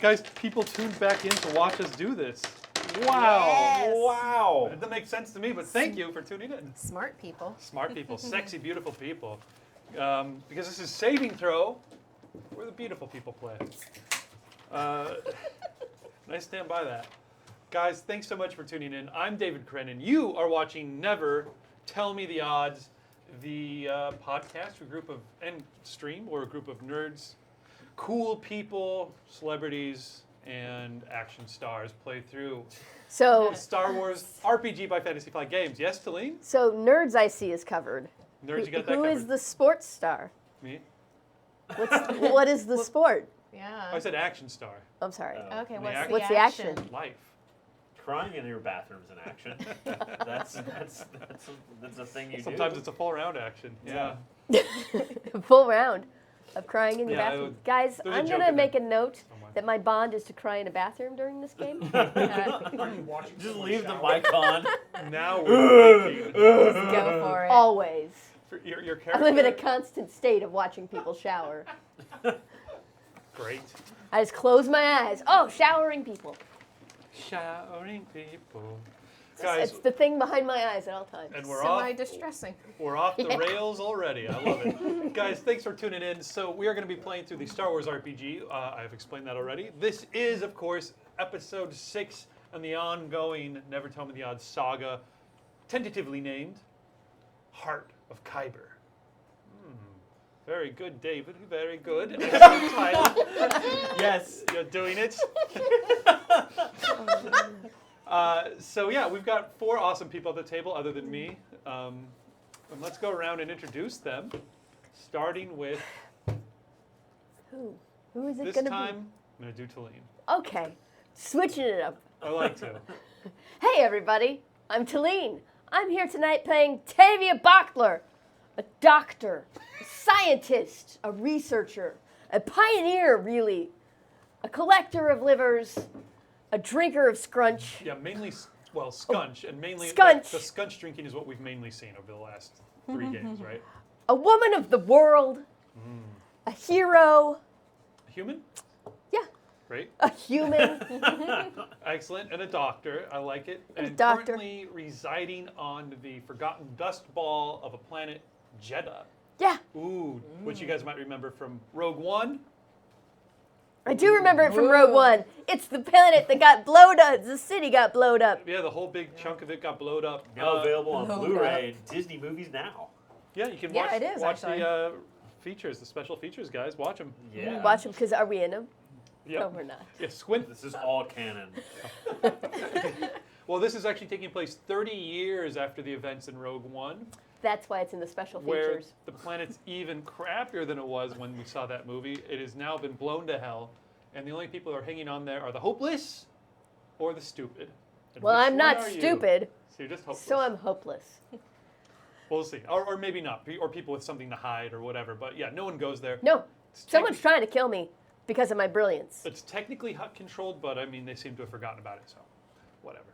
Guys, people tuned back in to watch us do this. Wow. Yes. Wow. That makes sense to me, but thank you for tuning in. Smart people. Smart people, sexy, beautiful people. Because this is Saving Throw, where the beautiful people play. I stand by that. Guys, thanks so much for tuning in. I'm David Crennan. You are watching Never Tell Me the Odds, the podcast, a group of, and stream, or a group of nerds, cool people, celebrities, and action stars play through So, Star Wars RPG by Fantasy Flight Games. Yes, Talene? so Nerds I See is covered. Nerds, you got that Who covered. is the sports star? Me? What is the sport? Yeah. I said action star. I'm sorry. Okay, The what's act- the What's the action? action? Life. Crying in your bathroom's an action. that's a thing you Sometimes do. it's a full round action. Yeah. Full round of crying in your Yeah, bathroom. Guys, there's a I'm joke going to in there make a note somewhere. that my bond is to cry in a bathroom during this game. Just leave the mic on. Now we're thinking. Go for it. Always. For your I character. live in a constant state of watching people shower. Great. I just close my eyes. Oh, showering people. Showering people. It's Guys, the thing behind my eyes at all times. and we're off. Semi-distressing. We're off the Yeah. rails already. I love it. Guys, thanks for tuning in. So we are going to be playing through the Star Wars RPG. I've explained that already. This is, of course, episode 6 in the ongoing Never Tell Me the Odds saga, tentatively named Heart of Kyber. Very good, David. Very good. Excellent title. Yes. You're doing it. So yeah, we've got 4 awesome people at the table other than me. And let's go around and introduce them, starting with Who? Who is it this going to time, I'm going to do Talene. be? Okay. Switching it up. I like to. Hey, everybody. I'm Talene. I'm here tonight playing Tavia Bockler, a doctor, a scientist, a researcher, a pioneer, really, a collector of livers, a drinker of scrunch. Yeah, mainly, scunch, and mainly Scunch. the scunch drinking is what we've mainly seen over the last 3 games, right? A woman of the world, a hero, A human? yeah, Great. a human, Excellent. And a doctor. I like it. And a And doctor. currently residing on the forgotten dust ball of a planet, Jeddah. yeah. Ooh, which you guys might remember from Rogue One. I do remember it from Rogue One. It's the planet that got blowed up, the city got blowed up. Yeah, the whole big chunk of it got blowed up. Now available on no Blu-ray and Disney movies now. Yeah, you can Yeah, watch, it is, watch actually. the features, the special features, guys. Watch them. Yeah. Watch them, because are we in them? Yep. No, we're not. Yeah, squint. This is all canon. Well, this is actually taking place 30 years after the events in Rogue One, That's why it's in the special where features. the planet's even crappier than it was when we saw that movie. It has now been blown to hell, and the only people who are hanging on there are the hopeless or the stupid. And Well, which I'm one not are you? stupid, So you're just hopeless. so I'm hopeless. We'll see. Or maybe not. Or people with something to hide or whatever. But yeah, no one goes there. No, It's someone's trying to kill me because of my brilliance. It's technically HUT controlled, but I mean, they seem to have forgotten about it, so whatever.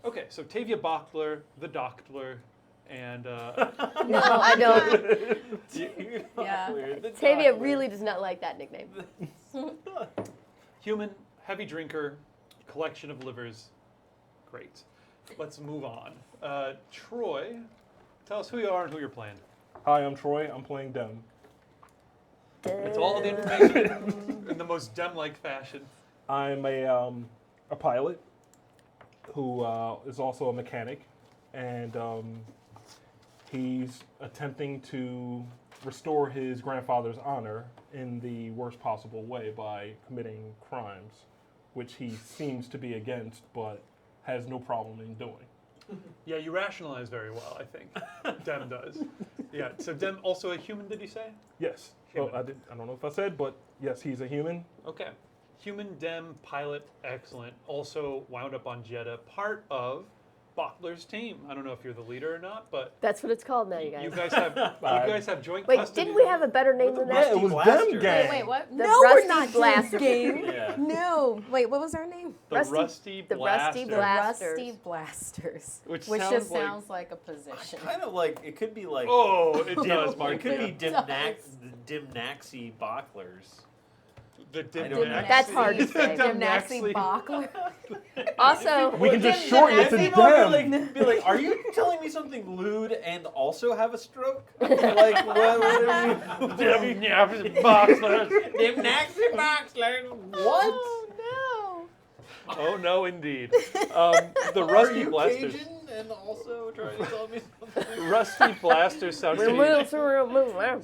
Okay, so Tavia Bockler, the Doctor, and No, I don't. Yeah. Tavia really does not like that nickname. human, heavy drinker, collection of livers. Great. Let's move on. Troy, tell us who you are and who you're playing. Hi, I'm Troy. I'm playing Dem. It's all the information in the most Dem-like fashion. I'm a pilot who is also a mechanic, and he's attempting to restore his grandfather's honor in the worst possible way by committing crimes, which he seems to be against, but has no problem in doing. Yeah, you rationalize very well, I think. Dem does. Yeah, so Dem also a human, did you say? Yes. Human. Well, I don't know if I said, but yes, he's a human. Okay. Human Dem pilot, excellent. Also wound up on Jeddah, part of Bockler's team. I don't know if you're the leader or not, but That's what it's called now, you guys. you guys have joint Wait, custody. didn't we have a better name than Yeah, that? it was Blaster. Dem Gang. Wait, what? The No, we're Rusty not Blaster. game. Yeah. No. Wait, what was our name? the Rusty the Rusty Blaster, Blasters. Rusty Blasters. Which just sounds like- sounds like a position. Kind of like it could be like. Oh, it does, It Mark. could be It does. Dimnaxi Bocklers. The Dimnaxi. That's hard to say. Dimnaxi Bachler. Also, We can just shorten it to Be Dem. like, are you telling me something lewd and also have a stroke? Like, what are you? Dimnaxi Bachler. Dimnaxi Boxler. What? Oh no, indeed. The Rusty Are you Blasters. Cajun and also trying to tell me something? Rusty Blasters sounds to me, sounds to me like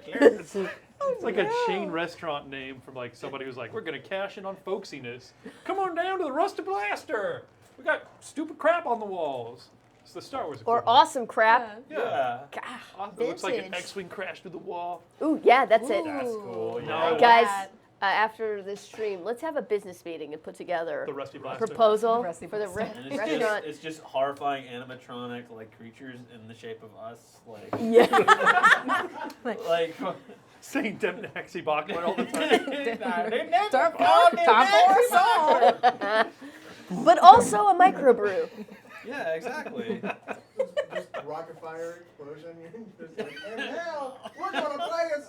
it's like a chain restaurant name from like somebody who's like, we're gonna cash in on folksiness. Come on down to the Rusty Blaster. We got stupid crap on the walls. It's the Star Wars. or equivalent. awesome crap. Yeah. Ah, Awesome. It looks like an Vintage. X-wing crashed through the wall. ooh, yeah, that's it. That's cool. No. Yeah. Guys, That. after this stream, let's have a business meeting and put together The Rusty a Blaster. proposal Rusty for the Blaster. And restaurant. it's just horrifying animatronic like creatures in the shape of us, like Yeah. like. Saying Dimnaxi Bachler all the time. Top 4 song. But also a microbrew. Yeah, exactly. Just rocket fire explosion. Just like, and now we're gonna play a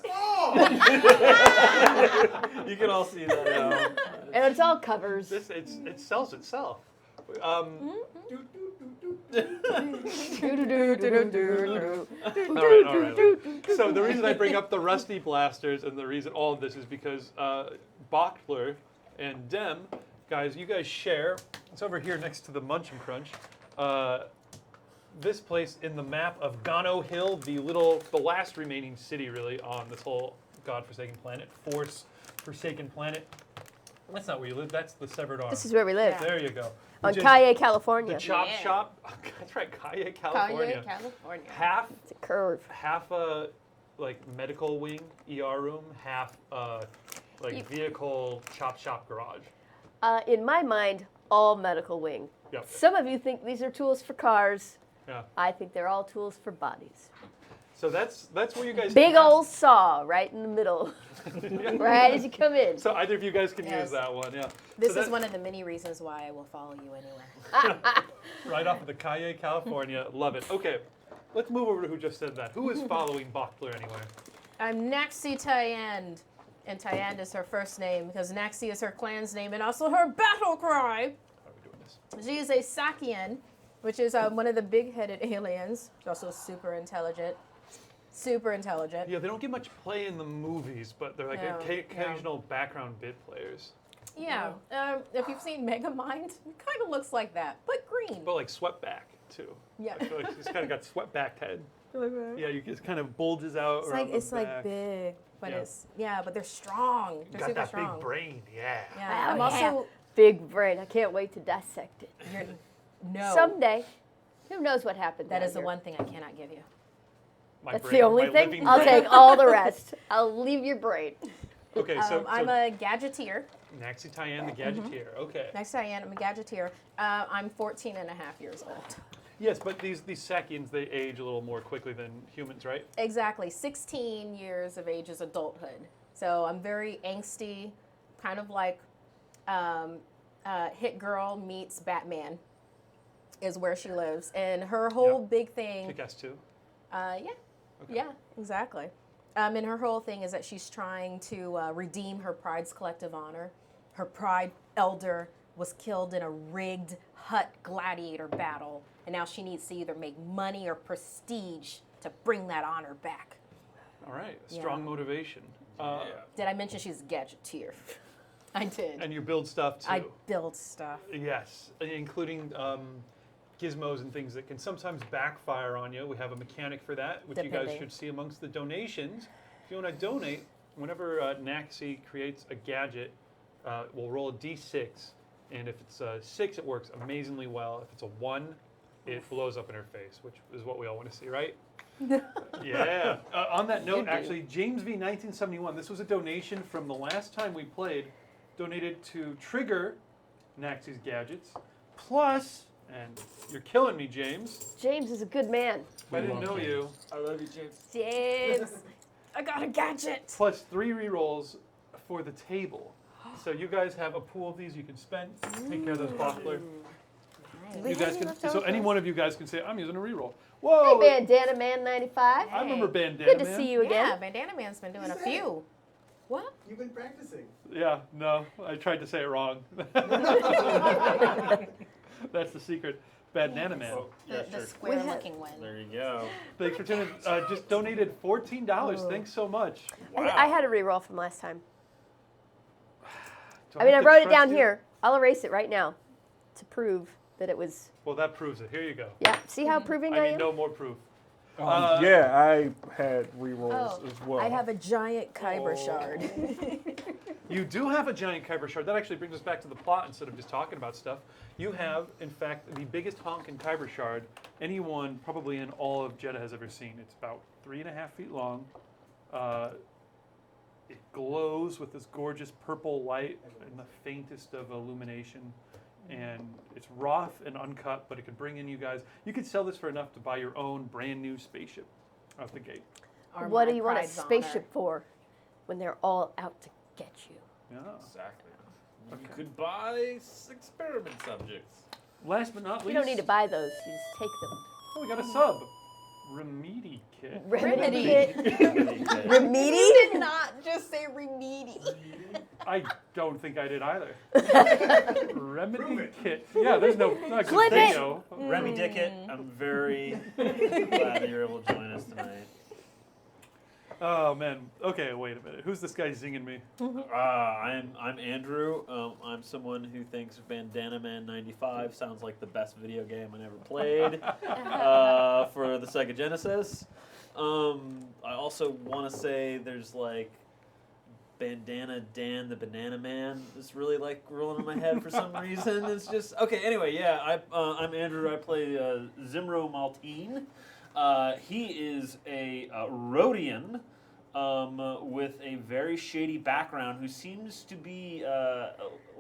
song. You can all see that now. And it's all covers. It sells itself. All right. So the reason I bring up the Rusty Blasters and the reason all of this is because Bachler and Dem, guys, you guys share. It's over here next to the Munch and Crunch. This place in the map of Gano Hill, the last remaining city really on this whole godforsaken planet, Force-forsaken planet. That's not where you live. That's the severed arm. This is where we live. There you go. On Which is Calle, California. the chop Yeah. shop. That's right, Calle, California. California. Half It's a curve. a like medical wing, ER room, half like vehicle chop shop garage. In my mind, all medical wing. Yep. Some of you think these are tools for cars. Yeah. I think they're all tools for bodies. So that's where you guys Big can have- old saw right in the middle, right as you come in. So either of you guys can Yes. use that one, yeah. This So is that- one of the many reasons why I will follow you anywhere. right off of the Calle, California. Love it. Okay, let's move over to who just said that. Who is following Bachler anyway? I'm Naxi Tyand, and Tyand is her first name because Naxi is her clan's name and also her battle cry. How are we doing this? She is a Sakian, which is one of the big-headed aliens. She's also super intelligent. Super intelligent. Yeah, they don't get much play in the movies, but they're like No, occasional background bit players. Yeah. If you've seen Megamind, it kind of looks like that, but green. But like swept back too. Yeah. I feel like he's kind of got swept back head. Yeah, you just kind of bulges out. It's around like the it's like back. big, but Yeah. but they're strong. They're Got super that strong. big brain, yeah. Yeah. Oh, I'm yeah. also Big brain. I can't wait to dissect it. no. Someday. Who knows what happened? That down is the here. one thing I cannot give you. My That's brain, the only my thing. living I'll brain. take all the rest. I'll leave your brain. Okay, so I'm a gadgeteer. Naxi Tyan, the gadgeteer. Okay. Next I am a gadgeteer. I'm 14 and a half years old. Yes, but these Sakians, they age a little more quickly than humans, right? Exactly. 16 years of age is adulthood. So I'm very angsty, kind of like Hit Girl meets Batman is where she lives. And her whole big thing... Kick-Ass 2. Yeah. Okay. Yeah, exactly. And her whole thing is that she's trying to redeem her pride's collective honor. Her pride elder was killed in a rigged Hutt gladiator battle, and now she needs to either make money or prestige to bring that honor back. All right, Yeah. strong motivation. Did I mention she's a gadgeteer? I did. And you build stuff too. I build stuff. Yes, including gizmos and things that can sometimes backfire on you. We have a mechanic for that, which you guys Depending. should see amongst the donations. If you want to donate, whenever Naxi creates a gadget, we'll roll a d6, and if it's a 6, it works amazingly well. If it's a 1, it blows up in her face, which is what we all want to see, right? Yeah. On that note, do. actually, James V. 1971, this was a donation from the last time we played, donated to trigger Naxi's gadgets, plus, and you're killing me, James. James is a good man. If I didn't know you. I love you, James. James. I got a gadget. Plus 3 rerolls for the table. So you guys have a pool of these you can spend. Take care of those Bachler. We You guys have can. enough So time any for one of you guys can say, "I'm using a reroll." Hey, Whoa! Bandana Man 95. I remember Bandana Good to Man. see you Yeah, again. Bandana Man's been doing a few. What? You've been practicing. Yeah, no, I tried to say it wrong. That's the secret. Banana Man. Oh, yeah, The sure. square-looking one. There you go. Thanks for tuning in. Just donated $14. Thanks so much. Wow. I had a reroll from last time. Do I mean, I have to wrote it trust down you? here. I'll erase it right now to prove that it was. Well, that proves it. Here you go. Yeah. See how proving I I am? need no more proof. Yeah, I had rerolls Oh, as well. I have a giant Kyber Oh. shard. You do have a giant Kyber shard. That actually brings us back to the plot instead of just talking about stuff. You have, in fact, the biggest honking Kyber shard anyone probably in all of Jeddah has ever seen. It's about 3.5 feet long. It glows with this gorgeous purple light and the faintest of illumination. And it's rough and uncut, but it could bring in you guys. You could sell this for enough to buy your own brand new spaceship out the gate. Are What my do you want a pride's spaceship honor. for when they're all out to get you? Yeah. Exactly. You Okay. could buy experiment subjects. Last but not least, You don't need to buy those. You just take them. oh, we got a sub. Remedy Kit. Remedy. You did not just say remedy. I don't think I did either. Remedy Kit. Yeah, there's no not a good Clip thing, it. though. Remy Dickett, I'm very glad that you're able to join us tonight. Oh man. Okay, wait a minute. Who's this guy zinging me? I'm Andrew. I'm someone who thinks Bandana Man 95 sounds like the best video game I ever played for the Sega Genesis. I also want to say there's like Bandana Dan the Banana Man is really like rolling in my head for some reason. It's just okay. Anyway, yeah, I'm Andrew. I play Zimro Maltine. He is a Rhodian with a very shady background who seems to be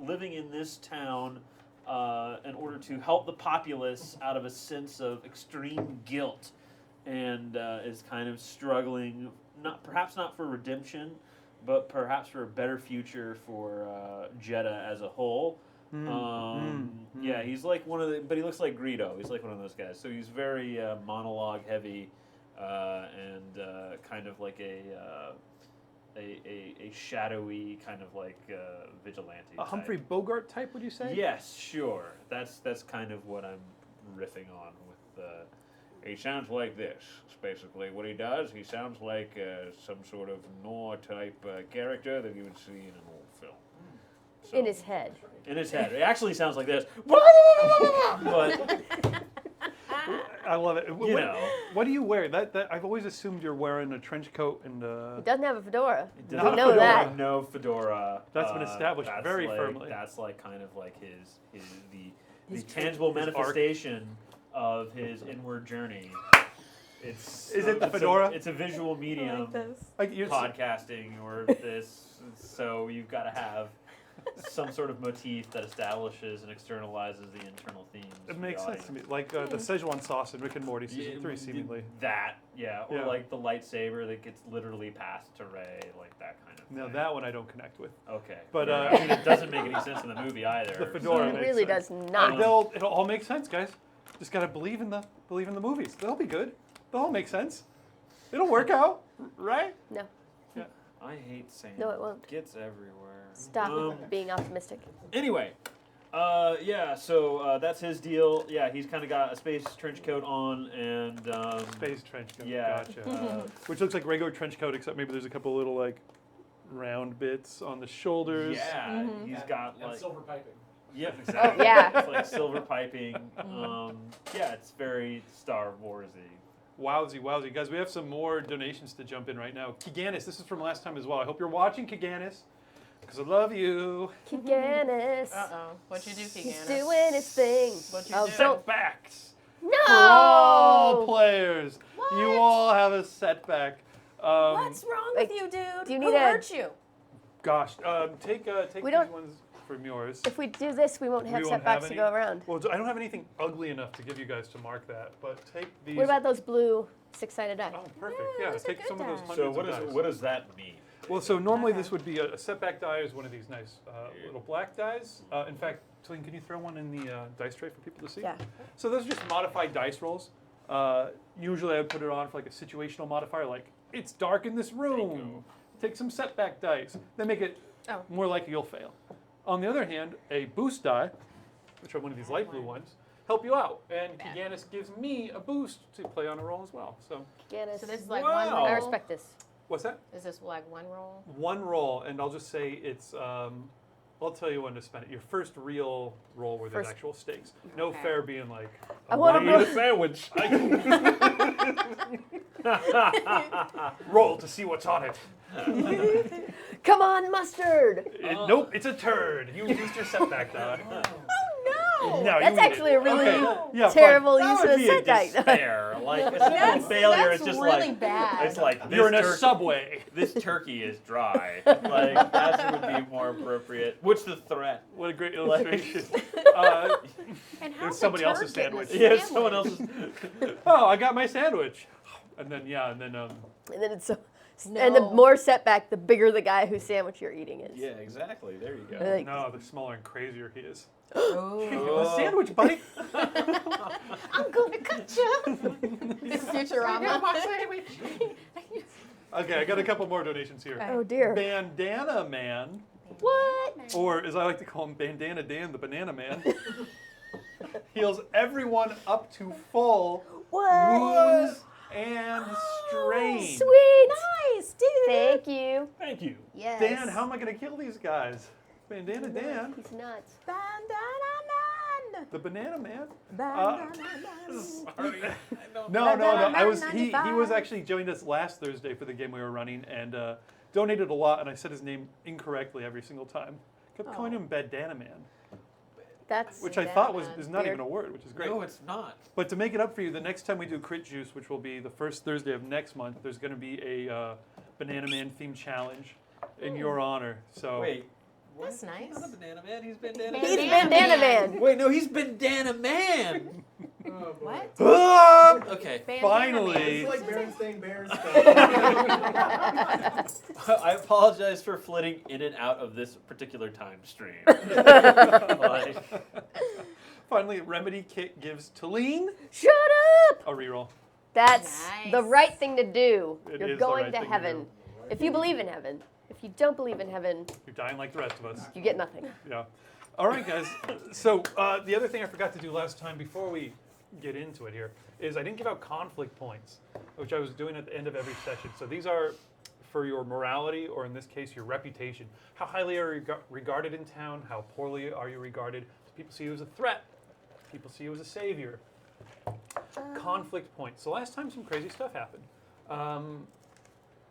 living in this town in order to help the populace out of a sense of extreme guilt, and is kind of struggling, perhaps not for redemption, but perhaps for a better future for Jeddah as a whole. Yeah, he's like but he looks like Greedo. He's like one of those guys. So he's very monologue heavy, and kind of like a shadowy kind of like vigilante. A Humphrey Bogart type, would you say? Yes, sure. That's kind of what I'm riffing on with. He sounds like this. Basically, what he does, he sounds like some sort of noir type character that you would see in an old film. So, In his head. in his head. It actually sounds like this. But I love it. you know, What do you wear? That I've always assumed you're wearing a trench coat and. He doesn't have a fedora. it We doesn't know have that. no fedora. That's been established that's very like, firmly. That's like kind of like the His tangible his arc. manifestation of his inward journey. It's Is it the it's fedora? It's a visual medium. Like you're, Podcasting or this, so you've got to have some sort of motif that establishes and externalizes the internal themes. it for makes the sense to me. audience. Like the Szechuan sauce in Rick and Morty season 3, seemingly. That, yeah, or Yeah. like the lightsaber that gets literally passed to Rey, like that kind of Now thing. that one I don't connect with. Okay. But, Yeah, I mean, it doesn't make any sense in the movie either. The fedora It makes really sense. does not. It'll all make sense, guys. Just gotta believe in the movies. They'll be good. They'll all make sense. It'll work out, right? No. I hate saying No, it won't. Gets everywhere. Stop being optimistic. Anyway, yeah, so that's his deal. Yeah, he's kind of got a space trench coat on and Space trench coat. yeah, Gotcha. Which looks like regular trench coat, except maybe there's a couple little like round bits on the shoulders. yeah, he's got And like silver piping. yeah, exactly. yeah. It's like silver piping. Yeah, it's very Star Warsy. Wowsy, wowsy. Guys, we have some more donations to jump in right now. Kiganis, this is from last time as well. I hope you're watching, Kiganis, because I love you. Kiganis. Uh-oh. What'd you do, He's Keegan? doing his thing. What'd you Oh, do? don't. Setbacks No! for all players. You all have a setback. What's wrong with like, you, dude? do you Who need a- hurt you? Gosh, take We these don't- ones from yours. If we do this, we won't have We won't setbacks have to any? go around. Well, I don't have anything ugly enough to give you guys to mark that, but take these. What about those blue six-sided die? Oh, perfect. Yeah, Yeah, those are take good some of those dice. hundreds So what of is dice. what does that mean? Well, so normally Okay. this would be a setback die is one of these nice little black dies. In fact, Celine, can you throw one in the dice tray for people to see? Yeah. So those are just modified dice rolls. Usually I would put it on for like a situational modifier, like it's dark in this room, take some setback dice. They make it Oh. more likely you'll fail. On the other hand, a boost die, which are one of these light blue ones, help you out. And Giannis gives me a boost to play on a roll as well. So, Guinness. So this is like Wow. one roll. I respect this. what's that? Is this like one roll? One roll, and I'll just say it's. I'll tell you when to spend it. Your first real roll where there's First- actual stakes. No Okay. fair being like. I wanna I eat a sandwich. Roll to see what's on it. Come on, mustard. Nope, it's a turd. You used your setback die. Oh No, That's you eat actually it. a really Okay. Yeah, fine. terrible That use would of a be a set die. despair. Like a simple failure. that's It's just really like bad. It's like this You're in a tur- subway. This turkey is dry. Like that would be more appropriate. What's the threat? What a great illustration. And It how's was somebody a else's turd getting a sandwich. Yeah, someone else's. Oh, I got my sandwich. And then And then it's so. No. And the more setback, the bigger the guy whose sandwich you're eating is. Yeah, exactly. There you go. Like, no, the smaller and crazier he is. Oh. A sandwich, buddy. I'm gonna cut you. It's Futurama. Okay, I got a couple more donations here. Oh dear. Bandana Man, What? or as I like to call him, Bandana Dan, the Banana Man, heals everyone up to full What? wounds and strain. Sweet. Nice, dude. Thank you. Thank you. Yes. Dan, how am I going to kill these guys? Bandana Dan, He's nuts. Bandana Man. the Banana Man. Bandana Man. Sorry. No. I was he was 95. actually joined us last Thursday for the game we were running and donated a lot, and I said his name incorrectly every single time. Kept calling him Bandana Man, That's which I Bandana thought was Man. is not Weird. even a word, which is great. No, it's not. But to make it up for you, the next time we do Crit Juice, which will be the first Thursday of next month, there's going to be a Banana Man themed challenge in your honor. So Wait. What? That's nice. He's not a banana man. He's Bandana He's Man. Bandana Man. Wait, no, he's Bandana Man. Oh, boy. What? Ah! Okay. Bandana Finally. It's Man. like Berenstain Bears stuff. I apologize for flitting in and out of this particular time stream. Like, Finally, Remedy Kit gives Talene Shut up. a reroll. That's Nice. the right thing to do. It You're is the going right to thing to heaven. do. If you believe in heaven. If you don't believe in heaven, You're dying like the rest of us. you get nothing. Yeah. All right, guys. So the other thing I forgot to do last time before we get into it here is I didn't give out conflict points, which I was doing at the end of every session. So these are for your morality, or in this case, your reputation. How highly are you regarded in town? How poorly are you regarded? Do people see you as a threat? Do people see you as a savior? Conflict points. So last time some crazy stuff happened.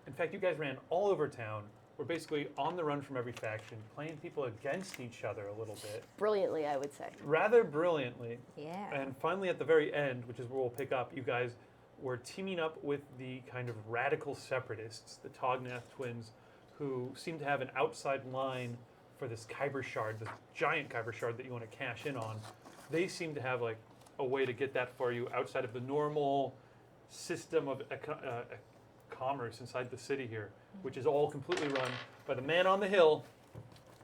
In fact, you guys ran all over town. We're basically on the run from every faction, playing people against each other a little bit, Brilliantly, I would say. rather brilliantly. Yeah. And finally, at the very end, which is where we'll pick up, you guys were teaming up with the kind of radical separatists, the Tognath twins, who seem to have an outside line for this Kyber shard, this giant Kyber shard that you want to cash in on. They seem to have like a way to get that for you outside of the normal system of commerce inside the city here, which is all completely run by the man on the hill,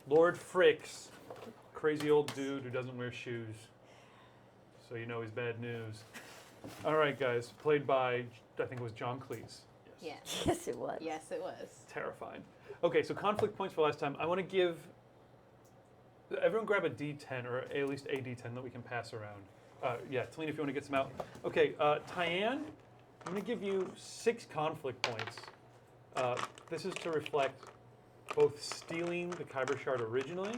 Lord Fricks, crazy old dude who doesn't wear shoes. So you know he's bad news. All right, guys, played by, I think it was John Cleese. Yeah. Yes, it was. Yes, it was. Terrifying. Okay, so conflict points for last time. I want to give, everyone grab a D10, or at least a D10 that we can pass around. Yeah, Talene, if you want to get some out. Okay, Tyann, I'm going to give you 6 conflict points. This is to reflect both stealing the Kyber shard originally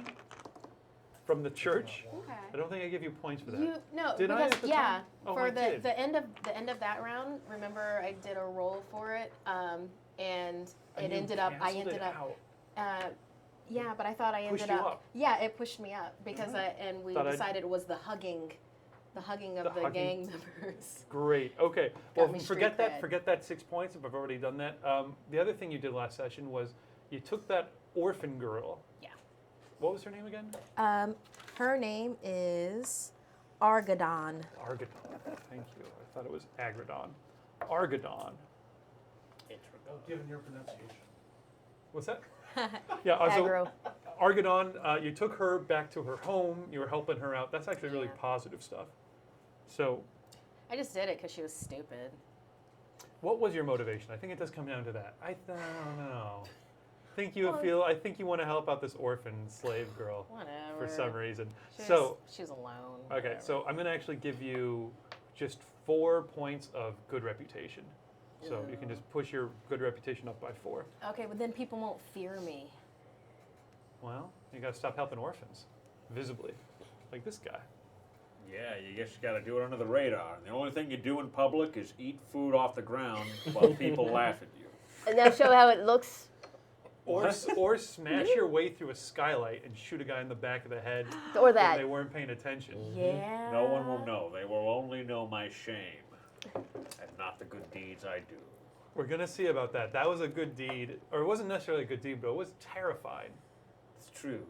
from the church. Okay. I don't think I give you points for that. No, Did I because at the yeah, time? Oh, I for did. the end of that round, remember I did a roll for it, and And it you ended up I canceled ended it up out. yeah, but I thought I Pushed ended you up, up. yeah, it pushed me up because and we Thought I'd- decided it was the hugging of The the hugging. gang members. Great. Okay. Got Well, me forget street that. cred. Forget that 6 points. If I've already done that. The other thing you did last session was you took that orphan girl. Yeah. What was her name again? Her name is Argadon. Argadon. Thank you. I thought it was Agradon. Argadon. Oh, given your pronunciation. What's that? Yeah. So Aggro. Argadon, you took her back to her home. You were helping her out. That's actually really Yeah. positive stuff. So, I just did it because she was stupid. what was your motivation? I think it does come down to that. I don't know. think you feel. I think you want to help out this orphan slave girl Whatever. for some reason. She's, So she's alone. okay, whatever. so I'm gonna actually give you just 4 points of good reputation. So you can just push your good reputation up by 4. Okay, but then people won't fear me. Well, you gotta stop helping orphans, visibly, like this guy. Yeah, you guess you got to do it under the radar. And the only thing you do in public is eat food off the ground while people laugh at you. And now show how it looks. Or smash your way through a skylight and shoot a guy in the back of the head Or when that. they weren't paying attention. Yeah. No one will know. They will only know my shame and not the good deeds I do. We're gonna see about that. That was a good deed, or it wasn't necessarily a good deed, but it was terrifying. It's true.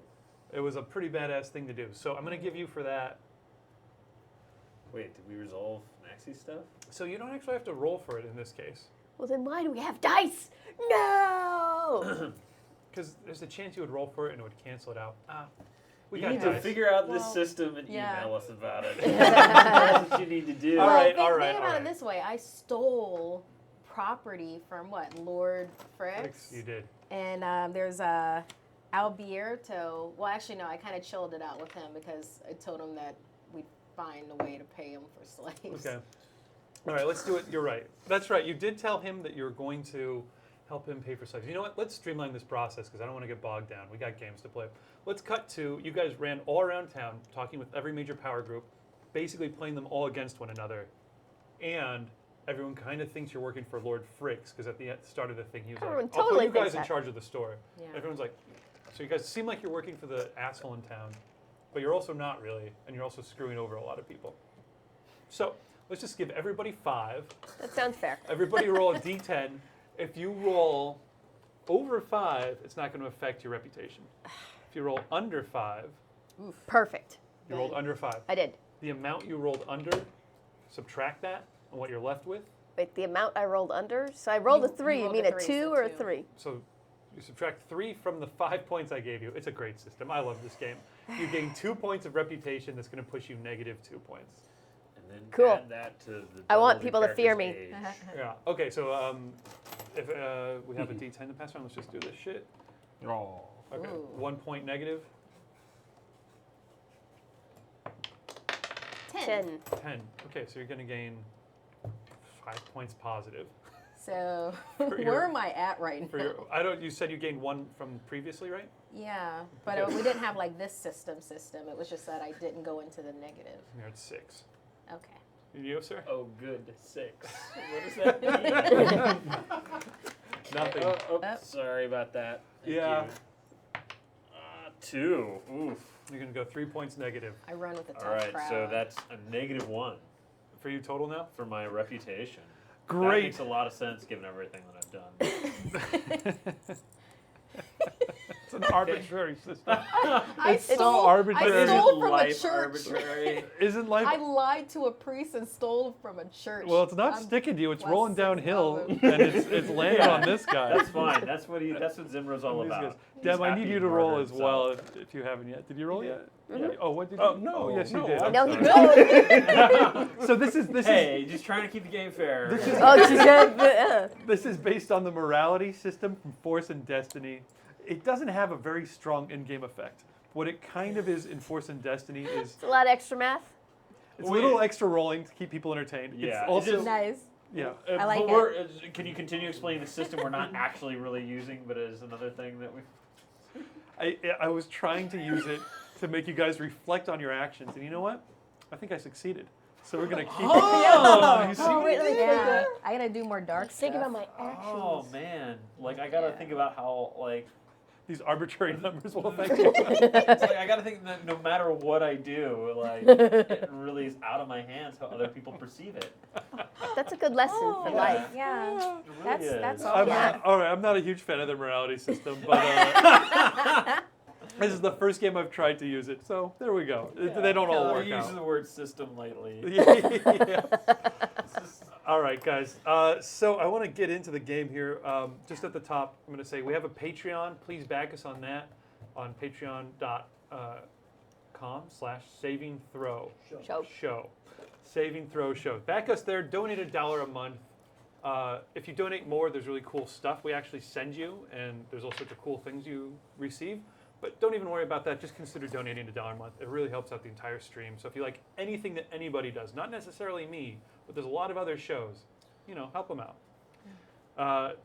It was a pretty badass thing to do. So I'm gonna give you for that. Wait, did we resolve Maxie's stuff? So you don't actually have to roll for it in this case, Well, then why do we have dice? No! because there's a chance you would roll for it and it would cancel it out. We You got need to dice. figure out this Well, system and yeah. email us about it. That's what you need to do. All Well, right, think, all right, think about all it right. this way. I stole property from what? Lord Fricks? You did. And there's Alberto. Well, actually, no, I kind of chilled it out with him because I told him that we'd find a way to pay him for slaves. Okay. All right, let's do it. You're right. That's right. You did tell him that you're going to help him pay for slaves. You know what? Let's streamline this process because I don't want to get bogged down. We got games to play. Let's cut to you guys ran all around town talking with every major power group, basically playing them all against one another. And everyone kind of thinks you're working for Lord Fricks because at the start of the thing he was Everyone like, I'll totally put you guys thinks in that. charge of the store. Yeah. Everyone's like, so you guys seem like you're working for the asshole in town, but you're also not really, and you're also screwing over a lot of people. So let's just give everybody 5. That sounds fair. Everybody roll a d10. If you roll over 5, it's not going to affect your reputation. If you roll under 5, Perfect. you rolled under 5. I did. The amount you rolled under, subtract that on what you're left with. Wait, the amount I rolled under? So I rolled a You 3. You rolled mean a a 3, 2 so or a 2. 3? So you subtract 3 from the 5 points I gave you. It's a great system. I love this game. You gain 2 points of reputation. That's going to push you -2 points. And then Cool. add that to the I want double people the to fear character's me. age. Yeah. Okay. So if we have a d10 to pass around, let's just do this shit. Oh. Okay. Ooh. 1 point negative. 10. 10. Okay. So you're going to gain 5 points positive. So For your- where am I at right For now? your, I don't. You said you gained 1 from previously, right? Yeah, but Okay. we didn't have like this system. It was just that I didn't go into the negative. You're at 6. Okay. You, sir? Oh, good. 6. What does that mean? Nothing. Oh, Oh. sorry about that. Thank Yeah. you. 2. Oof. You're going to go 3 points negative. I run with a tough All right, crowd. so that's a -1 For you total now? for my reputation. That Great. makes a lot of sense given everything that I've done. It's an arbitrary system. I It's so stole, arbitrary. I stole from a Life church. arbitrary. Isn't life? I lied to a priest and stole from a church. Well, it's not I'm sticking to you. It's less rolling downhill, involved. and it's landing Yeah. on this guy. That's fine. That's what Zimro's all These guys. about. Dem, He's I need happy you to to roll murder as well himself. if you haven't yet. Did you roll yet? Yeah. Oh, what did you? Oh, no, yes, you no, did. I- I'm No, he sorry. no. So this is Hey, just trying to keep the game fair. Oh, she's good. this is based on the morality system from Force and Destiny. It doesn't have a very strong in-game effect. What it kind of is in Force and Destiny is It's a lot of extra math. it's a little extra rolling to keep people entertained. Yeah, It's it also just- Nice. yeah. I like but it. Can you continue explaining the system we're not actually really using, but is another thing that we? I was trying to use it to make you guys reflect on your actions, and you know what? I think I succeeded. So we're gonna keep. Oh, you see Oh, what wait, I let me did? Yeah, I gotta do more dark Think stuff. about my actions. Oh man, like I gotta Yeah. think about how like These arbitrary numbers will affect you. it's like I gotta think that no matter what I do, like it really is out of my hands how other people perceve it. That's a good lesson for Yeah. life. Yeah, It really that's is. that's all. I'm Yeah. not, all right, I'm not a huge fan of the morality system, but this is the first game I've tried to use it, so there we go. They don't all I work use out. the word system lately. Yeah. All right, guys. So I want to get into the game here. Just at the top, I'm going to say we have a Patreon. Please back us on that on patreon.com/savingthrow Show. show. Saving Throw Show. Back us there. Donate $1 a month. If you donate more, there's really cool stuff we actually send you, and there's all sorts of cool things you receive. But don't even worry about that. Just consider donating $1 a month. It really helps out the entire stream. So if you like anything that anybody does, not necessarily me, but there's a lot of other shows, help them out.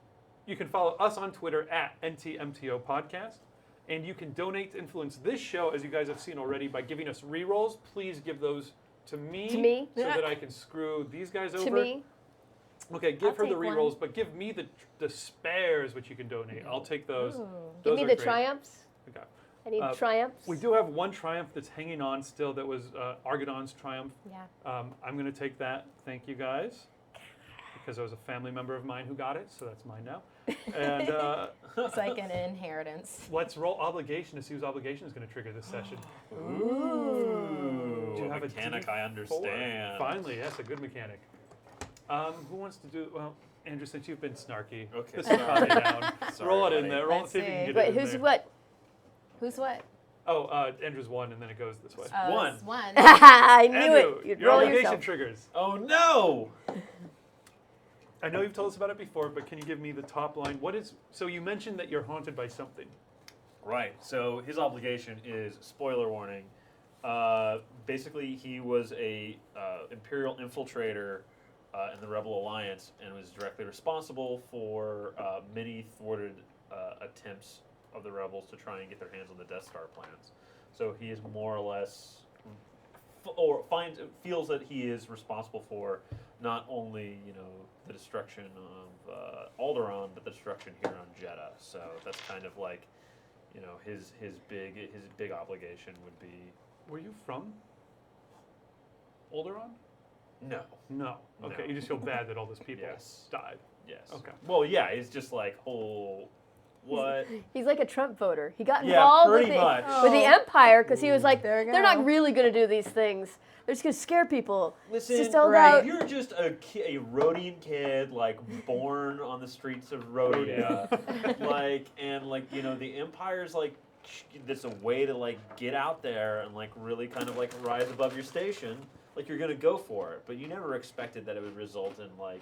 You can follow us on Twitter at NTMTO Podcast. And you can donate to influence this show, as you guys have seen already, by giving us re-rolls. Please give those to me. So that I can screw these guys over. To me. Okay, give I'll her the take one. re-rolls, but give me the spares, which you can donate. I'll take those. Ooh. Give Those me are the great. triumphs. Okay. I need triumphs. We do have one triumph that's hanging on still. That was Argadon's triumph. Yeah. I'm going to take that. Thank you guys. Because there was a family member of mine who got it, so that's mine now. And It's like an inheritance. let's roll obligation to see whose obligation is going to trigger this session. Ooh, Do you have a mechanic D4? I understand. Finally, yes, a good mechanic. Who wants to do? Well, Andrew, since you've been snarky, Okay, this will calm you sorry. down. Sorry, Roll it in buddy. there. Roll. Let's See if you can see. get Wait, it in who's there. what? Who's what? Oh, Andrew's one, and then it goes this way. One. It's one. I knew Andrew, it. You'd your roll obligation yourself. triggers. Oh no! I know you've told us about it before, but can you give me the top line? What is? So you mentioned that you're haunted by something. Right. So his obligation is, spoiler warning. Basically, he was a Imperial infiltrator in the Rebel Alliance and was directly responsible for many thwarted attempts of the rebels to try and get their hands on the Death Star plans. So he is more or less, feels that he is responsible for not only the destruction of Alderaan, but the destruction here on Jeddah. So that's kind of like, his big obligation would be. Were you from Alderaan? No. No. Okay, No. you just feel bad that all those people Yes. died. Yes. Okay. Well, yeah, it's just like, what? He's like a Trump voter. He got Yeah, involved with pretty the, much. with the Empire because he was like, There you they're not go. really going to do these things. They're just going to scare people. Listen, it's just all right. about. if you're just a Rhodian kid, like born on the streets of Rhodia, the Empire's like, this a way to like get out there and like really kind of like rise above your station. Like you're gonna go for it, but you never expected that it would result in like,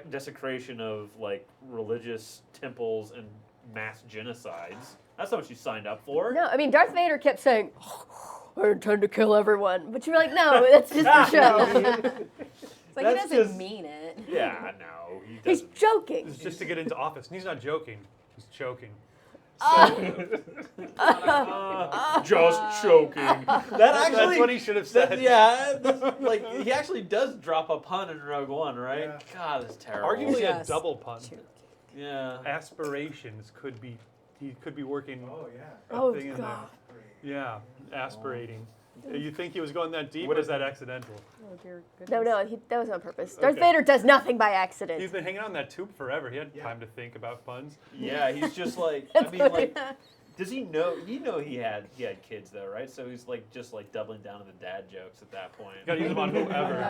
desecration of like religious temples and mass genocides. That's not what you signed up for. No, I mean, Darth Vader kept saying, I intend to kill everyone. But you were like, no, that's just the show. It's like he That's doesn't just- mean it. Yeah, no, he He's doesn't. joking. It's just to get into office. And he's not joking. He's choking. Just joking. That actually. That's what he should have said. He actually does drop a pun in Rogue One, right? Yeah. God, that's terrible. Arguably Yes. a double pun. Yeah. Aspirations could be. He could be working. Oh, yeah. a Oh, thing in there. God. Yeah, aspirating. You think he was going that deep, What or is- is that accidental? Oh, dear No, that was on purpose. Darth Okay. Vader does nothing by accident. He's been hanging on that tube forever. He had Yeah. time to think about puns. Yeah, he's just like. I That's mean, what- like, does he know? You know, he had kids though, right? So he's like just like doubling down on the dad jokes at that point. Got to use them on whoever.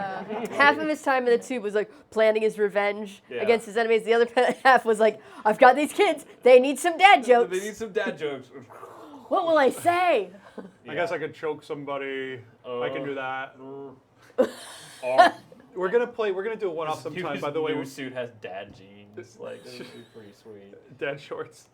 Half of his time in the tube was like planning his revenge Yeah. against his enemies. The other half was like, I've got these kids. They need some dad jokes. They need some dad jokes. What will I say? I guess I could choke somebody. I can do that. Oh, We're gonna do a one-off sometime. By the way, new suit has dad jeans. Like, it would be pretty sweet. dad shorts.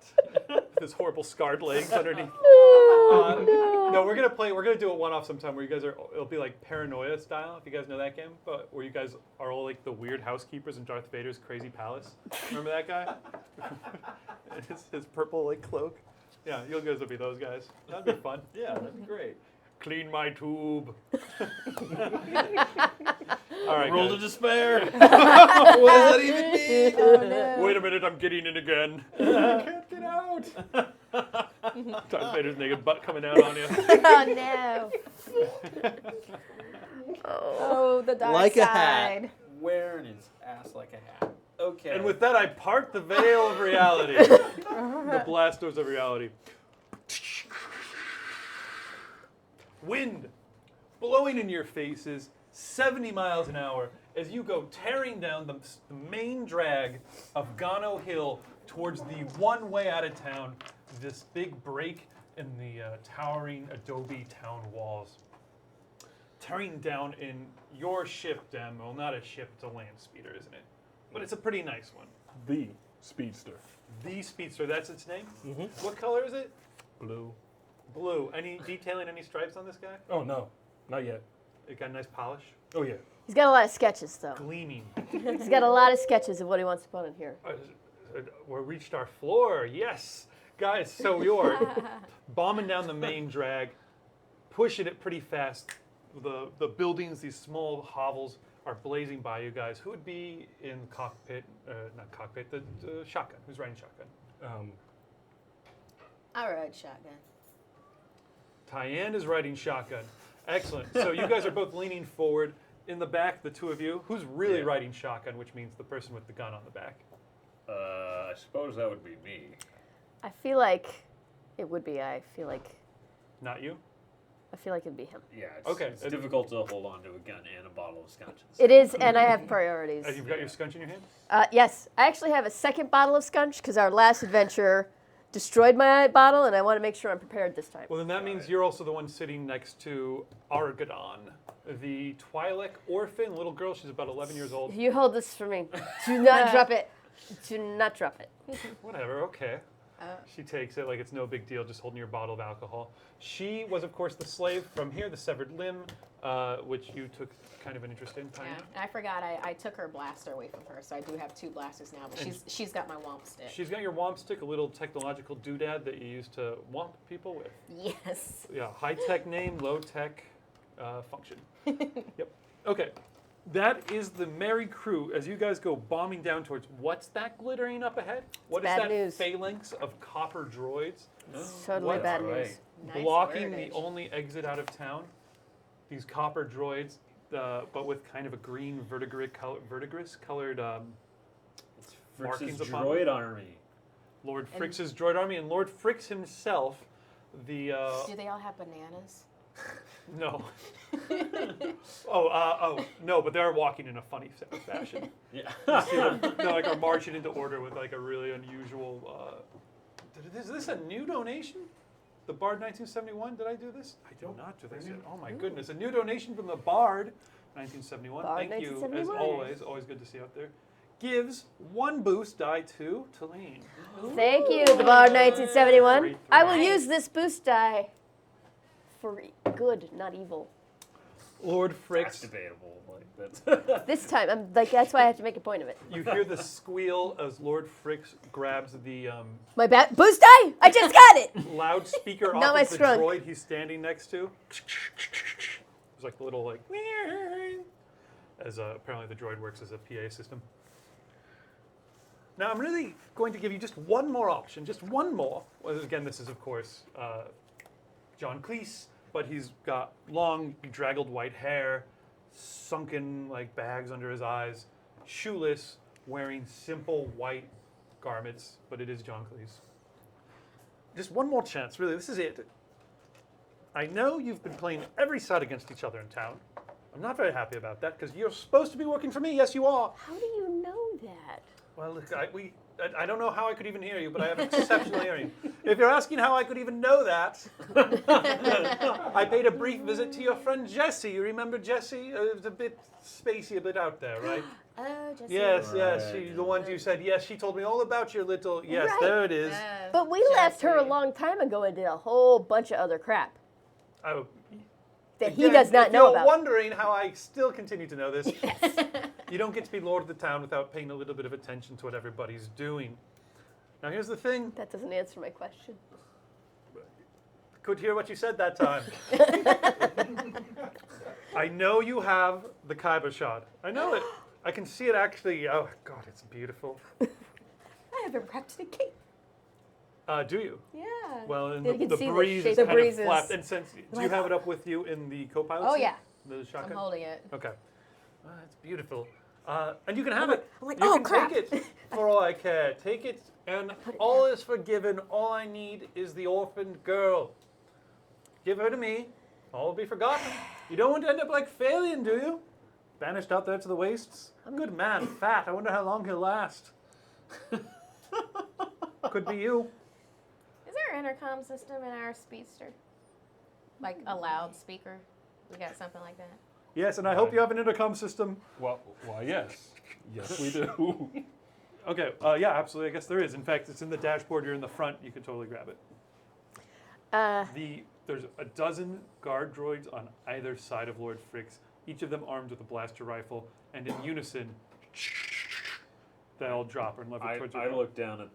His horrible scarred legs underneath. Oh, No, we're gonna do a one-off sometime where you guys are. It'll be like Paranoia style, if you guys know that game. But where you guys are all like the weird housekeepers in Darth Vader's crazy palace. Remember that guy? his purple like cloak. Yeah, you guys will be those guys. That'd be fun. Yeah, that'd be great. Clean my tube. All right, Roll to guys. despair. What does that even mean? Oh, no. Wait a minute, I'm getting in again. I can't get out. Darth Vader's naked butt coming out on you. Oh, no. Oh, the dark Like a side. hat. Wearing his ass like a hat. Okay. And with that, I part the veil of reality. The blast doors of reality. Wind blowing in your faces, 70 miles an hour, as you go tearing down the main drag of Gano Hill towards the one way out of town, this big break in the towering adobe town walls. tearing down in your ship, Dem. Well, not a ship, it's a land speeder, isn't it? But it's a pretty nice one. The Speedster. The Speedster, that's its name? Mm-hmm. What color is it? Blue. Blue. Any detailing, any stripes on this guy? Oh, no. Not yet. It got a nice polish? Oh, yeah. He's got a lot of sketches, though. Gleaming. He's got a lot of sketches of what he wants to put in here. We reached our floor, yes. Guys, so you're bombing down the main drag, pushing it pretty fast. The buildings, these small hovels, are blazing by you guys. Who would be in cockpit, not cockpit, the shotgun? Who's riding shotgun? I ride shotgun. Tyann is riding shotgun. Excellent. So you guys are both leaning forward. In the back, the two of you, who's really Yeah. riding shotgun, which means the person with the gun on the back? I suppose that would be me. I feel like it would be. I feel like it'd be him. Yeah, Okay. it's difficult to hold on to a gun and a bottle of scotch. It is, and I have priorities. You've got your scunch in your hand? Yes, I actually have a second bottle of scunch because our last adventure destroyed my bottle, and I want to make sure I'm prepared this time. Well, then that means you're also the one sitting next to Argadon, the Twi'lek orphan little girl. She's about 11 years old. You hold this for me. Do not drop it. Do not drop it. Whatever, okay. She takes it like it's no big deal, just holding your bottle of alcohol. She was, of course, the slave from here, the severed limb, which you took kind of an interest in, Yeah, Tanya. and I forgot I took her blaster away from her, so I do have 2 blasters now. But And she's got my womp stick. She's got your womp stick, a little technological doodad that you use to womp people with. Yes. Yeah, high-tech name, low-tech function. Yep. Okay. That is the merry crew as you guys go bombing down towards, what's that glittering up ahead? What is bad that news. phalanx of copper droids It's totally What? bad Right. news. Nice blocking the wordage. only exit out of town? These copper droids, but with kind of a green verdigris colored It's markings Fritz's upon droid army. Lord Frix's droid army, and Lord Frix himself, the Do they all have bananas? no. No, but they're walking in a funny fashion. Yeah. They like are marching into order with like a really unusual. Is this a new donation? The Bard 1971. Did I do this? I did not do this yet. Oh my goodness! A new donation from the Bard 1971. Bard Thank you as 1971. always. Always good to see you out there. Gives 1 boost die to Tulane. Thank you, the Bard 1971. Great. I will Nice. use this boost die for good, not evil. Lord That's Frix. debatable. Like that's This time, I'm like that's why I have to make a point of it. You hear the squeal as Lord Frix grabs the My boost die. I just got it. loudspeaker Not off my of the scrunk. droid he's standing next to. It's like the little like as apparently the droid works as a PA system. Now I'm really going to give you just one more option, just one more. Well, again, this is of course John Cleese, but he's got long, bedraggled white hair, sunken like bags under his eyes, shoeless, wearing simple white garments, but it is John Cleese. Just one more chance, really. This is it. I know you've been playing every side against each other in town. I'm not very happy about that because you're supposed to be working for me. Yes, you are. How do you know that? Well, look, I don't know how I could even hear you, but I have exceptional hearing. If you're asking how I could even know that, I paid a brief visit to your friend Jessie. You remember Jessie? It was a bit spacey, a bit out there, right? Oh, Jesse. Yes, yes. Right. She, the one you said, yes, she told me all about your little, yes, Right. there it is. But we left her a Jesse. long time ago and did a whole bunch of other crap Oh, that he again, does not if know you're about. wondering how I still continue to know this, you don't get to be lord of the town without paying a little bit of attention to what everybody's doing. Now, here's the thing. That doesn't answer my question. Could hear what you said that time. I know you have the Kaiba shot. I know it. I can see it actually. Oh, God, it's beautiful. I haven't practiced a cake. Do you? Yeah. Well, and You can the see the breeze shape is of kind of breezes. flapped. And since, do you have it up with you in the co-pilot Oh, seat? yeah. The I'm shotgun? holding it. Okay. It's beautiful. And you can have it. I'm like, you oh, can crap. take it for all I care. Take it, and all is forgiven. All I need is the orphaned girl. Give her to me. All will be forgotten. You don't want to end up like Phalion, do you? Banished out there to the wastes? Good man, fat. I wonder how long he'll last. Could be you. Is there an intercom system in our speedster? Like a loudspeaker? We got something like that. Yes, and I hope you have an intercom system. Well, yes. Yes, we do. Okay, yeah, absolutely. I guess there is. In fact, it's in the dashboard. You're in the front. You can totally grab it. There's a dozen guard droids on either side of Lord Fricks, each of them armed with a blaster rifle, and in unison, they all drop and lever towards you. I look down at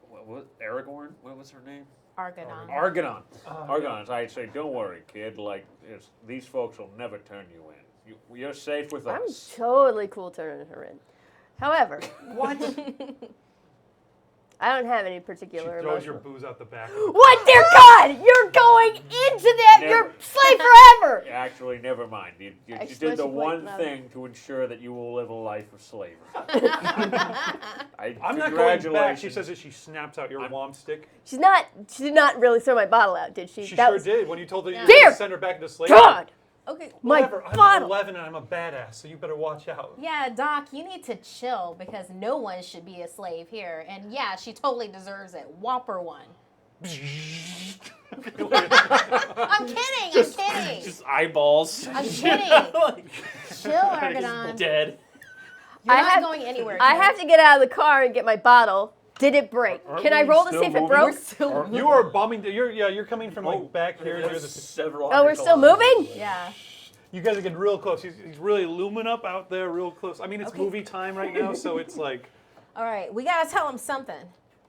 what Aragorn? What was her name? Argonon. Argonon. Argonon. I say, don't worry, kid. Like these folks will never turn you in. You're safe with I'm us. totally cool turning her in. However, What? I don't have any She particular throws your emotion. booze out the back. What, dear God? You're going into that. Never. You're slave forever. Actually, never mind. You I did swear the she one quite loud. thing to ensure that you will live a life of slavery. I'm not going back, she says as she snaps out your womp stick. She did not really throw my bottle out, did she? She That sure was- did when you told her you were Dear going to send her back into slavery. God. Okay. My Whatever, I'm bottle. 11 and I'm a badass, so you better watch out. Yeah, Doc, you need to chill because no one should be a slave here. And yeah, she totally deserves it. Whopper one. I'm kidding. I'm kidding. Just eyeballs. I'm kidding. Chill, Argonon. Dead. You're I not have- going anywhere. I kid. have to get out of the car and get my bottle. Did it break? Aren't Can I we roll to still see if it moving? broke? You are bombing. You're coming from like back here near the. Several. Oh, we're still moving? Yeah. You guys are getting real close. He's really looming up out there, real close. I mean, it's Okay. movie time right now, so it's like All right, we gotta tell him something.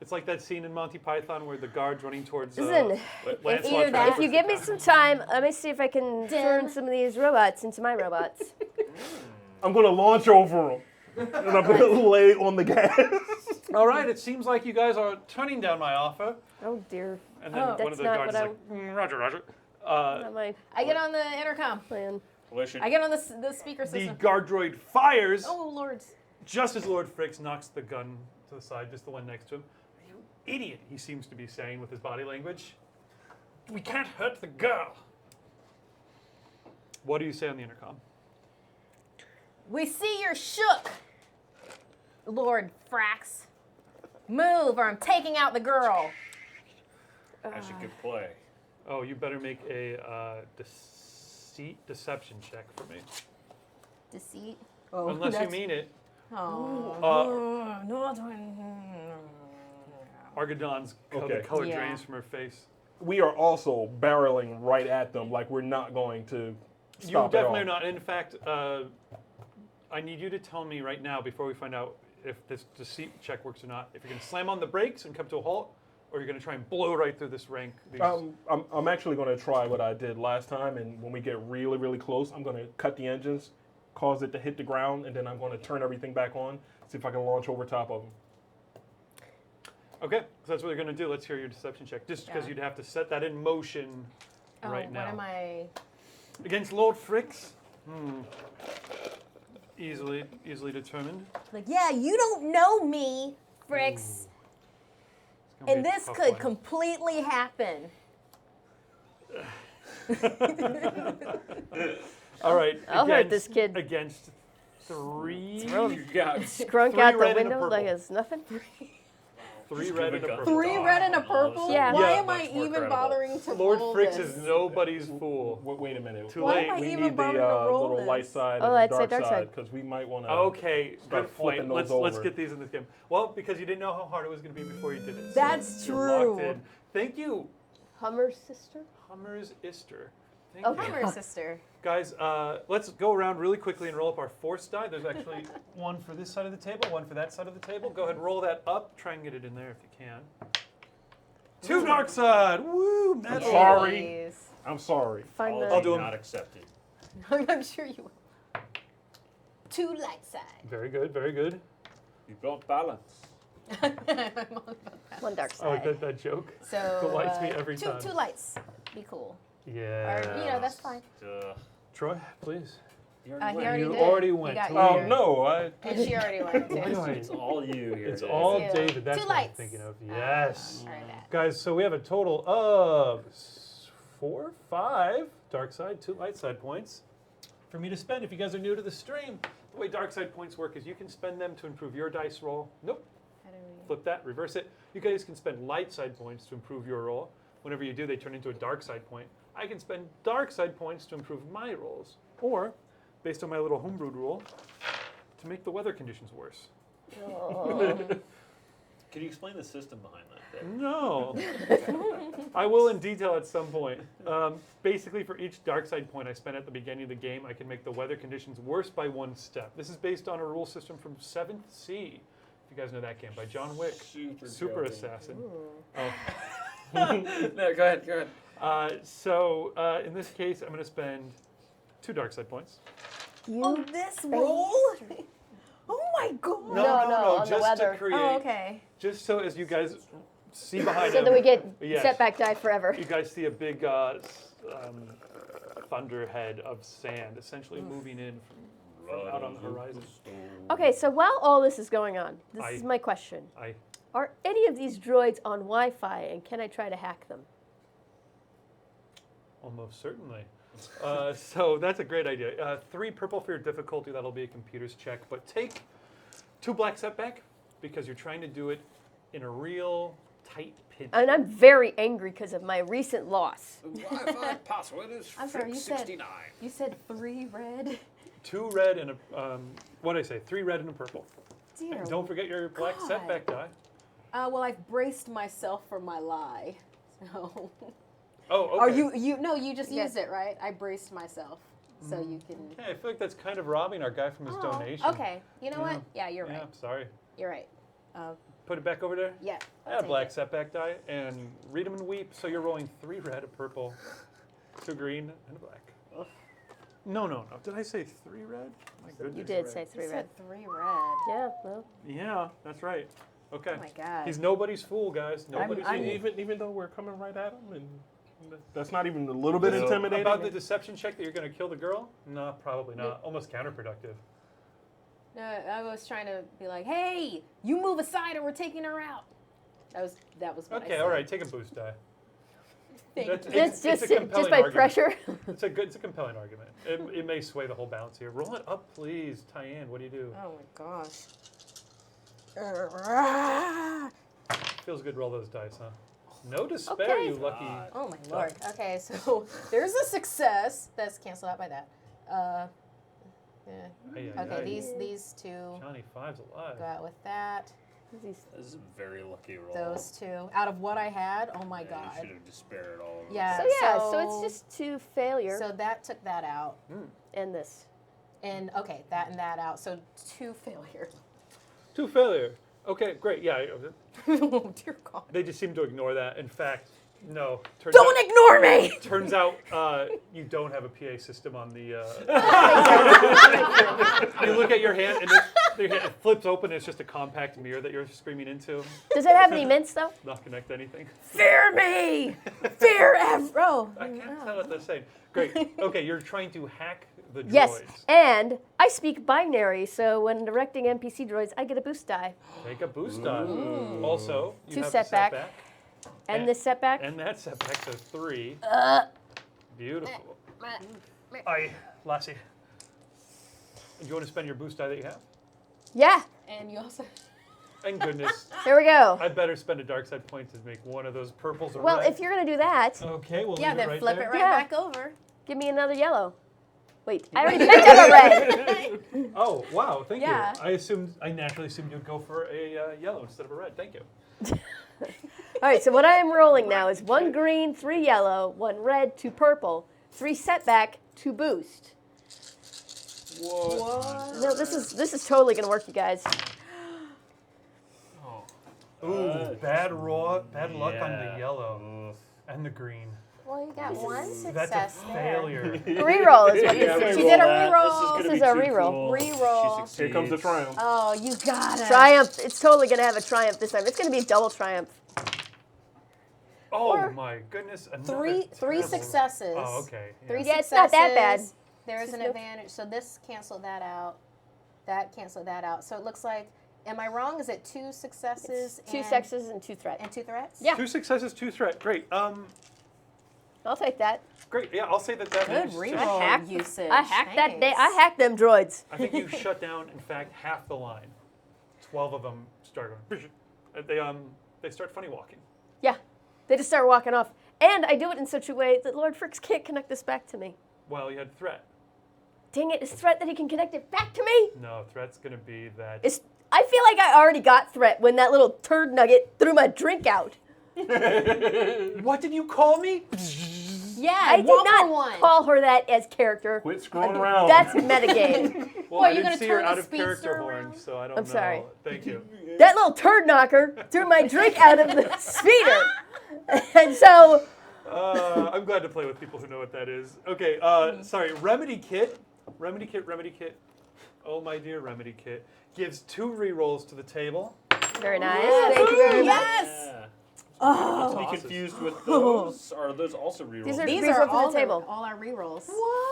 it's like that scene in Monty Python where the guard's running towards. Listen, Lancelot either that- trying if to you give me some time, let me see if I can turn Dim. some of these robots into my robots. I'm going to launch over him. And I'm going to lay on the gas. All right, it seems like you guys are turning down my offer. Oh dear, And then Oh. one That's of the not guards is what like, Roger, Roger. not my I get on the intercom. plan. Listen, I get on the speaker The system. guard droid fires Oh lords. just as Lord Fricks knocks the gun to the side, just the one next to him. You idiot, he seems to be saying with his body language. We can't hurt the girl. What do you say on the intercom? We see you're shook, Lord Frax. Move, or I'm taking out the girl. that's a good play. Oh, you better make a deception check for me. Deceit. Oh, Unless you that's- mean it. Oh. No, Argadon's Okay. the color Yeah. drains from her face. We are also barreling right at them like we're not going to You stop definitely at are all. not. In fact, I need you to tell me right now before we find out if this deceit check works or not. If you're going to slam on the brakes and come to a halt, or you're going to try and blow right through this rank. These, I'm actually going to try what I did last time, and when we get really, really close, I'm going to cut the engines, cause it to hit the ground, and then I'm going to turn everything back on, see if I can launch over top of them. Okay, so that's what you're going to do. Let's hear your deception check. Just because Yeah. you'd have to set that in motion right now. What am I? Against Lord Fricks? Easily determined. Like, yeah, you don't know me, Frix. It's gonna And be a this tough could one. completely happen. All right. I'll hurt this kid. Against 3. You got Skrunk Three out the red and a window like purple. it's nothing. 3 red and a Give it purple. 3 red and a purple? Yeah. Why Yeah. am I Much more even credible. bothering to Lord roll Fricks this? is nobody's fool. Wait a minute. Too Why late. am I We even need the bothering to roll little this? light side Oh, and I'd the say dark dark side side. because we might want to. Okay, Start good point. flipping those Let's over. get these in this game. Well, because you didn't know how hard it was going to be before you did it. That's you're locked true. in. Thank you, Hummer sister. Hummers Ister. Thank Okay. you. Hummer sister. Guys, let's go around really quickly and roll up our force die. There's actually one for this side of the table, one for that side of the table. Go ahead and roll that up. Try and get it in there if you can. 2 dark side. Woo! That's sorry. Please. I'm sorry. Find all the. I'll do 'em. not accepted. I'm sure you will. 2 light side. Very good, very good. You don't balance. One dark I like side. that joke. So Delights me every time. 2 lights. Be cool. Yeah. Or, you know, that's fine. Troy, please. He already You did. already He went. got to you. Oh leave. no! I And she already went too. Anyway, It's all you here. it's Dave. all Yeah. David. That's 2 what I'm lights. thinking of. Yes. Try that. Guys, so we have a total of 4, 5 dark side, 2 light side points for me to spend. If you guys are new to the stream, the way dark side points work is you can spend them to improve your dice roll. Nope. How do we- Flip that, reverse it. You guys can spend light side points to improve your roll. Whenever you do, they turn into a dark side point. I can spend dark side points to improve my rolls, or, based on my little homebrewed rule, to make the weather conditions worse. Can you explain the system behind that? Dave? No. I will in detail at some point. Basically, for each dark side point I spend at the beginning of the game, I can make the weather conditions worse by 1 step. This is based on a rule system from 7th Sea. If you guys know that game, by John Wick. Super Assassin. Oh. No, go ahead. So in this case, I'm going to spend 2 dark side points. On this roll? Oh my god. No, on the just weather. to create, Oh, okay. just so as you guys see behind So him. that we get Yes. setback die forever. You guys see a big thunderhead of sand essentially moving in from out on the horizon. Okay, so while all this is going on, this I- is my question. I Are any of these droids on Wi-Fi, and can I try to hack them? almost certainly. So that's a great idea. 3 purple for your difficulty. That'll be a computer's check. But take 2 black setback because you're trying to do it in a real tight pinch. And I'm very angry because of my recent loss. The Wi-Fi password is I'm sorry, you said- 69. You said 3 red? 2 red and a what did I say? 3 red and a purple. Dear. And don't forget your black God. setback die. Well, I've braced myself for my lie. So. Oh, okay. Or you just Yeah. used it, right? I braced myself. So you can. Okay, I feel like that's kind of robbing our guy from his Oh, donation. okay. You know what? Yeah, you're Yeah, right. sorry. You're right. Put it back over there. Yeah. I'll I have take black it. setback die and read them and weep. So you're rolling 3 red, a purple, 2 green, and a black. No. Did I say 3 red? My goodness. You did say You 3 red. said 3 red. Yeah, well, Yeah, that's right. Okay. Oh my god. He's nobody's fool, guys. Nobody's I fool. mean, even though we're coming right at him, and that's not even a little bit So, intimidating. About the deception check that you're going to kill the girl? No, probably not. Almost counterproductive. No, I was trying to be like, hey, you move aside or we're taking her out. That was what I Okay, said. all right. Take a boost die. Thank That's- you. It's- that's it's a just compelling by argument. pressure. It's a compelling argument. It may sway the whole balance here. Roll it up, please. Tyann, what do you do? Oh my gosh. Feels good to roll those dice, huh? No despair, Okay. you lucky. Oh my lord. Okay, so there's a success. That's canceled out by that. Yeah. Ay, ay, Okay, ay. these 2 Johnny Five's alive. go out with that. This is a very lucky roll. Those 2 out of what I had. Oh my Yeah, god. You should have despaired all over. Yeah. So it's just 2 failure So that took that out, and this. and okay, that and that out. So 2 failure. 2 failure. Okay, great. Yeah, Oh dear God. they just seem to ignore that. In fact, no. Don't ignore me. Turns out you don't have a PA system on the. You look at your hand and it flips open. It's just a compact mirror that you're screaming into. Does it have any mints though? Not connect anything. Fear me. Fear ever. I can't tell what they're saying. Great. Okay, you're trying to hack the droids. Yes, and I speak binary, so when directing NPC droids, I get a boost die. Take a boost die. Also, you 2 have setback. the setback. And this setback. And that setback, so 3. Beautiful. Aye, Lassie. Do you want to spend your boost die that you have? Yeah, And you also. And goodness, here we go. I better spend a dark side point to make one of those purples a Well, red. if you're going to do that, Okay, we'll Yeah, leave then it right flip there. it right Yeah. back over. give me another yellow. Wait, I already picked up a red. Oh, wow, thank Yeah. you. I naturally assumed you'd go for a yellow instead of a red. Thank you. All right, so what I am rolling now is 1 green, 3 yellow, 1 red, 2 purple, 3 setback, 2 boost. What? No, this is totally going to work, you guys. Ooh, bad luck on the Yeah. yellow and the green. Well, you got one That's success a there. failure. Reroll is what Yeah, this is. She did a that. reroll. This This is is gonna a be too reroll. cool. Reroll. She Here comes the succeeds. triumph. Oh, you got it. Triumph. It's totally going to have a triumph this time. It's going to be a double triumph. Oh Or- my goodness! Another Three terrible- successes. Oh, okay. Yeah. 3 Yeah, it's not that bad. successes. There is an Just no- advantage. So this canceled that out. That canceled that out. So it looks like, am I wrong? Is it 2 successes? 2 and, successes and 2 threats. and 2 threats? Yeah. 2 successes, 2 threat. Great. I'll take that. Great. Yeah, I'll say that. Good means reroll hacked- usage. I hacked that day. I Thanks. hacked them droids. I think you shut down, in fact, half the line. 12 of them start going. They start funny walking. Yeah. They just start walking off. And I do it in such a way that Lord Fricks can't connect this back to me. Well, you had threat. Dang it, is threat that he can connect it back to me? No, threat's gonna be that. I feel like I already got threat when that little turd nugget threw my drink out. What did you call me? Yeah, I did one not for one. call her that as character. Quit screwing around. That's metagame. Well, What, I you're didn't gonna see your turn the out of character speedster horn, around? so I don't I'm know. sorry. Thank you. That little turd knocker threw my drink out of the speeder. And so, I'm glad to play with people who know what that is. Okay, sorry. Remedy Kit. Remedy Kit. Oh, my dear Remedy Kit. Gives 2 rerolls to the table. very nice. Thank you very much. Yes. Yeah. Oh. To be confused with those, or are those also rerolls? These are- These Reroll are for the all table. all our rerolls.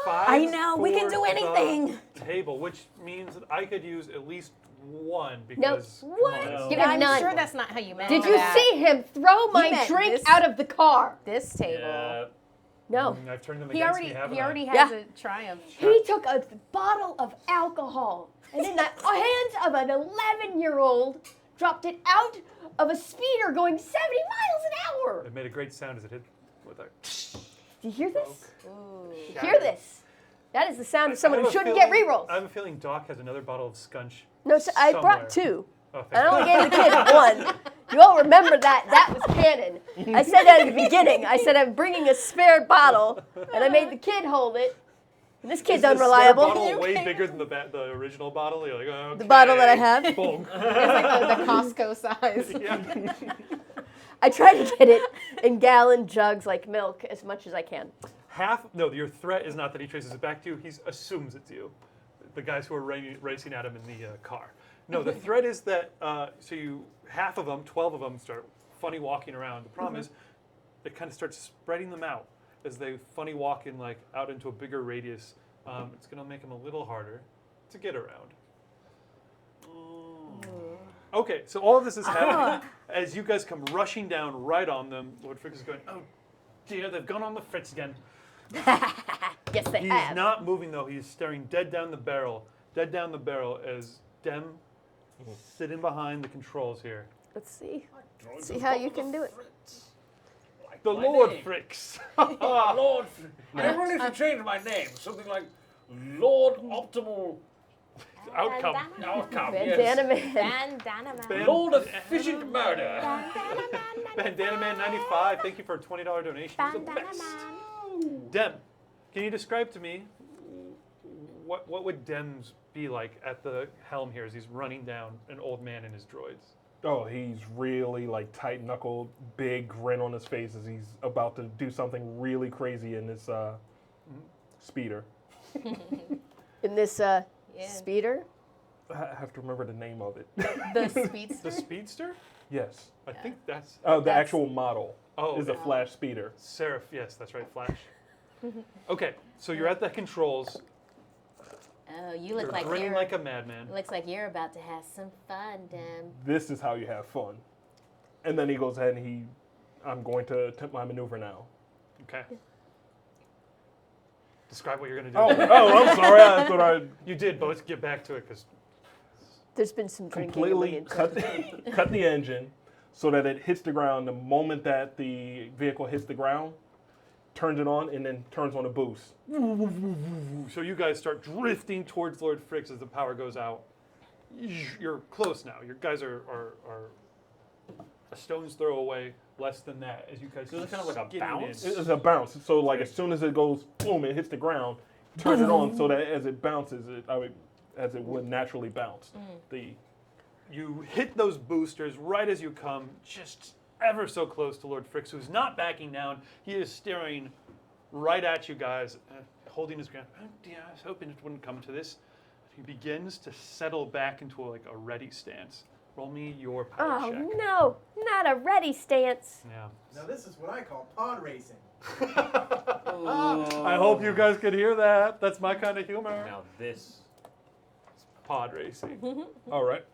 Five I know, we can for do the anything. Table, which means that I could use at least 1 Nope. because. come What? on, it's- Give Yeah, him I'm none. sure that's not how you meant Did you that. see him throw my meant drink this. out of the car? This table? Yeah. No. I've turned them He against already me, haven't he I? already has Yeah. a triumph. He took a bottle of alcohol and in the hands of an 11-year-old dropped it out of a speeder going 70 miles an hour. It made a great sound as it hit with a. Do you hear this? Ooh. Do you hear this? That is the sound of someone I who have a shouldn't get feeling- rerolls. I have a feeling Doc has another bottle of scunch. No, so I somewhere. brought 2. Oh, And I thank only gave the kid 1. You all remember that. That was canon. I said that at the beginning. I said I'm bringing a spare bottle, and I made the kid hold it. And this kid's Is the spare unreliable. bottle way bigger than the original bottle? You're like, okay. The bottle that I have. Boom. It's like the Costco size. Yeah. I try to get it in gallon jugs like milk as much as I can. No, your threat is not that he traces it back to you. He assumes it's you. The guys who are racing at him in the car. No, the threat is that, half of them, 12 of them, start funny walking around. The problem is, it kind of starts spreading them out as they funny walk in, like, out into a bigger radius. It's going to make them a little harder to get around. Okay, so all of this is happening as you guys come rushing down right on them. Lord Frick is going, oh dear, they've gone on the Fritz again. Yes, they He's have. not moving though. He's staring dead down the barrel as Dem sitting behind the controls here. Let's see. See how you can do it. Like The my Lord name. Fricks. Lord. I wonder if you change my name. Something like Lord Optimal Outcome. Outcome. Bandana Yes. man. Bandana man. Ban- Lord Efficient Murder. Bandana Man 95. Thank you for a $20 donation. You're the Bandana best. man. Dem, can you describe to me what would Dem's be like at the helm here as he's running down an old man and his droids? Oh, he's really like tight-knuckled, big grin on his face as he's about to do something really crazy in this speeder. In this speeder. I have to remember the name of it. The speedster. The Speedster? Yes. I think that's Oh, the That's- actual model is a okay. Flash speeder. Seraph. Yes, that's right, Flash. Okay, so you're at the controls. Oh, you You're look like grinning you're. like a madman. Looks like you're about to have some fun, Dem. This is how you have fun. And then he goes ahead and I'm going to attempt my maneuver now. Okay. Describe what you're gonna do. I'm sorry. I thought You did, but let's get back to it because There's been some drinking. completely among it. cut the engine so that it hits the ground the moment that the vehicle hits the ground, turns it on, and then turns on a boost. so you guys start drifting towards Lord Fricks as the power goes out. You're close now. Your guys are a stone's throw away, less than that, as you guys. So is it kind of like a skidding bounce? in. It's a bounce. So like as soon as it goes, boom, it hits the ground, turn it on so that as it bounces, as it would naturally bounce. You hit those boosters right as you come, just ever so close to Lord Fricks, who's not backing down. He is staring right at you guys, holding his ground. Oh dear, I was hoping it wouldn't come to this. He begins to settle back into a ready stance. Roll me your power Oh check. no, not a ready stance. Yeah. Now this is what I call pod racing. I hope you guys could hear that. That's my kind of humor. Now this. Pod racing. All right.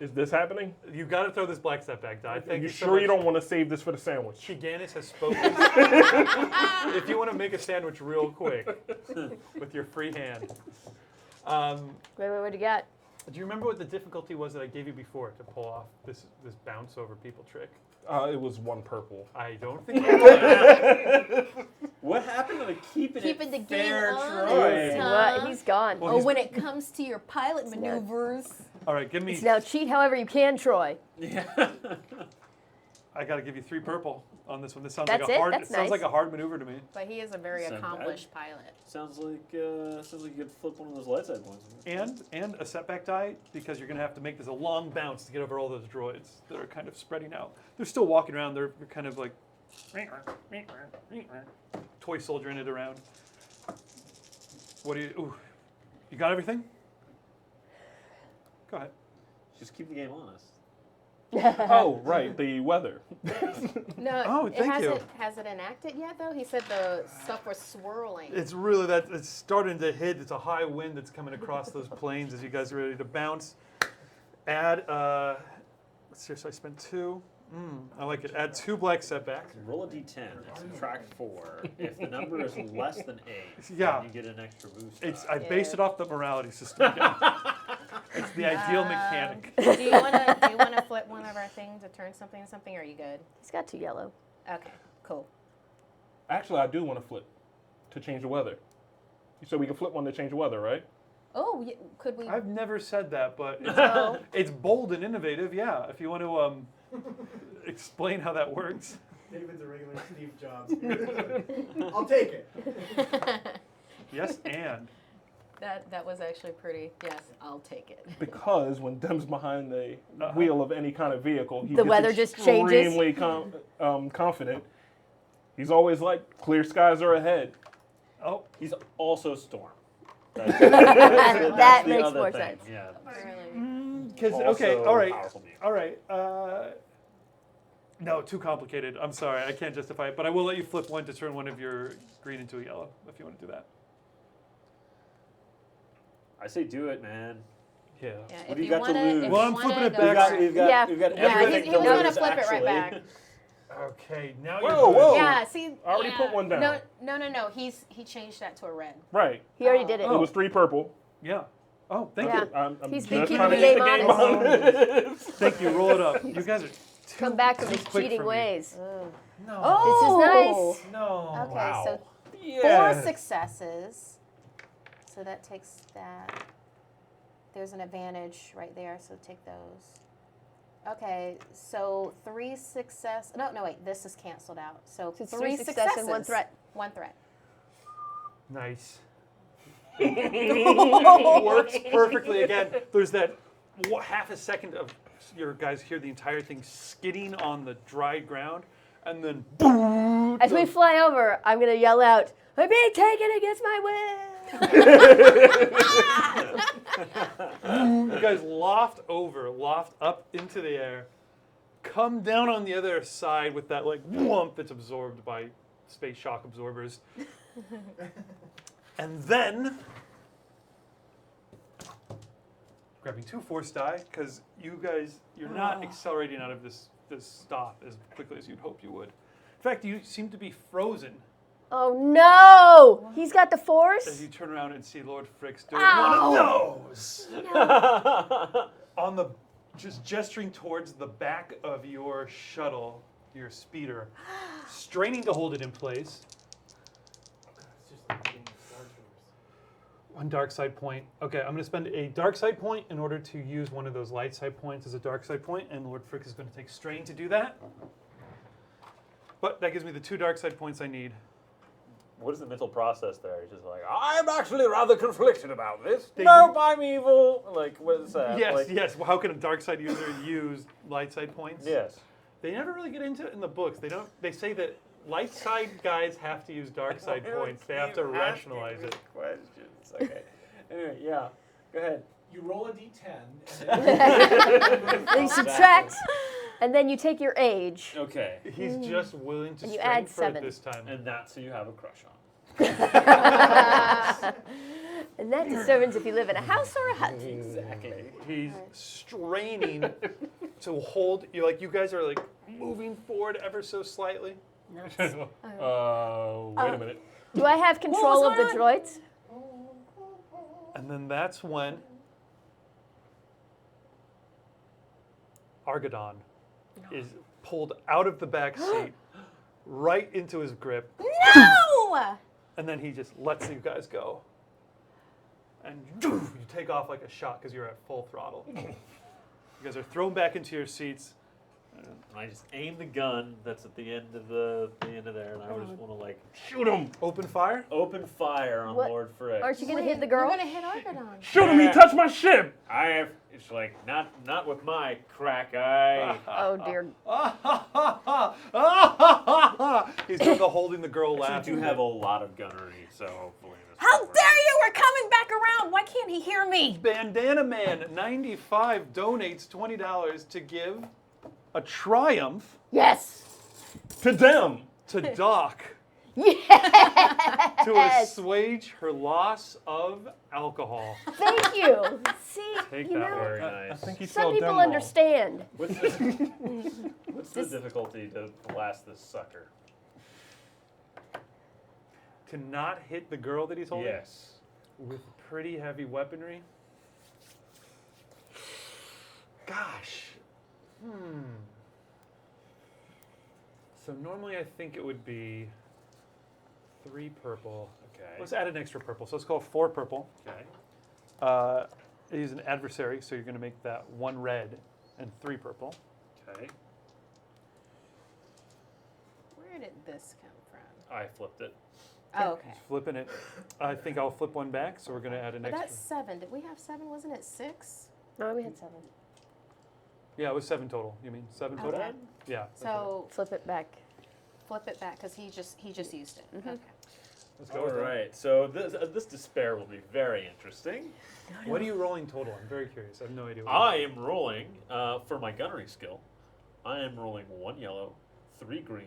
Is this happening? You got to throw this black step back, die. Thank you you so sure you much. don't want to save this for the sandwich? Shiganis has spoken. If you want to make a sandwich real quick with your free hand. Wait, what do you got? Do you remember what the difficulty was that I gave you before to pull off this bounce over people trick? It was 1 purple. I don't think it was. What happened to the keeping the game fair honest, Troy? huh? What? He's gone. Well, Oh, he's- when it comes to your pilot maneuvers. All right, give me. It's now cheat however you can, Troy. Yeah. I got to give you 3 purple on this one. This sounds That's like a it? hard. That's It sounds nice. like a hard maneuver to me. But he is a very Sound bad. accomplished pilot. sounds like you could flip one of those light side points. And a setback die because you're going to have to make this a long bounce to get over all those droids that are kind of spreading out. They're still walking around. They're kind of like toy soldiering it around. What do you? Ooh, you got everything? Go ahead. Just keep the game honest. Oh, right, the weather. No, Oh, it thank hasn't you. has it enacted yet though? He said the stuff was swirling. It's really that it's starting to hit. It's a high wind that's coming across those plains as you guys are ready to bounce. Add. Let's see. So I spent 2. I like it. Add 2 black setback. Roll a d10 and subtract 4. If the number is less than 8, Yeah. then you get an extra boost. It's die. I based it off the morality system. Again. It's the ideal mechanic. Do you wanna flip one of our things to turn something into something? Or are you good? He's got 2 yellow. Okay, cool. Actually, I do want to flip to change the weather. So we can flip one to change the weather, right? Oh, could we? I've never said that, but it's, Oh. it's bold and innovative. Yeah, if you want to explain how that works. David's a regular Steve Jobs. I'll take it. Yes, and That was actually pretty. Yes, I'll take it. Because when Dem's behind the wheel of any kind of vehicle, he The gets weather just changes? extremely confident. He's always like, clear skies are ahead. oh, He's also Storm. That the makes other more thing, sense. Yeah. Really? because Also okay, all right, powerful being. all right. No, too complicated. I'm sorry, I can't justify it. But I will let you flip one to turn one of your green into a yellow if you want to do that. I say do it, man. Yeah. Yeah, What if do you you got to wanna, lose? if Well, you I'm flipping wanna it go back. for We've it. got, Yeah. we've got Yeah, everything he to was gonna lose, flip it right actually. back. Okay, now Whoa, you're good. whoa. Yeah, see. I already yeah. put one down. No. He changed that to a red. Right. He already did it. It was 3 purple. Yeah. Oh, thank Yeah. you. I'm He's just been keeping trying to the keep game the game honest. Thank you. Roll it up. You guys are Come back from too his quick cheating for me. ways. No. Oh, This is nice. No. Okay, Wow. so Yes. 4 successes. So that takes that. There's an advantage right there, so take those. Okay, so 3 success. No, wait. This is canceled out. So So it's 3 success successes and 1 threat. 1 threat. Nice. Works perfectly. Again, there's that half a second of your guys hear the entire thing skidding on the dry ground, and then boom. As we fly over, I'm going to yell out, I'm being taken against my will. You guys loft up into the air, come down on the other side with that like whomp that's absorbed by space shock absorbers, and then grabbing 2 force die because you're not accelerating out of this stop as quickly as you'd hope you would. In fact, you seem to be frozen Oh no! He's got the as force? you turn around and see Lord Fricks doing Ow. one of those on the just gesturing towards the back of your shuttle, your speeder, straining to hold it in place. It's just like being Star Tours. 1 dark side point. Okay, I'm going to spend a dark side point in order to use one of those light side points as a dark side point, and Lord Frick is going to take strain to do that. But that gives me the 2 dark side points I need. What is the mental process there? He's just like, I'm actually rather conflicted about this. They- Nope, I'm evil. Like, what is that? Yes, Like, yes. Well, how can a dark side user use light side points? Yes. They never really get into it in the books. They don't. They say that light side guys have to use dark side points. They have to rationalize it. Questions. Okay. Anyway, yeah. Go ahead. You roll a d10. And Then you subtract, and then you take your age. Okay. He's just willing to And you strain add for it 7. this time. And that's who you have a crush on. And that determines if you live in a house or a hut. Exactly. He's straining to hold. You guys are like moving forward ever so slightly. Wait a minute. Do I have control of the droids? And then that's when Argadon is pulled out of the back seat, right into his grip, No! and then he just lets you guys go. And you take off like a shot because you're at full throttle. You guys are thrown back into your seats. And I just aim the gun that's at the end of the end of there, and I just want to like Shoot him! Open fire? open fire on What? Lord Frick. Aren't you gonna hit the girl? You're gonna hit Argadon. Shoot him! He touched my ship! I have. It's like not with my crack eye. Oh dear. He's doing the holding the girl I laugh. do have a lot of gunnery, so hopefully. This How will work. dare you? We're coming back around. Why can't he hear me? Bandana Man 95 donates $20 to give a triumph Yes. To them! to Doc to Yes. assuage her loss of alcohol. Thank you. See, Take you that know, Very I nice. think he some spelled them people wrong. understand. What's the difficulty to blast this sucker? To not hit the girl that he's holding Yes. with pretty heavy weaponry. Gosh. So normally I think it would be 3 purple. Okay. Let's add an extra purple. So let's call it 4 purple. Okay. He's an adversary, so you're going to make that 1 red and 3 purple. Okay. Where did this come from? I flipped it. Oh, okay. He's flipping it. I think I'll flip 1 back, so we're going to add an But extra. that's 7. Did we have 7? Wasn't it 6? No, we had 7. Yeah, it was 7 total. You mean 7 total? Okay. Yeah. that's right. So Flip it back. flip it back because he just used it. Okay. Let's go All with that. right, so this despair will be very interesting. What are you rolling total? I'm very curious. I have no idea. What I am rolling for my gunnery skill. I am rolling 1 yellow, 3 green,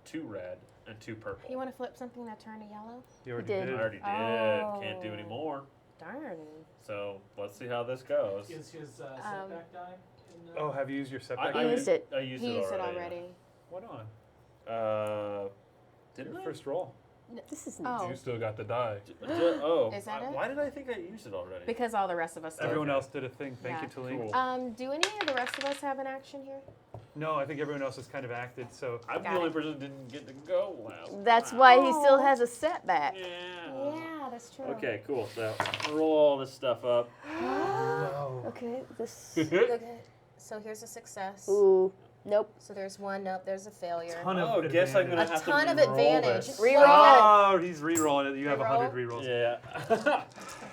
2 red, and 2 purple. You want to flip something that turned to yellow? You already did. I already did. Can't do any Oh. more. Darn. So let's see how this goes. Is his setback die? In, Oh, have you used your setback? I used it. I used He it used it already. already. What on? Didn't Your I? first roll. This is Oh, You still got the die. Oh, Is that it? why did I think I used it already? because all the rest of us did. Everyone else did a thing. Thank Yeah. you, Talene. Cool. Do any of the rest of us have an action here? No, I think everyone else has kind of acted. So I'm the Got only it. person who didn't get to go last. That's time. why he still Oh. has a setback. Yeah. Yeah, that's true. Okay, cool. So roll all this stuff up. Okay, this. Okay. So here's a success. Ooh, nope. So there's 1. Nope. There's a failure. ton of Oh, guess I'm advantage. gonna A have ton to of re-roll advantage. this. Reroll. Oh, he's re-rolling it. You have Reroll? 100 re-rolls. Yeah.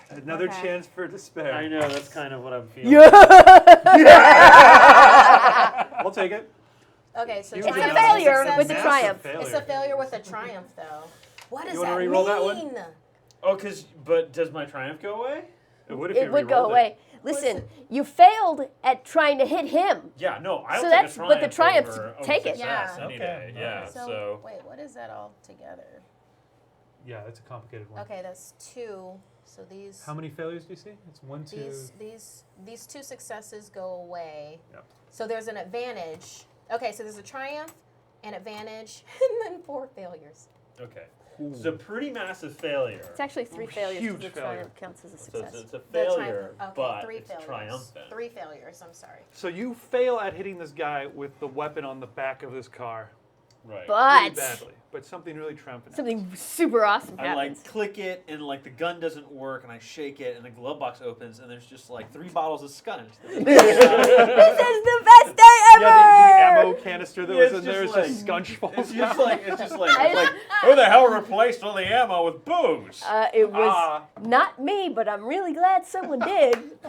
Another Okay. chance for despair. I know that's kind of what I'm feeling. We'll take it. Okay, so You triumph did is a failure success. with a Massive triumph. failure. It's a failure with a triumph, though. What does You wanna that re-roll that one? mean? Oh, but does my triumph go away? It would if It you would go re-rolled away. Listen, you failed at trying to hit him. Yeah, no, I'll So take that's- a but the triumph triumphs, over take it. success Yeah. any Okay. day. Yeah, so wait, what is that all together? Yeah, it's a complicated one. Okay, that's 2. So these How many failures do you see? It's 1, 2. these 2 successes go away. Yep. So there's an advantage. Okay, so there's a triumph, an advantage, and then 4 failures. okay. So pretty massive failure. It's actually 3 failures. Huge The failure. triumph counts as a So success. it's a The failure, triumph. Okay, but 3 it's failures. triumphant. 3 failures. I'm sorry. So you fail at hitting this guy with the weapon on the back of this car. Right. Really But badly. But something really triumphant. something super awesome I happens. like click it and like the gun doesn't work and I shake it and the glove box opens and there's just like 3 bottles of scotch. This is the best day ever! Yeah, the ammo canister that Yeah, was it's in there is just just scunch full. It's just like who the hell replaced all the ammo with booze? It was Ah. not me, but I'm really glad someone did.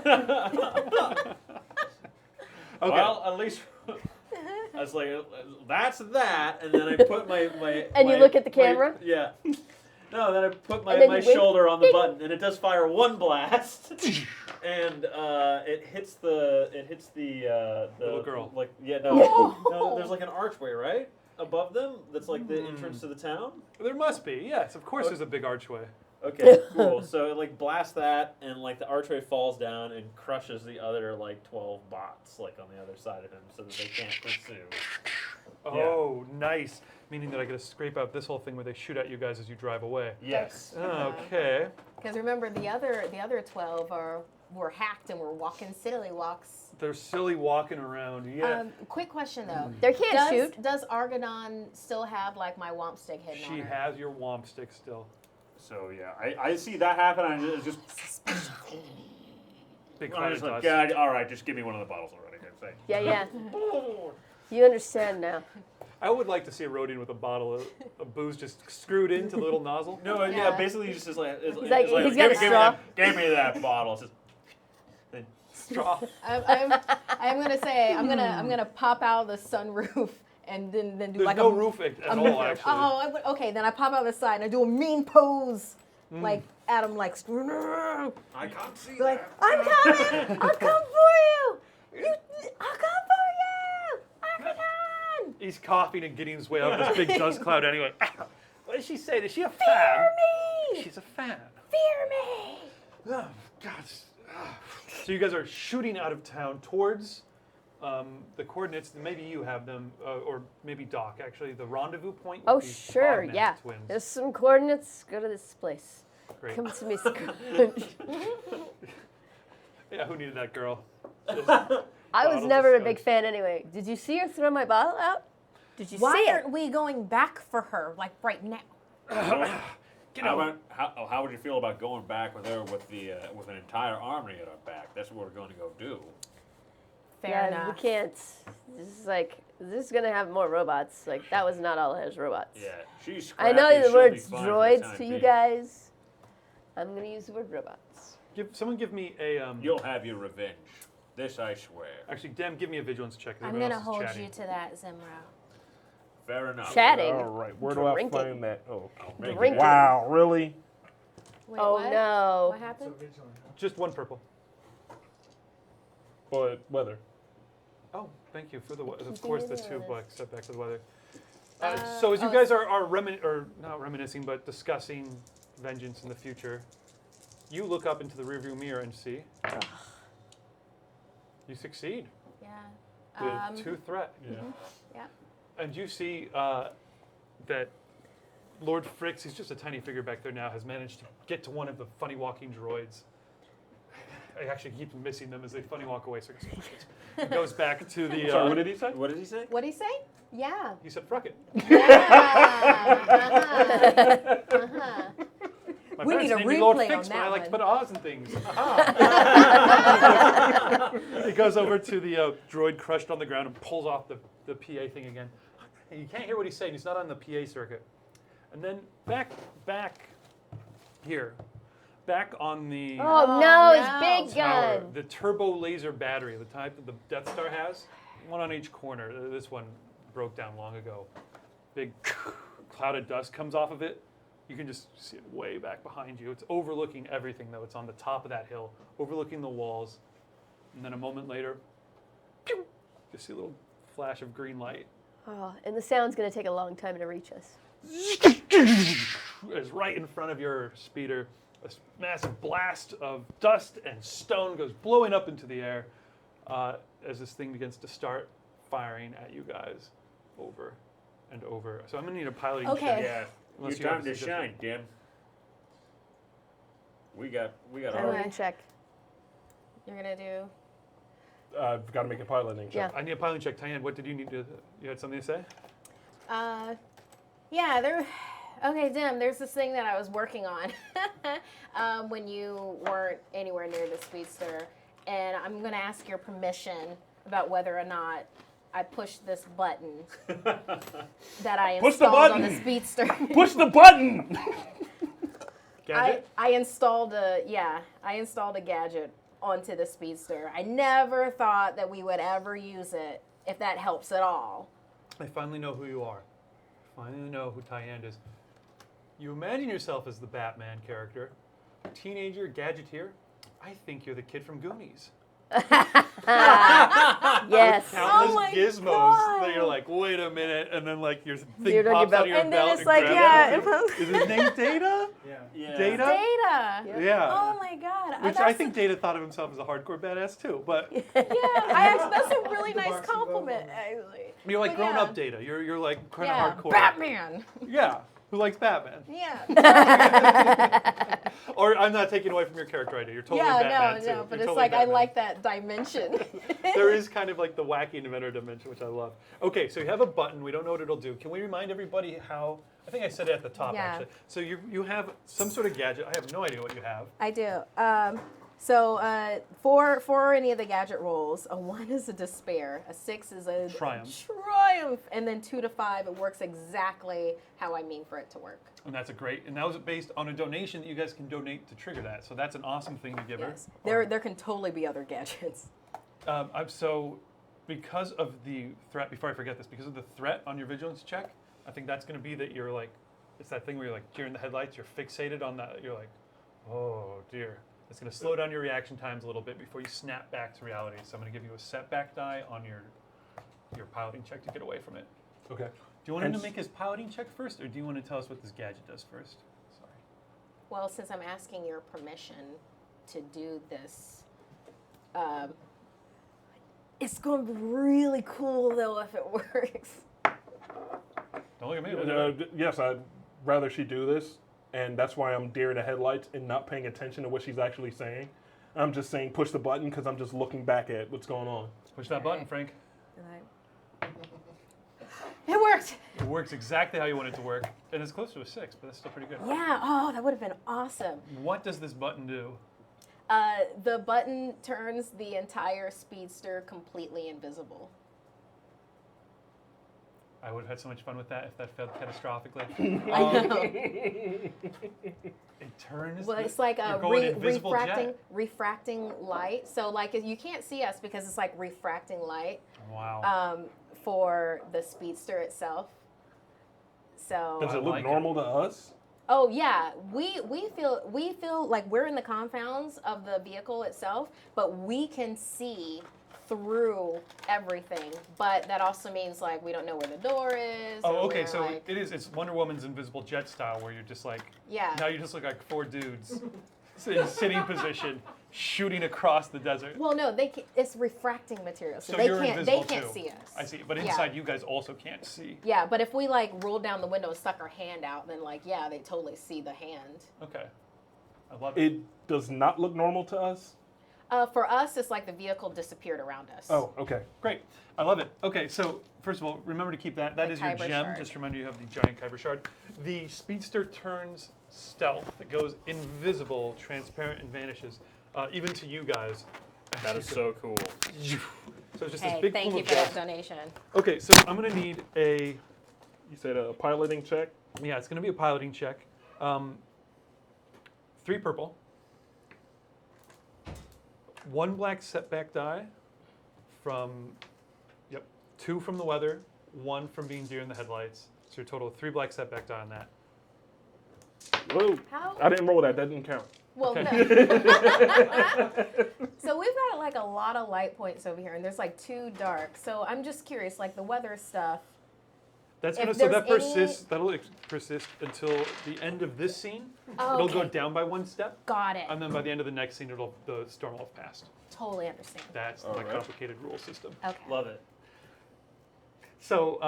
Okay. Well, at least I was like, that's that, and then I put my And you my- look at the my- camera? yeah. No, then I put my, And then my you wink. shoulder on the button, and it does fire 1 blast, and it hits the Little girl. Like no, there's like an archway right above them. That's like the entrance to the town. There must be, yes. Of course there's a big archway. Okay, cool. So it like blasts that, and like the archway falls down and crushes the other like 12 bots like on the other side of him, so that they can't pursue. Oh, nice. Meaning that I get to scrape out this whole thing where they shoot at you guys as you drive away. Yes. Okay. Because remember, the other 12 are we're hacked and we're walking silly walks. They're silly walking around. Yeah. Quick question though. They can't shoot. Does Argadon still have like my womp stick hidden on She her? has your womp stick still. So yeah, I see that happen. And it's just Big I'm cloud just of like, dust. God, all right, just give me one of the bottles already. Say. Yeah. You understand now. I would like to see a Rodian with a bottle of booze just screwed into the little nozzle. No, yeah, Yeah. basically he just is like, He's like, he's got a straw. Give me that bottle. It's just, Straw. I'm gonna say I'm gonna pop out the sunroof and then do There's like no a roof at a all, move. actually. Oh, okay. Then I pop out the side and I do a mean pose, like Adam, like I can't see like that. I'm coming. I'll come for you. I'll come for you. Argadon. He's coughing and getting his way out of this big dust cloud anyway. What did she say? Is she a fan? Fear me. She's a fan. Fear me. Oh, God. So you guys are shooting out of town towards the coordinates. Maybe you have them, or maybe Doc, actually. The rendezvous point with Oh, these sure, Bogman yeah. twins. There's some coordinates. Go to this place. Great. Come to me, Scrooge. Yeah, who needed that girl? I was Bottles never of a big scotch. fan anyway. Did you see her throw my bottle out? Did you Why see it? aren't we going back for her like right now? How would you feel about going back with her with the with an entire army at our back? That's what we're going to go do. Fair Yeah, enough. we can't. This is gonna have more robots. Like, that was not all it has robots. Yeah, she's. I Scrappy, know the she'll be words fine for the droids time to you being. guys. I'm gonna use the word robots. Someone give me a. You'll have your revenge. This I swear. Actually, Dem, give me a vigilance check. I'm Everyone gonna else is hold chatting. you to that, Zimro. Fair enough. Chatting. All right, where do Drinking. I find that? Oh, I'll make it. Drinking. wow, really? Wait, Oh what? no. What happened? So vigilant. Just one purple. But weather. Oh, thank you for the. Of Keeping course, it the two honest. black setbacks of the weather. So as you guys are not reminiscing, but discussing vengeance in the future, you look up into the rearview mirror and see. You succeed. Yeah. The two threat. Yeah. Yeah. And you see that Lord Fricks, he's just a tiny figure back there now, has managed to get to one of the funny walking droids. I actually keep missing them as they funny walk away. So it goes back to the. Sorry, what did he say? What did he say? What'd he say? Yeah. He said, "Fruck it." My We parents need a named me Lord replay Fix, on but I that like to one. put Oz and things. He goes over to the droid crushed on the ground and pulls off the PA thing again. And you can't hear what he's saying. He's not on the PA circuit. And then back here, back on the Oh no, no. it's big tower, gun. the turbo laser battery, the type that the Death Star has, one on each corner. This one broke down long ago. Big cloud of dust comes off of it. You can just see it way back behind you. It's overlooking everything, though. It's on the top of that hill, overlooking the walls. And then a moment later, pew, you see a little flash of green light. Oh, and the sound's gonna take a long time to reach us. It's right in front of your speeder. A massive blast of dust and stone goes blowing up into the air as this thing begins to start firing at you guys over and over. So I'm going to need a piloting Okay. check. Yeah. Unless Your you time to have a shine, Dim. We got I our want to check. You're gonna do. I've got to make a piloting check. Yeah. I need a piloting check. Tyann, what did you need to? You had something to say? Yeah, there. Okay, Dim, there's this thing that I was working on when you weren't anywhere near the speedster, and I'm gonna ask your permission about whether or not I push this button that I Push the installed on the button! speedster. Push the button! Gadget? I installed a gadget onto the speedster. I never thought that we would ever use it, if that helps at all. I finally know who you are. I finally know who Tyann is. You imagine yourself as the Batman character, teenager, gadgeteer. I think you're the kid from Goonies. Yes. Countless Oh my gizmos God. that you're like, wait a minute, and then like your thing You're on your pops out belt. of your And then belt it's like, grabs yeah, it. Is his name Data? Yeah. yeah. Data? Data. Yeah. Oh my God. Which That's I think Data thought of himself as a hardcore badass too, but that's a really nice Boxing compliment, glove. actually. you're like But grown yeah. up Data. You're like kind of Yeah, hardcore. Batman. Yeah. Who likes Batman? Yeah. Or I'm not taking away from your character idea. You're totally yeah, Batman too. no, but You're it's totally like I Batman. like that dimension. There is kind of like the wacky inventor dimension, which I love. Okay, so you have a button. We don't know what it'll do. Can we remind everybody how? I think I said it at the top Yeah. actually. So you have some sort of gadget. I have no idea what you have. I do. For any of the gadget rolls, a 1 is a despair, a 6 is a Triumph. triumph, and then 2 to 5, it works exactly how I mean for it to work. And that's a great. And that was based on a donation that you guys can donate to trigger that. So that's an awesome thing to give Yes, her. there can totally be other gadgets. So because of the threat, before I forget this, because of the threat on your vigilance check, I think that's going to be that you're like, it's that thing where you're like deer in the headlights. You're fixated on that. You're like, oh dear. It's going to slow down your reaction times a little bit before you snap back to reality. So I'm going to give you a setback die on your piloting check to get away from it. Okay. Do you want him And to make his piloting check first, or do you want to tell us what this gadget does first? Sorry. Well, since I'm asking your permission to do this, it's going to be really cool though if it works. Don't look at me. Look at me. Yes, I'd rather she do this, and that's why I'm deer in the headlights and not paying attention to what she's actually saying. I'm just saying push the button because I'm just looking back at what's going on. Push that button, Frank. It worked. It works exactly how you want it to work, and it's close to a 6, but that's still pretty good. Yeah, oh, that would have been awesome. What does this button do? The button turns the entire speedster completely invisible. I would have had so much fun with that if that failed catastrophically. I know. It turns. Well, it's like you're a going invisible jet. refracting light. So like you can't see us because it's like refracting light Wow. for the speedster itself. So Does I it look like normal to us? oh yeah, we feel like we're in the confounds of the vehicle itself, but we can see through everything. But that also means like we don't know where the door is. Oh, or okay. where, So like, it's Wonder Woman's invisible jet style, where you're just like yeah. now you just look like 4 dudes in sitting position, shooting across the desert. Well, no, it's refracting material, so, So they you're can't invisible they can't too. see us. I see, but Yeah. inside you guys also can't see. Yeah, but if we like rolled down the window and stuck our hand out, then like yeah, they totally see the hand. Okay. I love it. It does not look normal to us. For us, it's like the vehicle disappeared around us. Oh, okay. Great. I love it. Okay, so first of all, remember to keep that. That The is your Kyber gem. shard. Just reminder you have the giant Kyber shard. The speedster turns stealth. It goes invisible, transparent, and vanishes, even to you guys. That is so cool. So it's just Hey, this big thank pool you of for that dust. donation. Okay, so I'm gonna need a. You said a piloting check. Yeah, it's gonna be a piloting check. 3 purple. 1 black setback die from, 2 from the weather, 1 from being deer in the headlights. So your total of 3 black setback die on that. Whoa. How? I didn't roll that. That didn't count. Well, Okay. no. So we've got like a lot of light points over here, and there's like 2 dark. So I'm just curious, like the weather stuff. That's If gonna so that there's any- persists. That'll persist until the end of this scene. Oh, It'll go okay. down by 1 step, Got it. and then by the end of the next scene, the storm will have passed. Totally understand. That's All my right. complicated rule system. Okay. Love it. So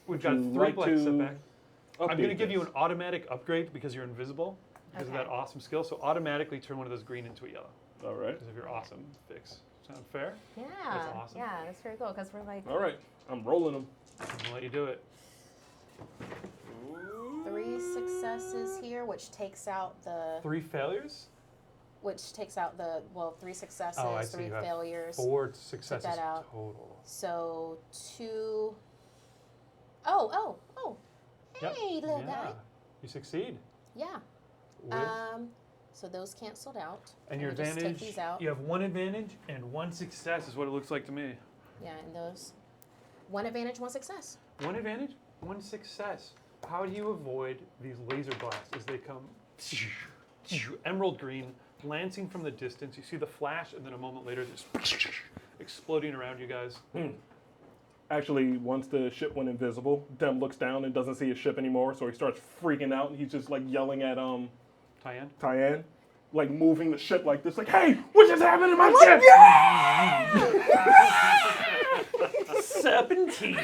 we've got Would you 3 like black to setback. I'm update going to give you this? an automatic upgrade because you're invisible, because Okay. of that awesome skill. So automatically turn one of those green into a yellow. All right. Because of your awesome fix. Sound fair? Yeah. That's awesome. Yeah, that's very cool because we're like All right. I'm rolling them. I'm going to let you do it. 3 successes here, which takes out the 3 failures? 3 successes, Oh, I see. 3 You have failures. 4 successes that out. total. So 2. Oh. Yep. Hey, little Yeah. guy. You succeed. Yeah. With, So those canceled out. and your we'll just advantage, take these out. you have 1 advantage and 1 success is what it looks like to me. Yeah, and those. 1 advantage, 1 success. 1 advantage, 1 success. How do you avoid these laser blasts as they come emerald green, lancing from the distance? You see the flash, and then a moment later, just exploding around you guys. Actually, once the ship went invisible, Dem looks down and doesn't see his ship anymore, so he starts freaking out, and he's just like yelling at Tyann? Tyann, like moving the ship like this, like, "Hey, what just happened to my ship?" Serpentine.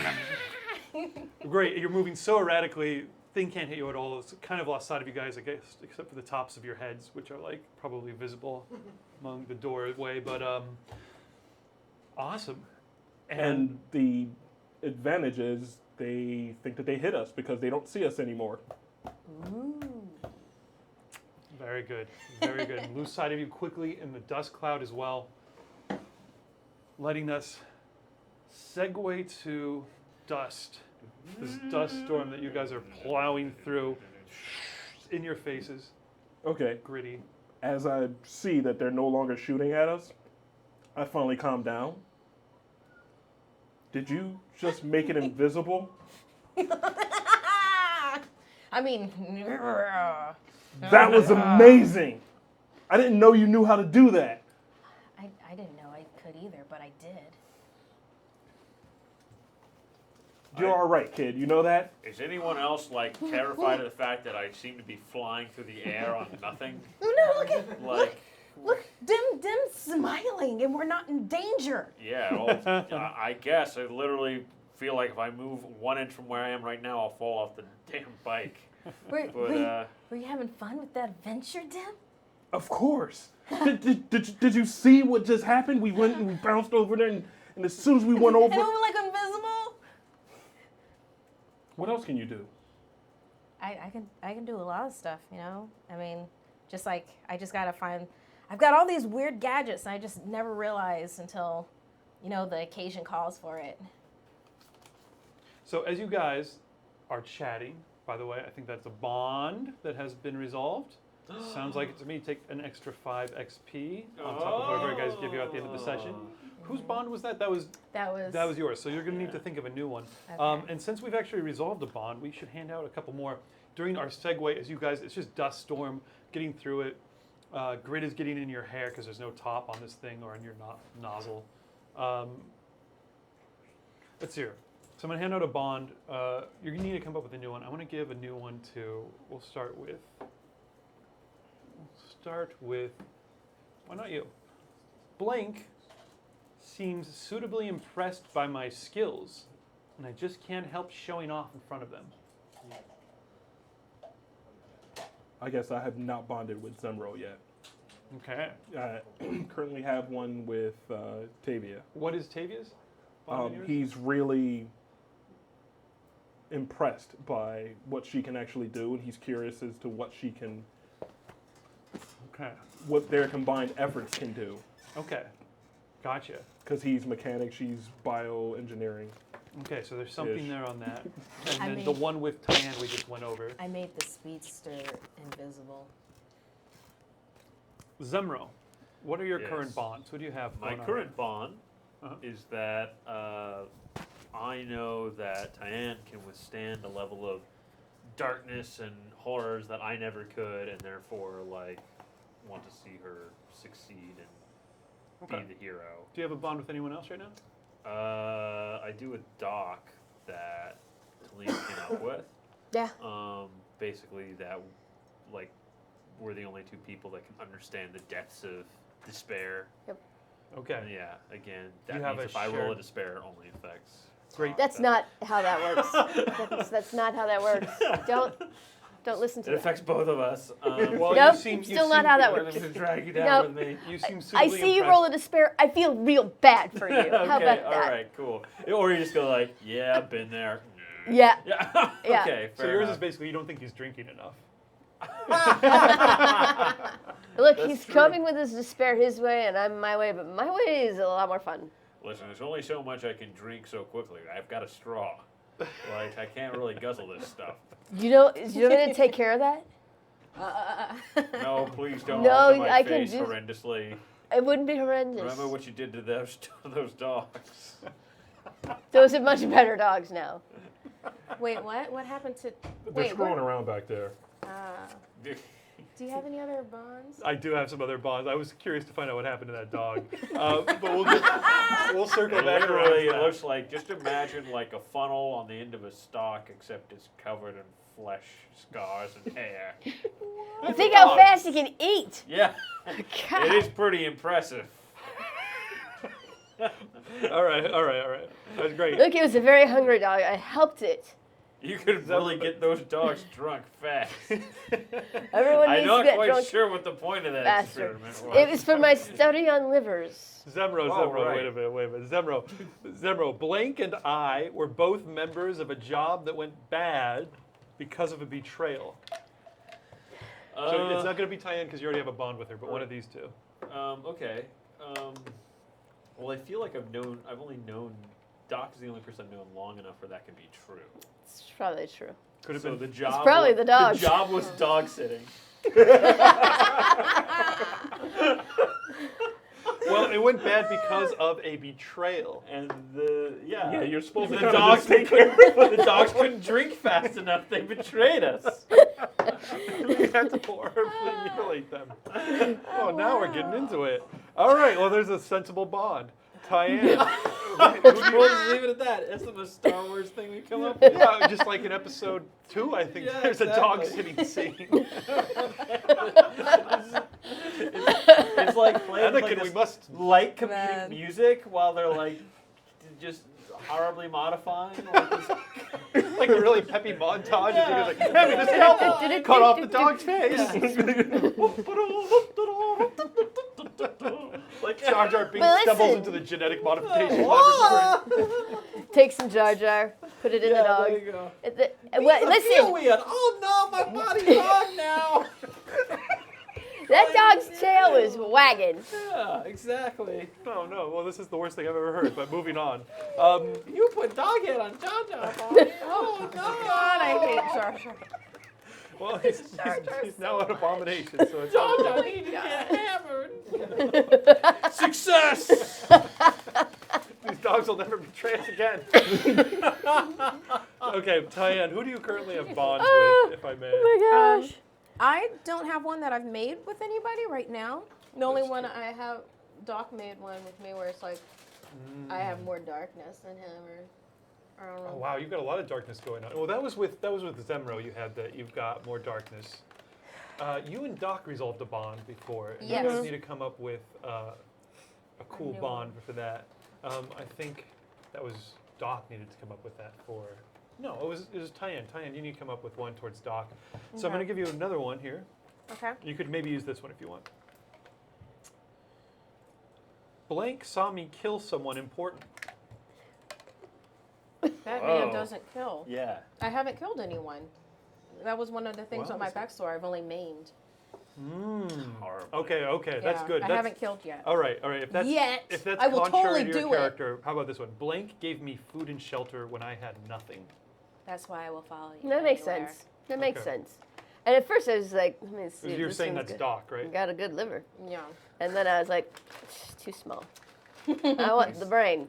Great, you're moving so erratically, thing can't hit you at all. It's kind of lost sight of you guys, I guess, except for the tops of your heads, which are like probably visible among the doorway. But awesome. And the advantage is they think that they hit us because they don't see us anymore. Ooh. Very good. Very good. Lose sight of you quickly in the dust cloud as well. Letting us segue to dust. This dust storm that you guys are plowing through in your faces. Okay. Gritty. As I see that they're no longer shooting at us, I finally calm down. Did you just make it invisible? I mean, That was amazing. I didn't know you knew how to do that. I didn't know I could either, but I did. You're all right, kid. You know that? Is anyone else like terrified of the fact that I seem to be flying through the air on nothing? Oh no! Look at Like, look, Dim's smiling, and we're not in danger. yeah, well, I guess I literally feel like if I move 1 inch from where I am right now, I'll fall off the damn bike. Were you having fun with that adventure, Dim? Of course. Did you see what just happened? We went and we bounced over there, and as soon as we went And over, we were like invisible. what else can you do? I can do a lot of stuff, you know. I mean, just like I just gotta find. I've got all these weird gadgets, and I just never realized until, you know, the occasion calls for it. So as you guys are chatting, by the way, I think that's a bond that has been resolved. Sounds like it to me. Take an extra 5 XP on top of whatever you guys give you at the end of the session. Whose bond was that? That was yours. So you're going to need to think of a new one. Okay. And since we've actually resolved a bond, we should hand out a couple more during our segue. As you guys, it's just dust storm getting through it. Grit is getting in your hair because there's no top on this thing or in your nozzle. Let's see here. So I'm going to hand out a bond. You're going to need to come up with a new one. I want to give a new one to. We'll start with. Why not you? Blank seems suitably impressed by my skills, and I just can't help showing off in front of them. I guess I have not bonded with Zemro yet. Okay. I currently have one with Tavia. What is Tavia's? Bond of yours? He's really impressed by what she can actually do, and he's curious as to what she can, Okay. what their combined efforts can do. Okay. Gotcha. Because he's mechanic, she's bioengineering. Okay, so there's something Ish. there on that. And I then mean- the one with Tyann we just went over. I made the speedster invisible. Zemro, what are your Yes. current bonds? What do you have? My going on? current bond Uh-huh. is that I know that Tyann can withstand a level of darkness and horrors that I never could, and therefore, like, want to see her succeed and Okay. be the hero. Do you have a bond with anyone else right now? I do with Doc that Talene came up with. Yeah. Basically, that like we're the only two people that can understand the depths of despair. Okay. And yeah, again, You that have means a if I roll shared- a despair, it only affects. Great. That's not how that works. That's not how that works. Don't listen to It that. affects both of us. Well, Nope, you seem, still not how that I'm works. gonna drag you down Nope. with me. You seem I suitably see you impressed. roll a despair. I feel real bad for you. How Okay, about all that? right, cool. Or you just go like, yeah, I've been there. Yeah. Yeah. Yeah. Okay. So Fair yours enough. is basically you don't think he's drinking enough. Look, That's he's true. coming with his despair his way, and I'm my way, but my way is a lot more fun. Listen, there's only so much I can drink so quickly. I've got a straw. Like I can't really guzzle this stuff. You know to take care of that? No, please don't No, alter my I can face do- horrendously. It wouldn't be horrendous. Remember what you did to those dogs. Those are much better dogs now. Wait, what? What happened to? They're Wait, screwing what? around back there. Do you have any other bonds? I do have some other bonds. I was curious to find out what happened to that dog, but we'll circle It back around. literally to that. looks like, just imagine like a funnel on the end of a stalk, except it's covered in flesh, scars, and hair. Think how fast he can eat. Yeah, God. it is pretty impressive. All right. That's great. Look, it was a very hungry dog. I helped it You could really get those dogs drunk fast. Everyone I'm needs not to get quite drunk sure what the point of that faster. experiment was. It was for my study on livers. Zemro, Oh, Zemro, right. wait a minute. Zemro, Blank and I were both members of a job that went bad because of a betrayal. So it's not going to be Tyann because you already have a bond with her, but one of these two. Okay. Well, I feel like I've only known, Doc is the only person I've known long enough where that can be true. It's probably true. Could have So been. the job. probably the dog. The job was dog sitting. Well, it went bad because of a betrayal. And Yeah, you're supposed to the kinda dogs just take the dogs couldn't drink fast enough. They betrayed us. We had to horribly mutilate them. Oh, now we're getting into it. All right, well, there's a sensible bond. Tyann. We'll just leave it at that. That's the most Star Wars thing we come up with. Yeah, just like in episode 2, I think Yeah, there's a dog exactly. sitting scene. It's like playing Anakin, like we this must. light comedic Man. music while they're like just horribly modifying. Like this. Like a really peppy montage. Yeah. And you're like, hey, this is helpful. Cut off the dog's face. Like Jar Jar Binks But stumbles listen. into the genetic modification laboratory. Take some Jar Jar, put it in the Yeah, dog. there you go. Well, I feel listen, weird. Oh no, my body's dog now. that dog's tail is wagging. Yeah, exactly. Oh no, well this is the worst thing I've ever heard, but moving on. You put dog head on Jar Jar. Bobby. Oh no. God, I hate Jar Jar. Well, he's Jar Jar's now so an abomination, so it's Jar all Jar good. needs to get hammered. Success. These dogs will never betray us again. Okay, Tyann, who do you currently have bonds with, if I may? Oh my gosh. I don't have one that I've made with anybody right now. The only one I have, Doc made one with me where it's like I have more darkness than him, or I don't know. Oh wow, you've got a lot of darkness going on. Well, that was with Zemro. You had that. You've got more darkness. You and Doc resolved a bond before. And Yes. You guys need to come up with a cool new bond for that. I think that was Doc needed to come up with that for. No, it was Tyann. Tyann, you need to come up with one towards Doc. So I'm Okay. going to give you another one here. Okay. You could maybe use this one if you want. Blank saw me kill someone important. That Whoa. man doesn't kill. Yeah. I haven't killed anyone. That was one of the things Well, with my so- backstory. I've only maimed. Horrible. Okay, that's Yeah, good. I haven't killed yet. All right. If that's Yet. if that's I will contrary totally to your do it. character, how about this one? Blank gave me food and shelter when I had nothing. That's why I will follow you. That makes anywhere. sense. That makes Okay. sense. And at first I was like, let me see. if You're this saying thing's that's good. Doc, right? Got a good liver. Yeah. And then I was like, it's too small. I want the brain.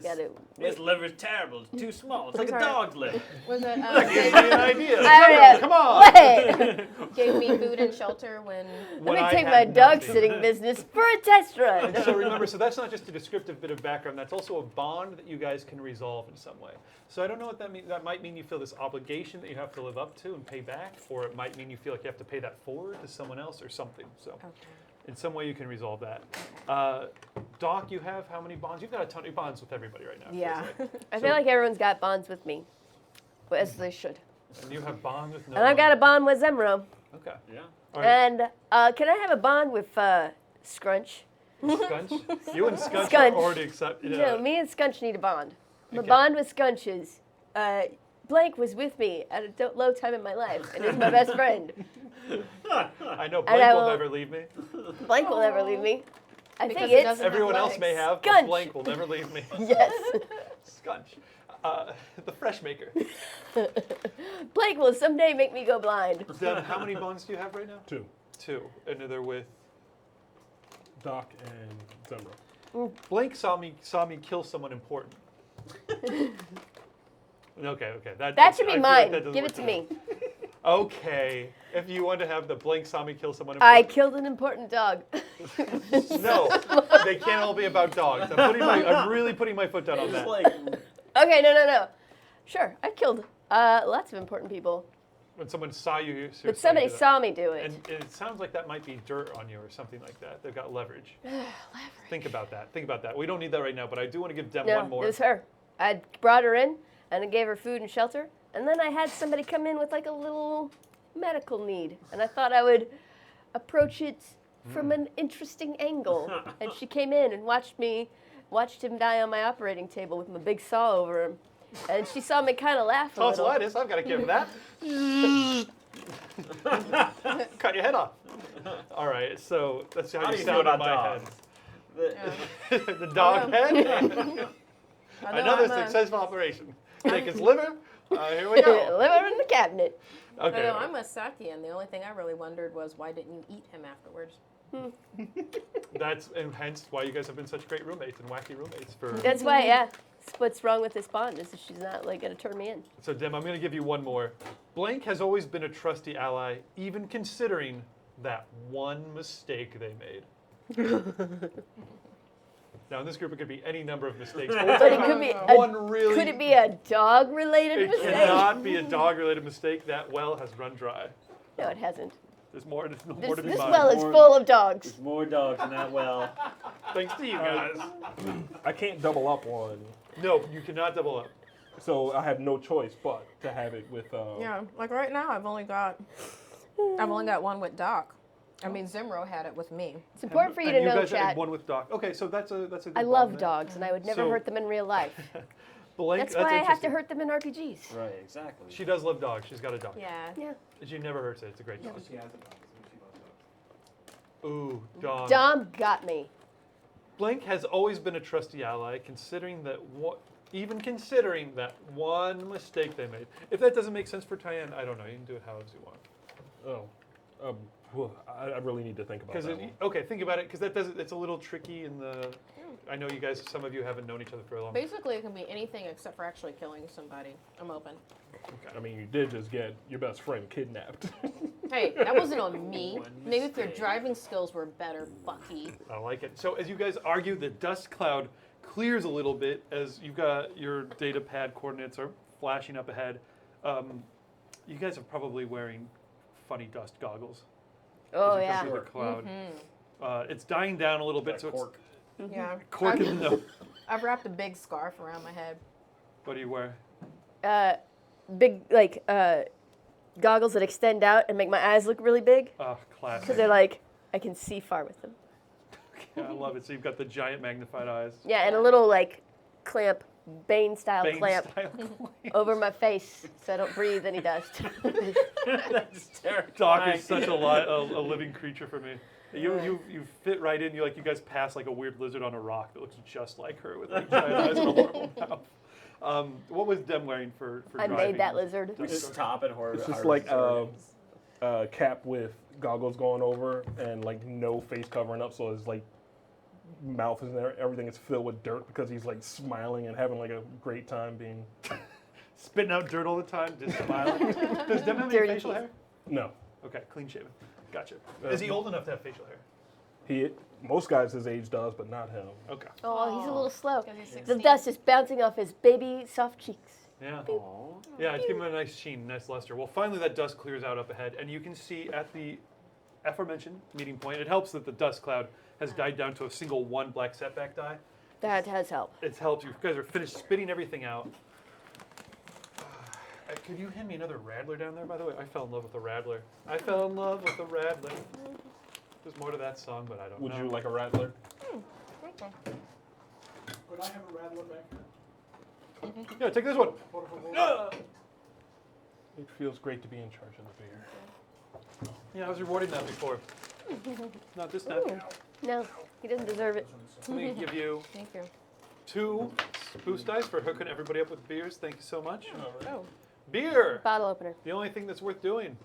Got it. This liver's terrible. It's too small. It's like a Sorry. dog's liver. Was it? Give me an idea. I already have- Come on. Wait. Gave me food and shelter when. When Let I me take had my dog nothing. sitting business for a test run. So remember, so that's not just a descriptive bit of background. That's also a bond that you guys can resolve in some way. So I don't know what that means. That might mean you feel this obligation that you have to live up to and pay back, or it might mean you feel like you have to pay that forward to someone else or something. So Okay. in some way you can resolve that. Doc, you have how many bonds? You've got a ton of bonds with everybody right now. it feels Yeah. like. I So- feel like everyone's got bonds with me, as they should. And you have bonds with no And I've got a one. bond with Zemro. Okay. Yeah. All right. And can I have a bond with Scrunch? Scunch? You and Scunch Scunch. are already accepted. No, me and Scunch need a bond. My Okay. bond with Scunch is Blank was with me at a low time in my life and is my best friend. I know And Blake I will will- never leave me. Blank will never leave me. I Because think he it's doesn't have Everyone else legs. may have, but Scunch. Blank will never leave me. yes. Scunch. The fresh maker. Blank will someday make me go blind. Deb, how many bonds do you have right now? 2. 2. And they're with Doc and Zemro. Blank saw me kill someone important. Okay. That should I be feel like mine. that doesn't Give work it to enough. me. Okay. If you want to have the Blank saw me kill someone I important. killed an important dog. No, they can't all be about dogs. I'm really putting my foot down on It's that. like Okay, no. Sure, I killed lots of important people. When someone saw you, seriously But somebody do that. saw me do it. And it sounds like that might be dirt on you or something like that. They've got leverage. Think about that. We don't need that right now, but I do want to give Deb No, one more. it was her. I brought her in and I gave her food and shelter, And then I had somebody come in with like a little medical need, and I thought I would approach it from an interesting angle. And she came in and watched him die on my operating table with my big saw over him. And she saw me kind of laugh a little. Tonsillitis, I've got to give him that. Cut your head off. All right, so that's how, How do you you feel sound in about my dogs? head. The dog head? Another I'm a- successful operation. Take his liver. Here we go. Liver in the cabinet. Okay. Although I'm a Sakian, the only thing I really wondered was why didn't you eat him afterwards? That's and hence why you guys have been such great roommates and wacky roommates for. That's why, yeah. That's what's wrong with this bond is that she's not like gonna turn me in. So Dim, I'm going to give you one more. Blank has always been a trusty ally, even considering that one mistake they made. Now in this group, it could be any number of mistakes. But But it could be one really. could it be a dog-related It mistake? cannot be a dog-related mistake. That well has run dry. No, it hasn't. There's more. There's This, more to be this mined. well is full of dogs. There's more dogs in that well. Thanks to you guys. I can't double up on, No, you cannot double up. so I have no choice but to have it with. Yeah, like right now I've only got one with Doc. I mean Zimro had it with me. It's important for you And to know, guys had Chad. one with Doc. Okay, so that's a good. I bond love there. dogs, and I would never So- hurt them in real life. Blank, That's why I have to interesting. hurt them in RPGs. Right, exactly. She does love dogs. She's got a dog. Yeah. Yeah. She never hurts it. It's a great dog. She has a dog, so she loves dogs. Ooh, Dom. Dom got me. Blank has always been a trusty ally, even considering that one mistake they made. If that doesn't make sense for Tyann, I don't know. You can do it however you want. I really need to think about Because that one. okay, think about it. Because that doesn't. It's a little tricky in the. I know you guys. Some of you haven't known each other for a long. Basically, it can be anything except for actually killing somebody. I'm open. I mean, you did just get your best friend kidnapped. Hey, that wasn't on me. One Maybe if your mistake. driving skills were better, Bucky. I like it. So as you guys argue, the dust cloud clears a little bit as you've got your data pad coordinates are flashing up ahead. You guys are probably wearing funny dust goggles. Oh, as you yeah. come through the cloud. It's dying down a little bit, so cork. Yeah. it's cork in the nose. I've wrapped a big scarf around my head. What do you wear? Big, like, goggles that extend out and make my eyes look really big. Oh, classic. Because they're like, I can see far with them. Yeah, I love it. So you've got the giant magnified eyes. Yeah, and a little, like, clamp, Bane-style Bane clamp style. over my face so I don't breathe any dust. That's terrifying. Doc is such a living creature for me. You fit right in. You guys pass like a weird lizard on a rock that looks just like her with like giant eyes and a horrible mouth. What was Dem wearing for I driving? made that lizard. We stop at horror. It's just like Cap with goggles going over and like no face covering up, so his like mouth is there, everything is filled with dirt because he's like smiling and having like a great time being. Spitting out dirt all the time, just smiling. Does Dem have any Dirty facial teeth. hair? No, Okay, clean shaven. Gotcha. Is he old enough to have facial hair? most guys his age does, but not him. Okay. Oh, he's a little slow. 'Cause he's The 16. dust is bouncing off his baby soft cheeks. Yeah. Aw. Yeah, it's giving him a nice sheen, nice luster. Well, finally that dust clears out up ahead, and you can see at the aforementioned meeting point, it helps that the dust cloud has died down to a single one black setback die. That has helped. It's helped. You guys are finished spitting everything out. Could you hand me another Radler down there, by the way? I fell in love with the Radler. I fell in love with the Radler. There's more to that song, but I don't Would know. you like a rattler? Okay. Could I have a rattler back here? Yeah, take this one. Por favor. Ah! It feels great to be in charge of the beer. Yeah, I was rewarding that before. Not this time. No, he doesn't deserve it. Let me give you Thank you. 2 boost dice for hooking everybody up with beers. Thank you so much. Oh. Beer! Bottle opener. The only thing that's worth doing.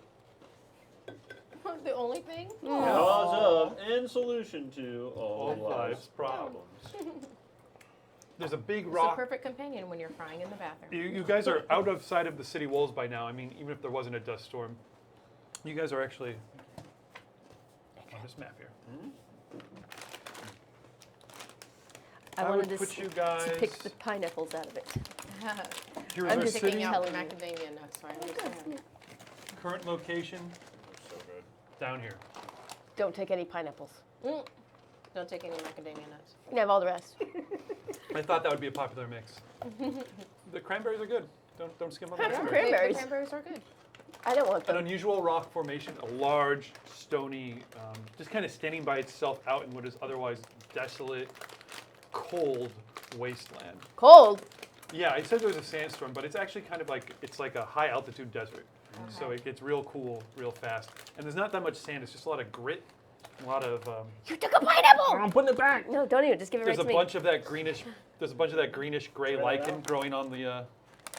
The only thing? Cause of and solution to all All life's life's problems. There's a big It's a rock. perfect companion when you're crying in the bathroom. You guys are out of sight of the city walls by now. I mean, even if there wasn't a dust storm, you guys are actually on this map here. I would wanted to, put you guys. to pick the pineapples out of it. Here's I'm our just city. Picking out the macadamia nuts, so I understand. Current location So good. down here. Don't take any pineapples. Don't take any macadamia nuts. You can have all the rest. I thought that would be a popular mix. The cranberries are good. Don't skim on the Yeah. cranberries. Cranberries. The cranberries are good. I don't want An them. unusual rock formation, a large, stony, just kind of standing by itself out in what is otherwise desolate, cold wasteland. Cold. Yeah, I said there was a sandstorm, but it's actually kind of like it's like a high altitude desert. So it gets real cool real fast. And there's not that much sand, it's just a lot of grit, a lot of You took a pineapple. I'm putting it back. No, don't even. Just give it there's right a to me. bunch of that greenish gray Spread it lichen out. growing on the No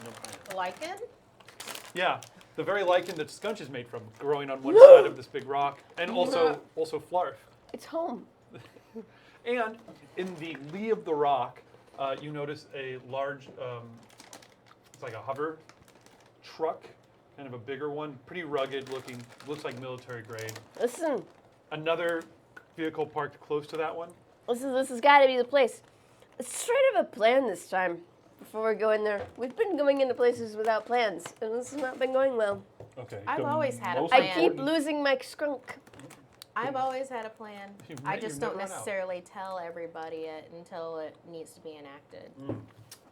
pineapple. Lichen? yeah, the very lichen that Scunch is made from, growing on one side of this big rock, and also Flarf. It's home. And in the lee of the rock, you notice a large, it's like a hover truck, kind of a bigger one, pretty rugged looking, looks like military grade. Listen, Another vehicle parked close to that one. this has got to be the place. Let's try to have a plan this time before we go in there. We've been going into places without plans, and this has not been going well. Okay. I've the always had a most plan. I keep important- losing my skunk. I've always had a plan. You've I ne- just you've don't never run out. necessarily tell everybody it until it needs to be enacted.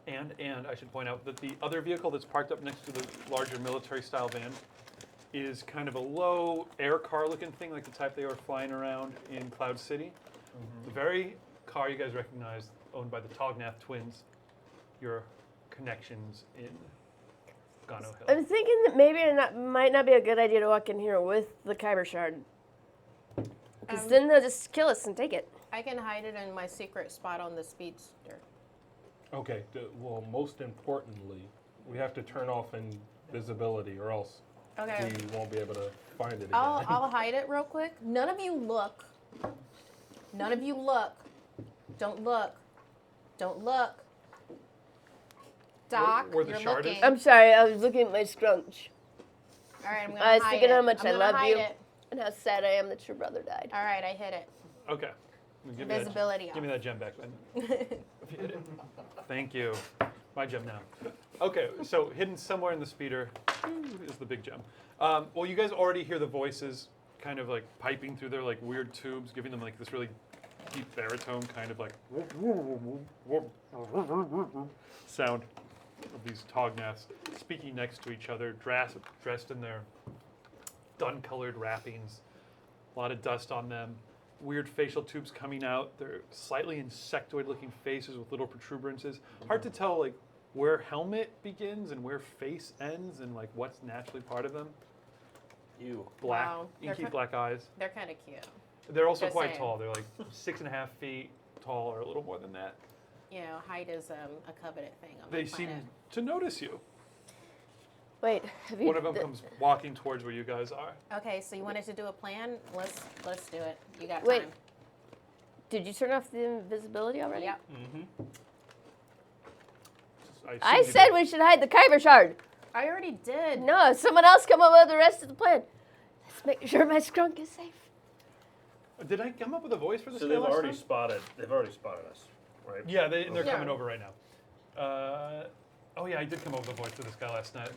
And I should point out that the other vehicle that's parked up next to the larger military style van is kind of a low air car looking thing, like the type they were flying around in Cloud City. The very car you guys recognize, owned by the Tognath twins, your connections in Gano Hill. I'm thinking that maybe it might not be a good idea to walk in here with the Kyber shard. Because then they'll just kill us and take it. I can hide it in my secret spot on the speedster. Okay. Well, most importantly, we have to turn off invisibility, or else Okay. we won't be able to find it again. I'll hide it real quick. None of you look. None of you look. Don't look. Don't look. Doc, Where the you're shard is? looking. I'm sorry, I was looking at my scrunch All right, I'm gonna I was hide thinking it. how much I'm I gonna love hide you. It. and how sad I am that your brother died. All right, I hit it. Okay. Give me that- Invisibility Give me that gem back then. If you hit it. Thank you. My gem now. Okay, so hidden somewhere in the speeder is the big gem. Well, you guys already hear the voices kind of like piping through their like weird tubes, giving them like this really deep baritone kind of like sound of these Tognaths speaking next to each other, dressed in their dun-colored wrappings, a lot of dust on them. Weird facial tubes coming out. They're slightly insectoid-looking faces with little protuberances. Hard to tell like where helmet begins and where face ends, and like what's naturally part of them. Ew. Black, Wow. They're inky ki- black eyes. They're kind of cute. They're also Just quite saying. tall. They're like 6.5 feet tall, or a little more than that. You know, height is a coveted thing on They the seem planet. to notice you. Wait, have you? One of them comes walking towards where you guys are. Okay, so you wanted to do a plan? Let's do it. You got Wait. time. Did you turn off the invisibility already? Yep. I assumed you said did. we should hide the Kyber shard. I already did. No, someone else come up with the rest of the plan. Let's make sure my skunk is safe. Did I come up with a voice for this So guy they've last already time? spotted. They've already spotted us, right? Yeah, they're Yeah. coming over right now. Oh yeah, I did come up with a voice for this guy last night.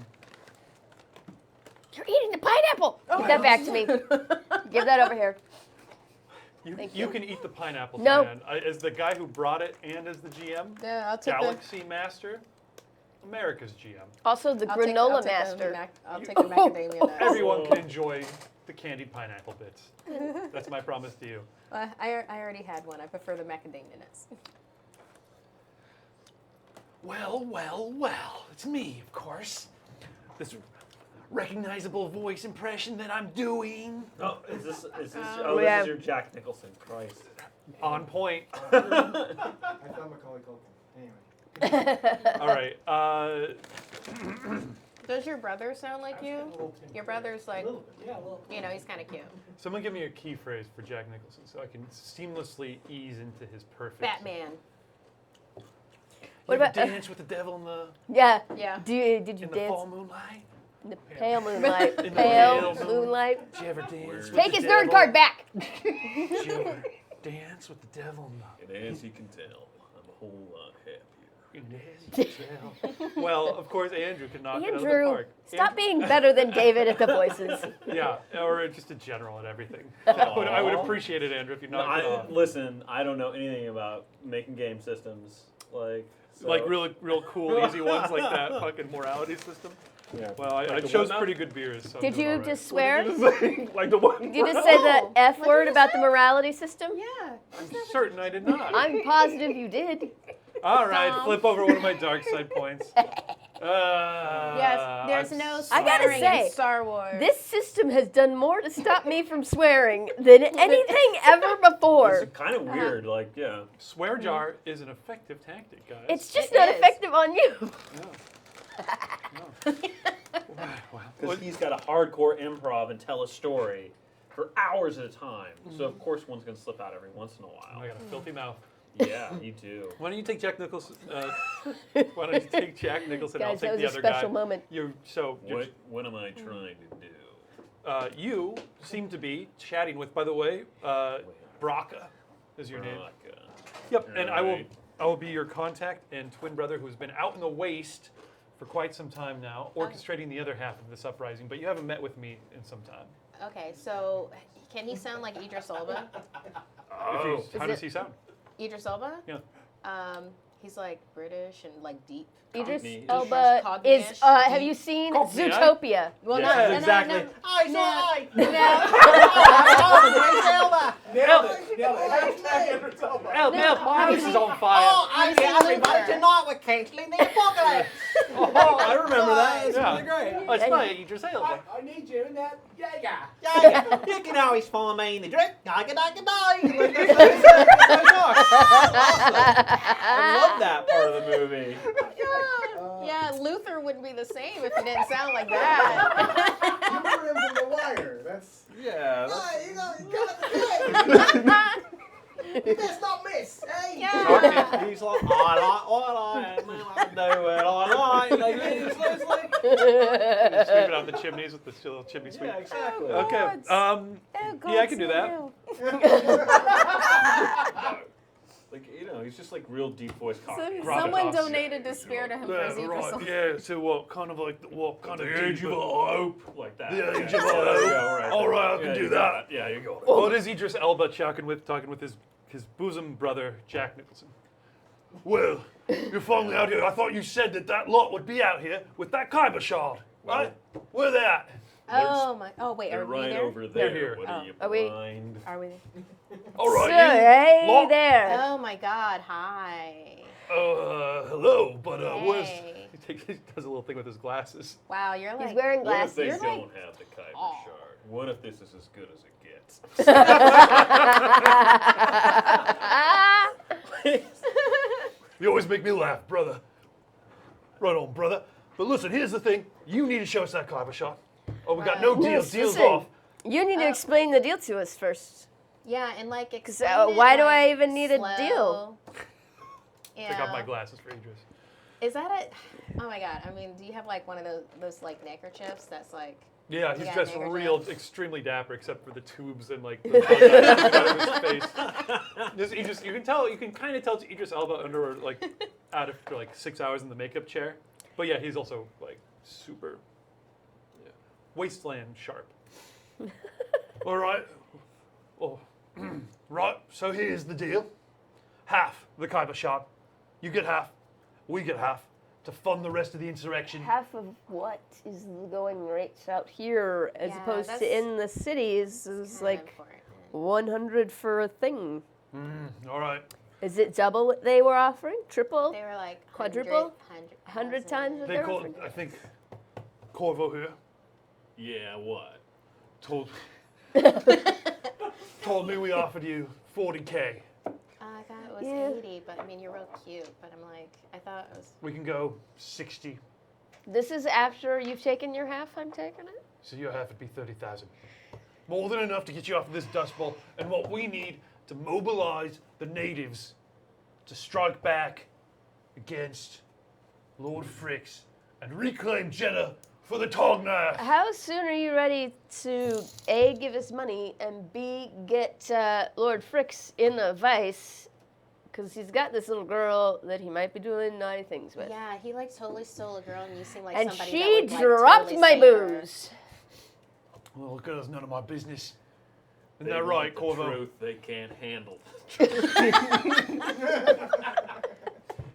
You're eating the pineapple. Give that back to me. Give that over here. You, Thank you you. can eat the pineapple, No. Diane. As the guy who brought it and as the GM, Yeah, I'll take Galaxy Master, America's GM. Also, the I'll granola take master. I'll take the macadamia nuts. Everyone can enjoy the candied pineapple bits. That's my promise to you. I already had one. I prefer the macadamia nuts. Well, well, well. It's me, of course. This recognizable voice impression that I'm doing. Oh, is this? yeah. This is your Jack Nicholson. Christ. On point. I thought Macaulay Culkin. Anyway. All right. Does your brother sound like you? Your brother's like, A little bit. Yeah, a little. you know, he's kind of cute. Someone give me a key phrase for Jack Nicholson so I can seamlessly ease into his perfect. Batman. What You ever about- dance with the devil in the Yeah. Yeah. Did you in the dance fall moonlight? in the pale moonlight? In the Pale pale moonlight. Did you ever dance with Take the his devil? nerd card back. Did you ever dance with the devil in the And as you can tell, I'm a whole lot happier. Well, of course, Andrew can knock it out of the Andrew, park. stop being better than David at the voices. Yeah, or just a general at everything. I would appreciate it, Andrew, if you knocked it off. Listen, I don't know anything about making game systems. Like, So, Like real cool, easy ones like that fucking morality system. Yeah. Well, I Like the chose whatnot? pretty good beers. So I'm Did doing you all right. just swear? Like the one. Did you just say the F What word did you about the say? morality system? Yeah. I'm certain I did not. I'm positive you did. All right, Tom. flip over one of my dark side points. Yes, there's no I gotta swearing say, in Star Wars. This system has done more to stop me from swearing than anything ever before. It's kind of weird. Like, yeah. Swear jar is an effective tactic, guys. It's just It not is. effective on you. Wow. Because he's got a hardcore improv and tell a story for hours at a time. So of course one's gonna slip out every once in a I while. got a filthy mouth. Yeah, you do. Why don't you take Jack Nicholson? Why don't you take Jack Nicholson? I'll Guys, take that the was a other special guy. moment. You're What am I trying to do? you seem to be chatting with, by the way, Braca is your name. Veronica. Yep, and Alright. I will be your contact and twin brother who's been out in the waste for quite some time now, orchestrating the other half of this uprising. But you haven't met with me in some time. Okay, so can he sound like Idris Elba? How Is does it- he sound? Idris Elba? Yeah. He's like British and like deep. Idris Cockney. Elba Cockney-ish. is. Have you seen Cockney, eh? Zootopia? Well, Yes, no, exactly. No, I no, saw no. Nailed it. Hashtag Idris Elba. El, my house is on fire. Have you seen Luther? tonight with canceling the apocalypse. Oh, I remember that. It's Yeah. really great. Oh, it's not Idris Elba. I need you in that. Yeah. You can always find me in the drink. I love that part of the movie. Yeah, Luther wouldn't be the same if he didn't sound like that. You remember him from The Wire. That's. Yeah. You got the You best not miss, hey? Yeah. He's like, I like what I am, and I do what I like. Like, it's like, Sweep it out the chimneys with the little chimney sweep. yeah, exactly. Okay. Oh, Yeah, I can do that. Like, he's just like real deep voice cockney. Someone Gravitas. donated to spare to him for his Idris Elba. Yeah, so what kind of Age of hope, like that. The age Yeah, of there you hope. go, right All there. right, I can Yeah, do you that. got it. Yeah, you got it. What is Idris Elba talking with his bosom brother Jack Nicholson? Well, you're finally out here. I thought you said that lot would be out here with that Kyber shard, right? Where they at? Oh my! Oh wait, They're are we right there? over there. here. What are you, Are we- blind? Are we? All right, So, you. hey Lot- there. Oh my God! Hi. Hello, but where's? Hey. He does a little thing with his glasses. Wow, you're like. He's wearing What if glasses. they You're don't like- have the Kyber Oh. shard? What if this is as good as it gets? You always make me laugh, brother. Right on, brother. But listen, here's the thing. You need to show us that Kyber shard. Oh, we got no Right. deals. Yes, Deals listen. off. You need to explain the deal to us first. Yeah, and like. Because explain it, why do like, I even need a slow. deal? Yeah. Take off my glasses for Idris. Is that a? Oh my God! I mean, do you have like one of those like neckerchiefs that's like? Yeah, he's got dressed nigger real, jokes. extremely dapper, except for the tubes and like the contacts out of his face. You can tell, you can kind of tell it's Idris Elba under like out of for like 6 hours in the makeup chair. But yeah, he's also like super wasteland sharp. All right. Oh, right. So here's the deal: half the Kyber shard. You get half. We get half to fund the rest of the insurrection. Half of what is the going rates out here as Yeah, opposed that's to in the cities is kinda like important. 100 for a thing. All right. Is it double what they were offering? Triple? They were like Quadruple? 100 100 times what They they're called, offering? I think, Corvo here Yeah, what? told me we offered you 40K. I thought it was Yeah. 80, but I mean, you're real cute. But I'm like, I thought it was. We can go 60. This is after you've taken your half, I'm taking it? So your half would be 30,000. More than enough to get you off of this dust bowl. And what we need to mobilize the natives to strike back against Lord Fricks and reclaim Jeddah for the Tognath. How soon are you ready to A, give us money, and B, get Lord Fricks in a vice? Because he's got this little girl that he might be doing naughty things with. Yeah, he like totally stole a girl, and you seem like And somebody she that would, like, dropped totally my save her. booze. Well, girl's none of my business. Isn't They that want right, the Corvo? Truth they can't handle.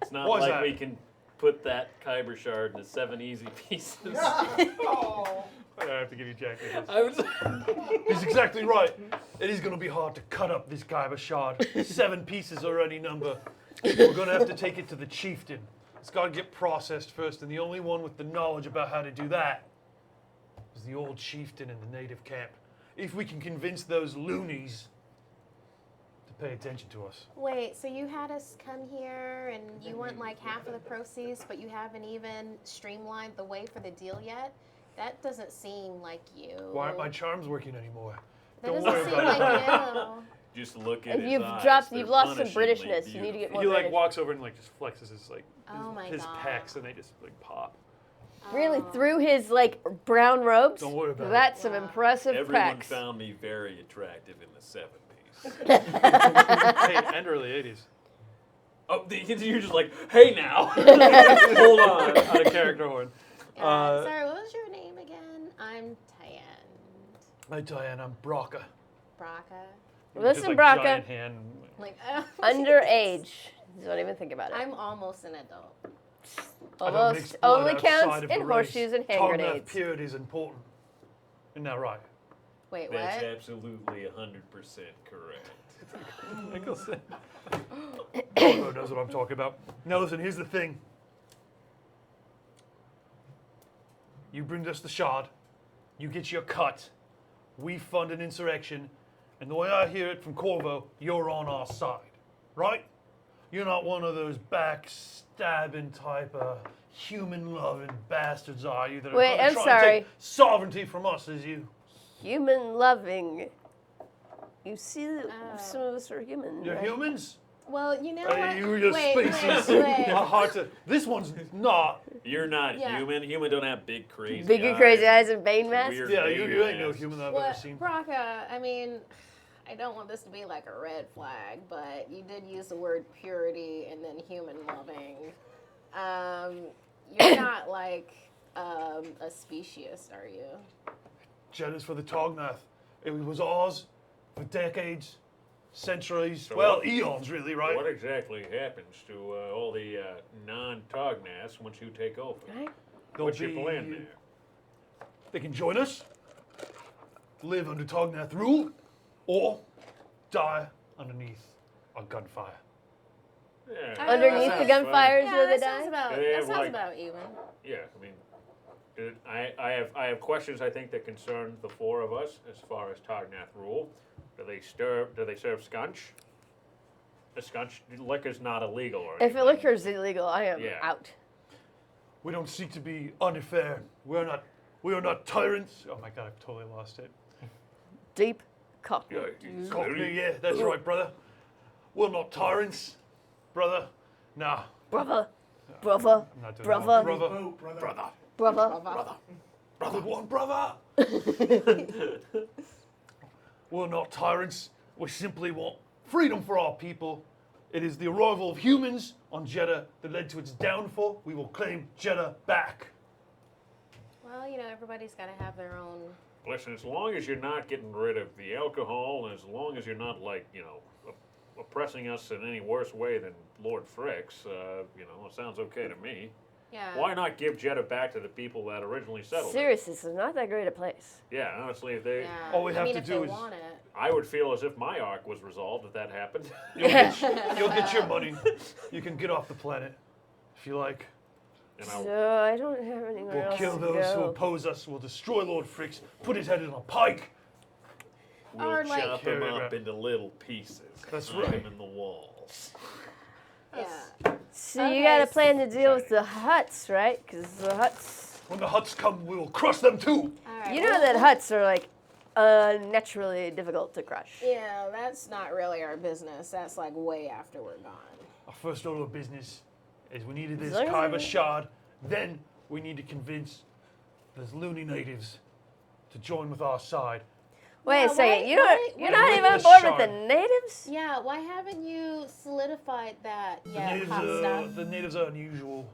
It's not What is like that? we can put that kyber shard into 7 easy pieces. Oh. I have to give you Jack. I was. He's exactly right. It is going to be hard to cut up this kyber shard. 7 pieces are any number. We're going to have to take it to the chieftain. It's got to get processed first, and the only one with the knowledge about how to do that is the old chieftain in the native camp. If we can convince those loonies to pay attention to us. Wait, so you had us come here and you want like half of the proceeds, but you haven't even streamlined the way for the deal yet? That doesn't seem like you. Why aren't my charms working anymore? That Don't doesn't worry seem about like it. you. Just look at If his you've eyes. dropped, They're you've lost some punishingly Britishness. You need to get more He like British. walks over and like just flexes his like Oh my his God. pecs, and they just like pop. Really, Oh. through his like brown robes. Don't worry about it. That's some Wow. impressive Everyone pecs. found me very attractive in the 70s. Hey, and early '80s. Oh, you're just like, hey now. Hold on. Out of character horn. Sorry, what was your name again? I'm Tyan. Hi, Diane. I'm Braca. Braca. Listen, Just, like, Braca. giant hand. Like, Underage. Don't even think about it. I'm almost an adult. I don't Almost mix blood only outside counts of the in race. horseshoes and hand Tongue grenades. purity is important. Isn't that right? Wait, That's what? absolutely 100% correct. Nicholson. Gorgo knows what I'm talking about. Now listen, here's the thing. You bring us the shard, you get your cut, we fund an insurrection, and the way I hear it from Corvo, you're on our side, right? You're not one of those backstabbing type of human-loving bastards, are you? That are Wait, gonna I'm try sorry. And take sovereignty from us, is you? Human loving. You see, some of us are human. You're right? humans? Well, you know Are what? you your wait, species? wait. Are hard to. This one's not. You're not Yeah. human. Human don't have big crazy Big and eyes. crazy eyes and Bane mask. Weird Yeah, Bane you ain't no masks. human that I've Well, ever seen. Braca, I mean, I don't want this to be like a red flag, but you did use the word purity and then human loving. You're not like a speciesist, are you? Jealous for the Tognath. It was ours for decades, centuries, So well, what- eons, really, right? What exactly happens to all the non-Tognaths once you take over? Right? They'll What's your be- plan there? They can join us, live under Tognath rule, or die underneath our gunfire. Yeah, Underneath that the sounds gunfires Yeah, where they that sounds die? about Do they that have, sounds like- about even. fine. Yeah, I mean, I have questions I think that concern the 4 of us as far as Tognath rule. Do they serve scunch? The scunch liquor's not illegal or If anything. a liquor is illegal, I am Yeah. out. We don't seek to be unfair. We are not tyrants. Oh my God, I've totally lost it. Deep cockney. Yeah, it's Cockney, very- yeah, that's right, brother. We're not tyrants, brother. Nah, Brother. Brother. I'm not doing Brother. that. Brother. Oh, brother. Brother. Brother. Good one, brother. We're not tyrants. We simply want freedom for our people. It is the arrival of humans on Jeddah that led to its downfall. We will claim Jeddah back. Well, you know, everybody's got to have their own. Listen, as long as you're not getting rid of the alcohol, and as long as you're not, like, oppressing us in any worse way than Lord Fricks, it sounds okay to me. Yeah. Why not give Jeddah back to the people that originally settled it? Seriously, this is not that great a place. Yeah, honestly, if they, Yeah. All we have I mean, to if do they is- want it. I would feel as if my arc was resolved if that happened. You'll get your money. You can get off the planet if you like. And So I don't have anywhere We'll else kill to those who go. oppose us. We'll destroy Lord Fricks, put his head in a pike. we'll Or, like- chop them Carry it up around. into little pieces. That's hang right. them in the walls. Yeah. So you Okay, got a plan to deal with the huts, right? Because the huts, When the huts come, we will crush them too. All right. you know well, that huts are like naturally difficult to crush. Yeah, that's not really our business. That's like way after we're gone. Our first order of business is we needed this As long as Kyber we- shard. Then we need to convince those loony natives to join with our side. Wait Yeah, a second, why- you're why- you're why- not with even on the board with the shard. natives? Yeah, why haven't you solidified that The yet, natives, hot stuff? the natives are unusual.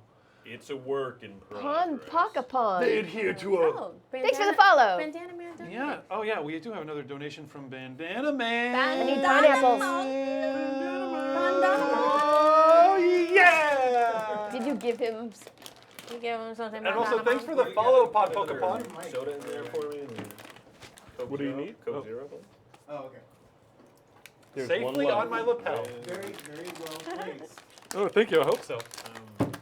It's a work in Pon progress. Pakapon. They adhere to a. Oh, Thanks for the Bandana- follow. Bandana Man donated. Yeah. Oh yeah. We do have another donation from Bandana Man. I need pineapples. Oh yeah. You give him. You give him something. And also, thanks for the follow, Pod Pokemon. Soda in there for me. Coke What do you Zero? need? Coke Oh. Zero. Oh, okay. There's Safely one on my left. lapel. Very, very well. Thanks. Oh, thank you. I hope so. Um,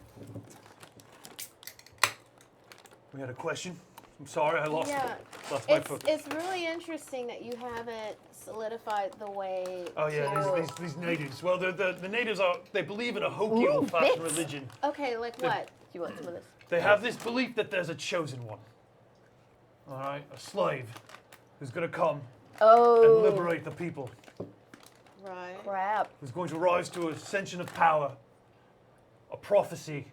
We had a question. I'm sorry, I lost Yeah, my it's foot. it's really interesting that you haven't solidified the way. Oh yeah, to- these natives. Well, the natives they believe in a hokey Ooh, old-fashioned bits. religion. Okay, like what? Do you want some of this? They have this belief that there's a chosen one. All right, a slave who's going to come Oh. and liberate the people. Right. Crap. Who's going to rise to an ascension of power. A prophecy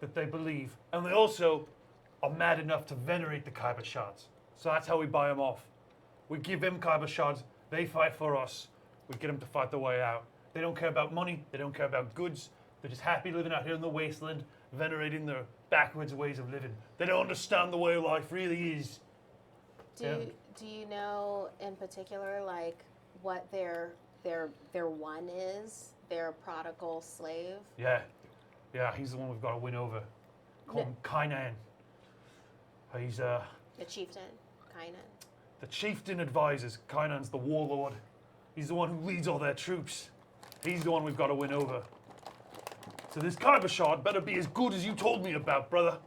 that they believe, and they also are mad enough to venerate the Kyber shards. So that's how we buy them off. We give them Kyber shards. They fight for us. We get them to fight their way out. They don't care about money. They don't care about goods. They're just happy living out here in the wasteland, venerating their backwards ways of living. They don't understand the way life really is. Do Yeah. do you know in particular like what their one is? Their prodigal slave. Yeah, he's the one we've got to win over. Call him Kainan. He's The chieftain, Kainan. the chieftain advises. Kainan's the warlord. He's the one who leads all their troops. He's the one we've got to win over. So this Kyber shard better be as good as you told me about, brother.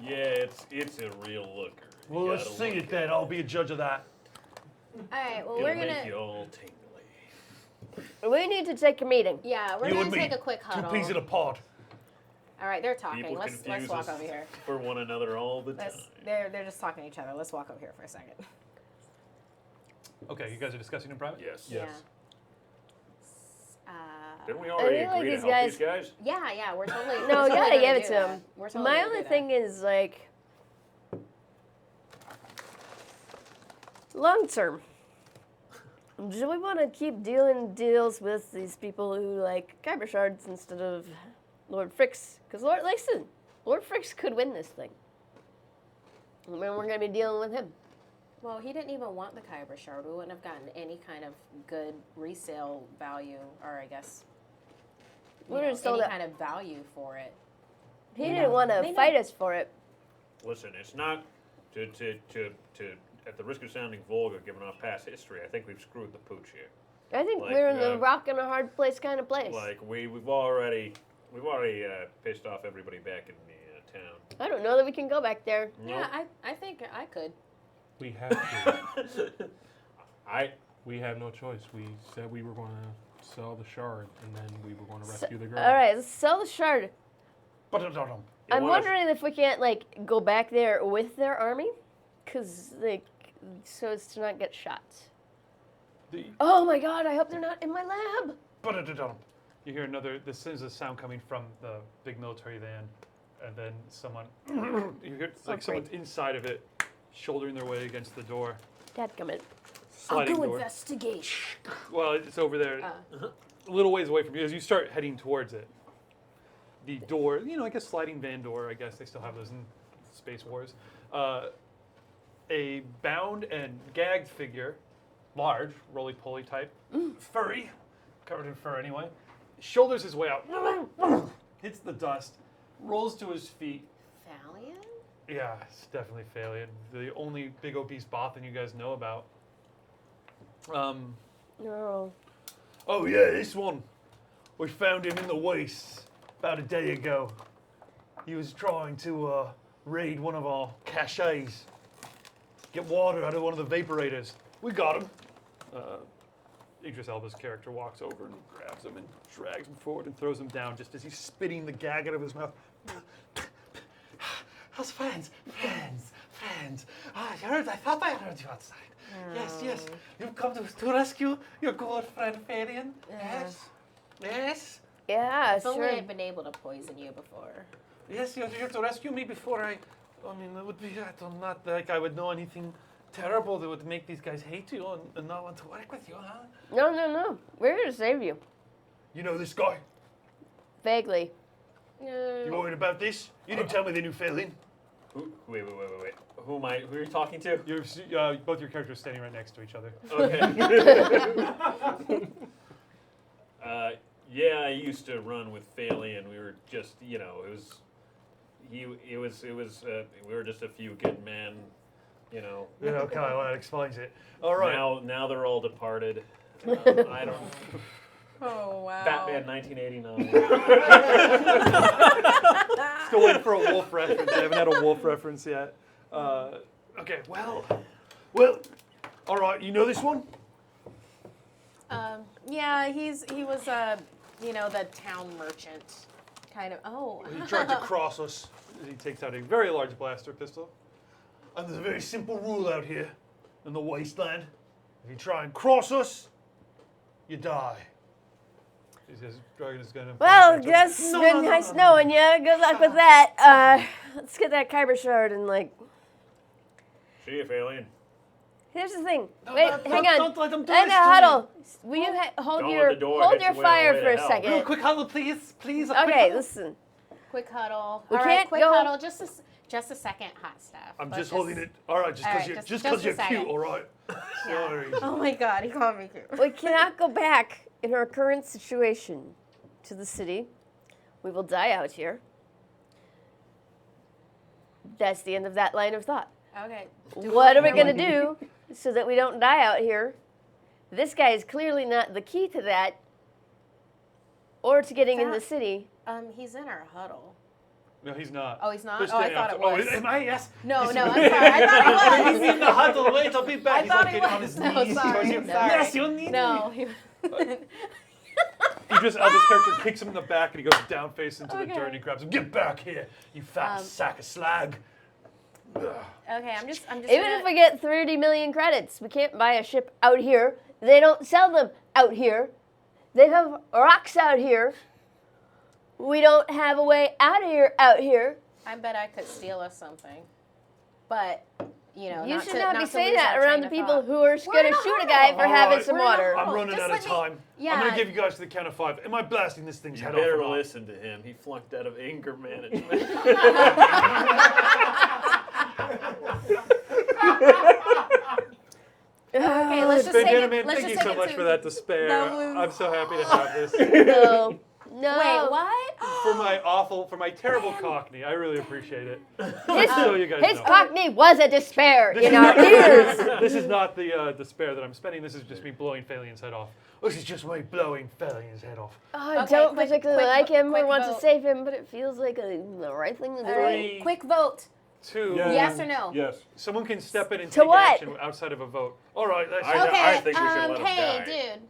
yeah, it's a real looker. You Well, let's gotta see look it then. I'll be a judge of that. All right. Well, It'll we're make gonna. you all tingly. We need to take a meeting. Yeah, we're You gonna and me, take a quick two huddle. peas in a pod. All right, they're talking. People Let's confuse walk us over here. for one another all the time. They're just talking to each other. Let's walk over here for a second. Okay, you guys are discussing in private? Yes. Yes. Yeah. Didn't we I already feel like agree to these help guys- these guys? Yeah, we're totally. No, we're you totally gotta gonna give it do to that. him. We're totally My gonna only do that. thing is like long term. Do we want to keep dealing deals with these people who like Kyber shards instead of Lord Fricks? Because Lord Fricks could win this thing. I mean, we're gonna be dealing with him. Well, he didn't even want the Kyber shard. We wouldn't have gotten any kind of good resale value, or I guess, We would've sold any it. kind of value for it. He didn't want to They know. fight us for it. Listen, it's not to at the risk of sounding vulgar, given our past history. I think we've screwed the pooch here. I think Like, we're in the rock and a hard place kind of place. Like we've already pissed off everybody back in the town. I don't know that we can go back there. Yeah, I think I could. We have to. I We have no choice. We said we were going to sell the shard, and then we were going to rescue the girl. All right, let's sell the shard. Ba-da-da-dum. You I'm wanna- wondering if we can't like go back there with their army, cause like so as to not get shot. The- Oh my God! I hope they're not in my lab. Ba-da-da-dum. You hear another, this is a sound coming from the big military van, and then someone, you hear like someone's inside of it, shouldering their way against the door. Dad, come in. Sliding door. investigate. Well, it's over there, a little ways away from you. As you start heading towards it, the door, I guess sliding van door, I guess they still have those in Space Wars. A bound and gagged figure, large, roly-poly type, furry, covered in fur anyway, shoulders his way out, hits the dust, rolls to his feet. Valiant? Yeah, it's definitely Phalian. The only big obese Bothan you guys know about. No. Oh yeah, this one. We found him in the wastes about a day ago. He was trying to raid one of our caches, get water out of one of the vaporators. We got him. Idris Elba's character walks over and grabs him and drags him forward and throws him down just as he's spitting the gag out of his mouth. How's friends? Friends. I thought I heard you outside. Yes. You've come to rescue your good friend Fadian? Yes. Yeah, If only sure. I'd been able to poison you before. Yes, you're here to rescue me before I mean, it would be, not like I would know anything terrible that would make these guys hate you and not want to work with you, huh? No. We're here to save you. You know this guy? Vaguely. You worried about this? You didn't tell me they knew Phelan. Wait. Who are you talking to? You're, both your characters standing right next to each other. Okay. Yeah, I used to run with Failey, and we were just, it was, we were just a few good men, Yeah, okay, well, that explains it. All right. Now they're all departed. I don't. Oh wow. Batman 1989. Still waiting for a wolf reference. I haven't had a wolf reference yet. Okay, well, all right. You know this one? Yeah, he was the town merchant, kind of. Oh. He tried to cross us. He takes out a very large blaster pistol. And there's a very simple rule out here in the wasteland. If you try and cross us, you die. He says, Dragon is going to... Well, yes, been nice knowing you. Good luck with that. Let's get that kyber shard and See you, Failey. Here's the thing. Wait, hang on. Don't let them do And this a to huddle. Will you hold Don't your let the door hold hit your you fire way for a to hell. second? me. Quick huddle, please. Please, a quick Okay, huddle. listen. Quick huddle. We All right, can't quick go- huddle. Just a second, hot stuff. I'm Let's just holding it. All right, just all because right, you're, just just 'cause a you're second. cute, all right? Sorry. Oh my God, he called me cute. We cannot go back in our current situation to the city. We will die out here. That's the end of that line of thought. Okay. What are we going to do so that we don't die out here? This guy is clearly not the key to that or to getting in the city. He's in our huddle. No, he's not. Oh, he's not? They're Oh, I staying thought out- it was. Oh, am I? Yes. No, He's- no, I'm sorry. I thought he He's was. in the huddle. Wait, I'll be back. I He's thought like he getting on was. his No, knees. sorry, towards you. sorry. Yes, you'll need No. me. He just, Elvis character kicks him in the back and he goes down face into the Okay. dirt and he grabs him. Get back here, you fat sack of slag. Okay, I'm just. Even gonna, if we get 30 million credits, we can't buy a ship out here. They don't sell them out here. They have rocks out here. We don't have a way out of here out here. I bet I could steal us something, but You not should to, not be to saying lose that our around train the of people thought. who are We're going in to a shoot a huddle. guy for All having right. some We're in a water. huddle. I'm running Just out let of me- time. I'm yeah. gonna give you guys to the count of 5. Am I blasting this thing's You head better off? or not? listen to him. He flunked out of anger management. Okay, let's just Ben take it. Hanneman, Let's thank you just so take much it for to. that despair. That was- I'm so happy to have this. No. No. Wait, what? For my terrible Cockney. I really appreciate it. His, So you guys his know. Cockney was a despair This in is our not- ears. This is not the despair that I'm spending. This is just me blowing Phalian's head off. This is just me blowing Phalian's head off. I Okay, don't quick- particularly quick like him or quick want to vote. save him, but it feels like the right thing to do. All right, quick vote. 2. Yeah. Yes or no? Yes. Someone can step in and To take what? action outside of a vote. All right, let's. I think we should let him hey, die. dude.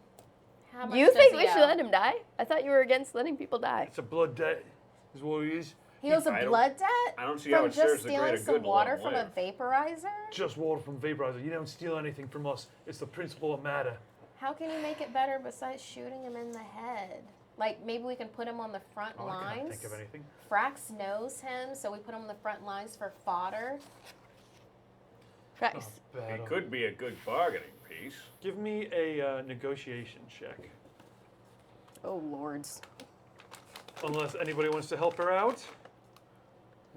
How much You does think he we should owe? let him die? I thought you were against letting people die. It's a blood debt, is what it is. He owes a I don't- blood debt I don't see from how it just serves the stealing greater some good to let water him from a live. vaporizer. Just water from vaporizer. You don't steal anything from us. It's the principle of matter. How can you make it better besides shooting him in the head? Like maybe we can put him on the front Oh, I lines. can't think of anything. Frax knows him, so we put him on the front lines for fodder. Christ. Oh, It battle. could be a good bargaining piece. Give me a negotiation check. Oh lords. Unless anybody wants to help her out.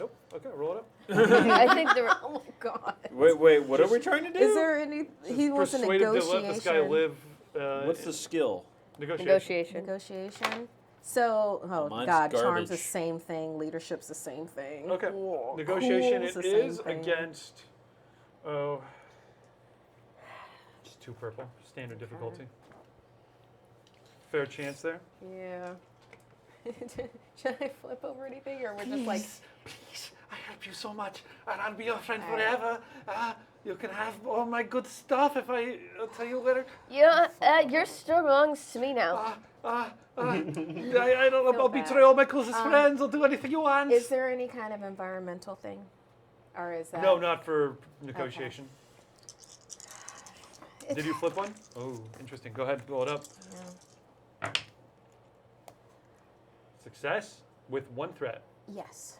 Nope. Okay, roll it up. I think there were. Oh my God. Wait, what are we trying to do? Is there any? He wants a Persuaded to negotiation. let this guy live. What's the skill? negotiation? Negotiation. Negotiation. So, oh Mine's God, charm's garbage. the same thing. Leadership's the same thing. Okay. Whoa, Negotiation cool's it the same is thing. against. Oh. Just 2 purple. Standard difficulty. Fair chance there. Yeah. Should I flip over anything, or we're just like? Please, I help you so much, and I'll be your friend forever. You can have all my good stuff if I'll tell you where. You know, your store belongs to me now. I don't know. Feel I'll bad. betray all my closest friends. I'll do anything you want. Is there any kind of environmental thing, or is that? No, not for negotiation. It's- Did you flip one? Oh, interesting. Go ahead, blow it up. Yeah. Success with 1 threat. Yes.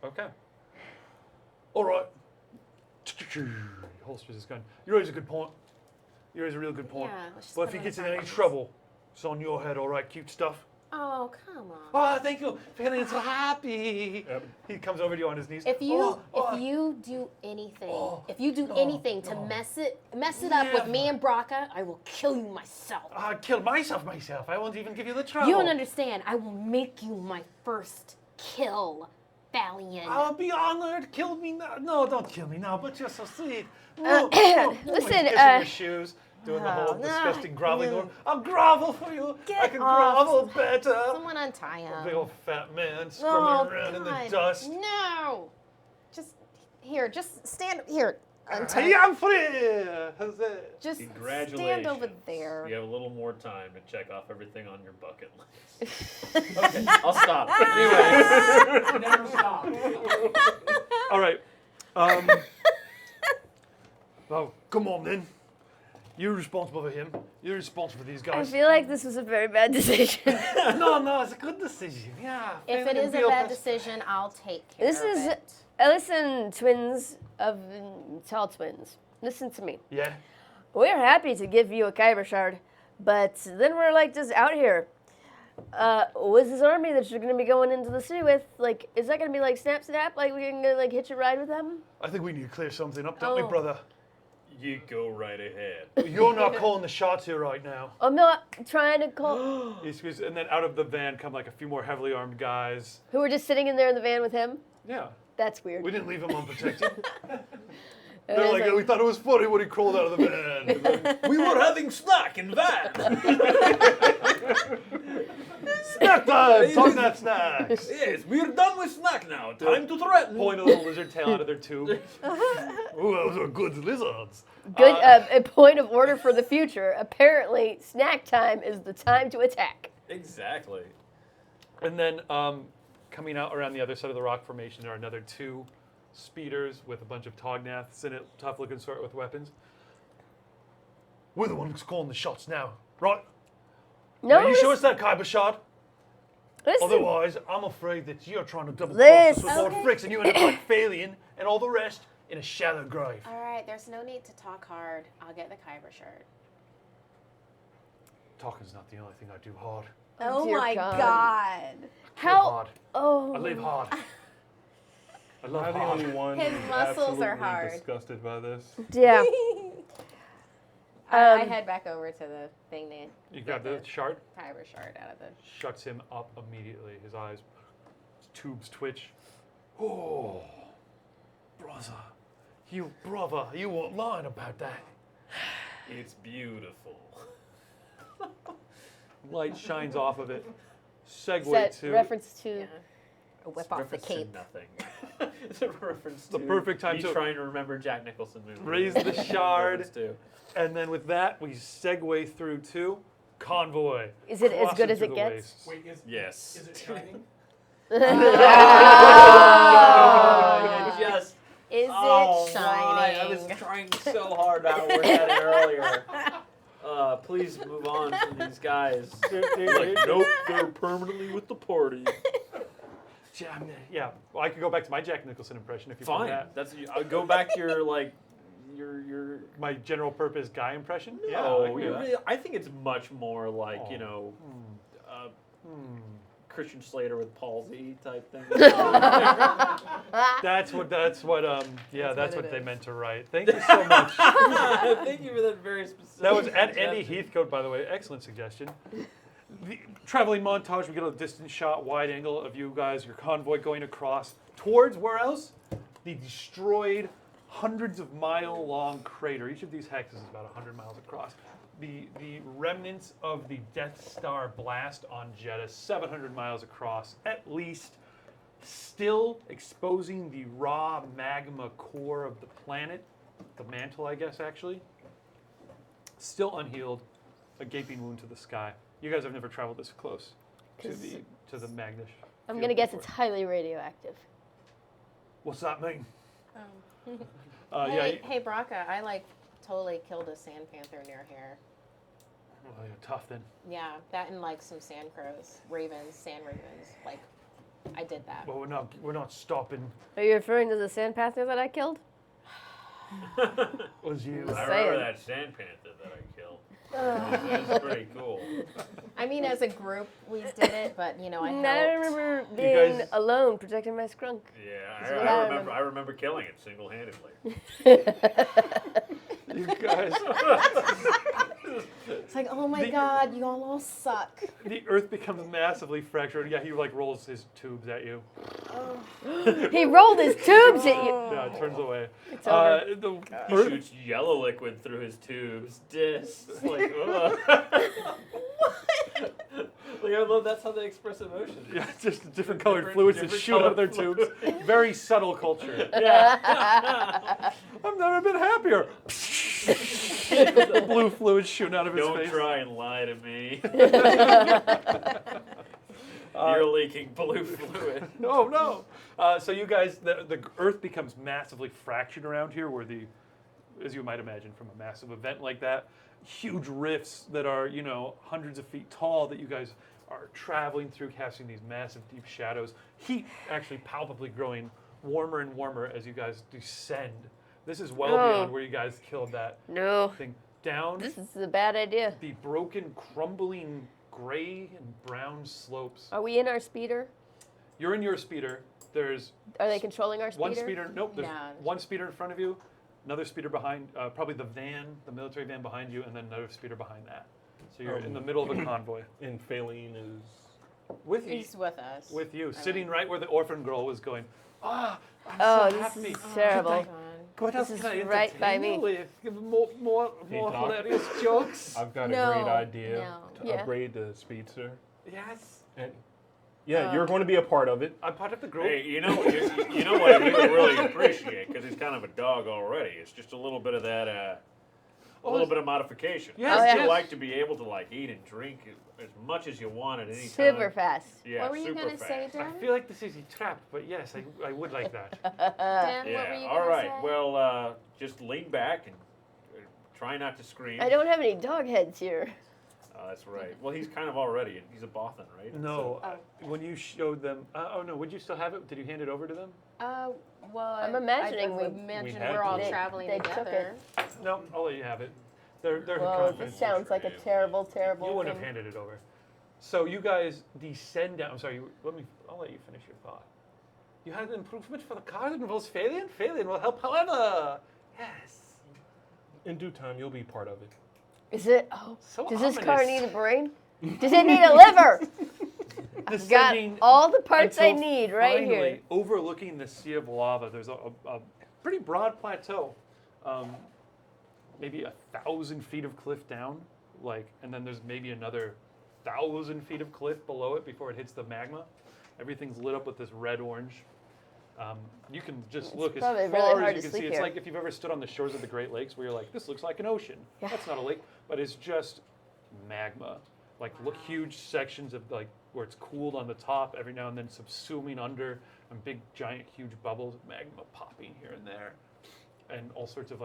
Okay. All right. He holsters his gun. You raise a good point. You raise a real good point. Yeah, let's just But put if he him gets in front any lines. trouble, it's on your head, all right? Cute stuff. Oh, come on. Oh, thank you. Feeling so happy. Yep. He comes over to you on his knees. If you Oh, if you do anything, no, anything to no. mess it up with me and Braca, I will kill you myself. I kill myself. I won't even give you the trouble. You don't understand. I will make you my first kill, Valiant. I'll be honored. Kill me now. No, don't kill me now, but you're so sweet. Listen, He's kissing your shoes, doing the whole no. disgusting groveling. Going, I'll grovel for you. I Get can off. grovel better. Someone untie him. Big old fat man Oh, squirming around in the God, dust. No. Just stand here. Untie. Hey, I'm free. How's it? Just Congratulations. stand over there. You have a little more time to check off everything on your bucket list. Okay, I'll stop. Anyway. Never stop. All right. Oh, come on then. You're responsible for him. You're responsible for these I guys. feel like this was a very bad decision. No, it's a good decision. Yeah. If it is a bad decision, I'll take care This of is- it. Listen, twins of tall twins. Listen to me. Yeah. We're happy to give you a kyber shard, but then we're like just out here. With this army that you're gonna be going into the city with, like, is that gonna be like snap? Like we can like hitch a ride with them? I think we need to clear something up, don't we, Oh. brother? You go right ahead. You're not calling the shots here right now. I'm not trying to call. And then out of the van come like a few more heavily armed guys. Who were just sitting in there in the van with him? Yeah. That's weird. We didn't leave him unprotected. And They're I was like, we thought it was funny when he crawled out of the van. We were having snack in van. Snack time! Talk that snacks! Yes, we're done with snack now. Time to threaten. Point a little lizard tail out of their tube. Ooh, those are good lizards. Good. A point of order for the future. Apparently, snack time is the time to attack. Exactly. And then coming out around the other side of the rock formation are another two speeders with a bunch of Tognaths in it, tough looking sort with weapons. We're the ones calling the shots now, right? No, Now you show us that kyber shot. listen. Otherwise, I'm afraid that you're trying to double cross us with Lord Okay. Fricks and you end up like Phalian and all the rest in a shallow grave. All right, there's no need to talk hard. I'll get the Kyber shirt. Talking's not the only thing I do hard. Oh Dear my God. God. Live How? hard. Oh. I live hard. I love Am I the hard. only one His who's muscles are absolutely hard. disgusted by this? Yeah. I Um, head back over to the thing to You grab the shard, Kyber shard out of the. shuts him up immediately. His eyes, his tubes twitch. Oh, brother, you weren't lying about that. It's beautiful. Light shines off of it. Segue Is that to reference to? Whip off the Reference to cape. nothing. It's a reference The to perfect time me to- trying to remember Jack Nicholson movies. raise the shard. Reference to. And then with that, we segue through to convoy. Is it as Crossing good as through it the gets? wastes. Wait, is Yes. it shining? Oh, Yes. Is Oh, it my, shining? I was trying so hard to outward that earlier. Please move on from these guys. Like, nope, they're permanently with the party. Yeah, well, I could go back to my Jack Nicholson impression if you want Fine. that. That's go back to your like your. My general purpose guy impression? No, Yeah, I can do you're that. really, I think it's much more like Oh. you know, Hmm. Christian Slater with palsy type thing. That's what that's what it they is. meant to write. Thank you so much. Thank you for that very specific. That was at Andy suggestion. Heathcote, by the way. Excellent suggestion. The traveling montage, we get a distant shot, wide angle of you guys, your convoy going across towards where else? The destroyed, hundreds of mile long crater. Each of these hexes is about 100 miles across. The remnants of the Death Star blast on Jeddah, 700 miles across, at least, still exposing the raw magma core of the planet, the mantle, I guess, actually. Still unhealed, a gaping wound to the sky. You guys have never traveled this close to the Magnish. I'm field gonna guess before. it's highly radioactive. What's that mean? Hey, Braca, I like totally killed a sand panther near here. Well, you're tough then. Yeah, that and like some sand crows, ravens, sand ravens. Like, I did that. Well, we're not stopping. Are you referring to the sand panther that I killed? Was you? I Saying. remember that sand panther that I killed. That's pretty cool. I mean, as a group, we did it, but I I helped. remember being guys- alone, protecting my skunk. Yeah, That's what I remember. I remember killing it single-handedly. You guys, It's like, oh my The- God, you all suck. the earth becomes massively fractured. Yeah, he like rolls his tubes at you. He rolled his tubes at you. Yeah, it turns away. It's over. The He earth, shoots yellow liquid through his tubes. Just like, ugh. Like, I love that's how they express emotion. yeah, just different colored fluids that different shoot out of their colored tubes. Very subtle culture. Yeah. I've never been happier. Blue fluid shooting out of his Don't face. try and lie to me. You're leaking blue fluid. No, no. So you guys, the earth becomes massively fractured around here, where as you might imagine from a massive event like that, huge rifts that are, hundreds of feet tall that you guys are traveling through, casting these massive deep shadows. Heat actually palpably growing warmer and warmer as you guys descend. This is well Oh. beyond where you guys killed that No, thing. Down this is a bad idea. the broken, crumbling gray and brown slopes. Are we in our speeder? You're in your speeder. There's Are they controlling our speeder? one speeder. Nope. There's No. one speeder in front of you, another speeder behind, probably the military van behind you, and then another speeder behind that. So you're in the middle of a convoy And Phaline is. with you. He's with us. With you, I sitting mean- right where the orphan girl was going. I'm Oh, so this happy. is terrible. What else This can I is right by entertain me. you with? Give more Hey, Doc. hilarious jokes. I've got No, a great idea no. to Yeah. upgrade the speedster. Yes, And yeah, you're going to be a part of it. I'm part of the group. Hey, you know what we would really appreciate, because he's kind of a dog already. It's just a little bit of that, a little bit of modification. Yes, Oh, I'd yes. like to be able to eat and drink as much as you want at any time. Super fast. Yeah, What were you super gonna fast. say, I Dan? feel like this is a trap, but yes, I would like that. Dan, Yeah. what were you All gonna right. say? Well, just lean back and try not to scream. I don't have any dog heads here. Oh, that's right. Well, he's kind of already. He's a Bothan, right? No, Oh. when you showed them, oh no, would you still have it? Did you hand it over to them? Well, I'm imagining I we- imagine had we're all to. traveling They took together. No, I'll let you have it. They're Well, confident. this sounds like a terrible, terrible You wouldn't have thing. handed it over. So you guys descend down. I'm sorry. I'll let you finish your thought. You had an improvement for the car that involves Phaelian? Phaelian will help however. Yes. In due time, you'll be part of it. Is it? Oh, So does this car ominous. need a brain? Does it need a liver? I've got Descending all the parts I until need right finally, here. overlooking the sea of lava, there's a pretty broad plateau, maybe 1,000 feet of cliff down, and then there's maybe another 1,000 feet of cliff below it before it hits the magma. Everything's lit up with this red-orange. You can just look as probably far really as hard you to can see. sleep It's here. like if you've ever stood on the shores of the Great Lakes, where you're like, "This looks like an ocean." Yeah. That's not a lake, but it's just magma. Look, huge sections of where it's cooled on the top, every now and then subsuming under, and big, giant, huge bubbles of magma popping here and there, and all sorts of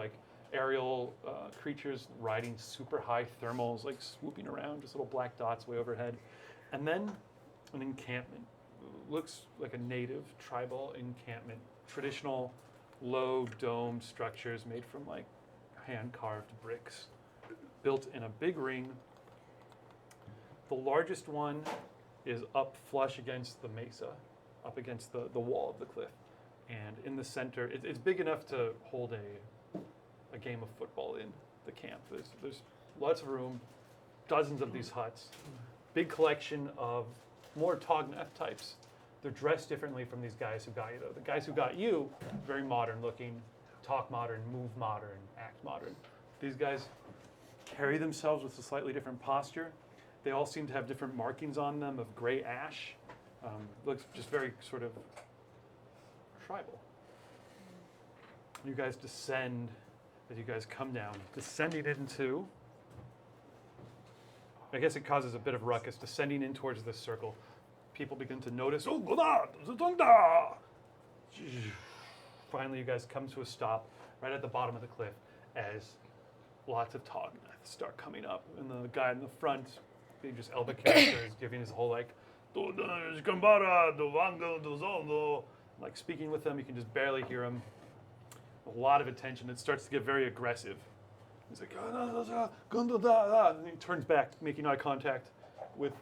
aerial creatures riding super high thermals, swooping around, just little black dots way overhead, and then an encampment. Looks like a native tribal encampment, traditional low domed structures made from hand carved bricks, built in a big ring. The largest one is up flush against the mesa, up against the wall of the cliff. And in the center, it's big enough to hold a game of football in the camp. There's lots of room, dozens of these huts, big collection of more Togneth types. They're dressed differently from these guys who got you, though. The guys who got you, very modern looking, talk modern, move modern, act modern. These guys carry themselves with a slightly different posture. They all seem to have different markings on them of gray ash. Looks just very sort of tribal. You guys descend as you guys come down, descending into, I guess it causes a bit of ruckus, descending in towards this circle. People begin to notice, oh, God, Zutunda! Finally, you guys come to a stop right at the bottom of the cliff as lots of Togneth start coming up. And the guy in the front, being just Elba characters, giving his whole speaking with them. You can just barely hear him. A lot of attention. It starts to get very aggressive. He's like, and then he turns back, making eye contact with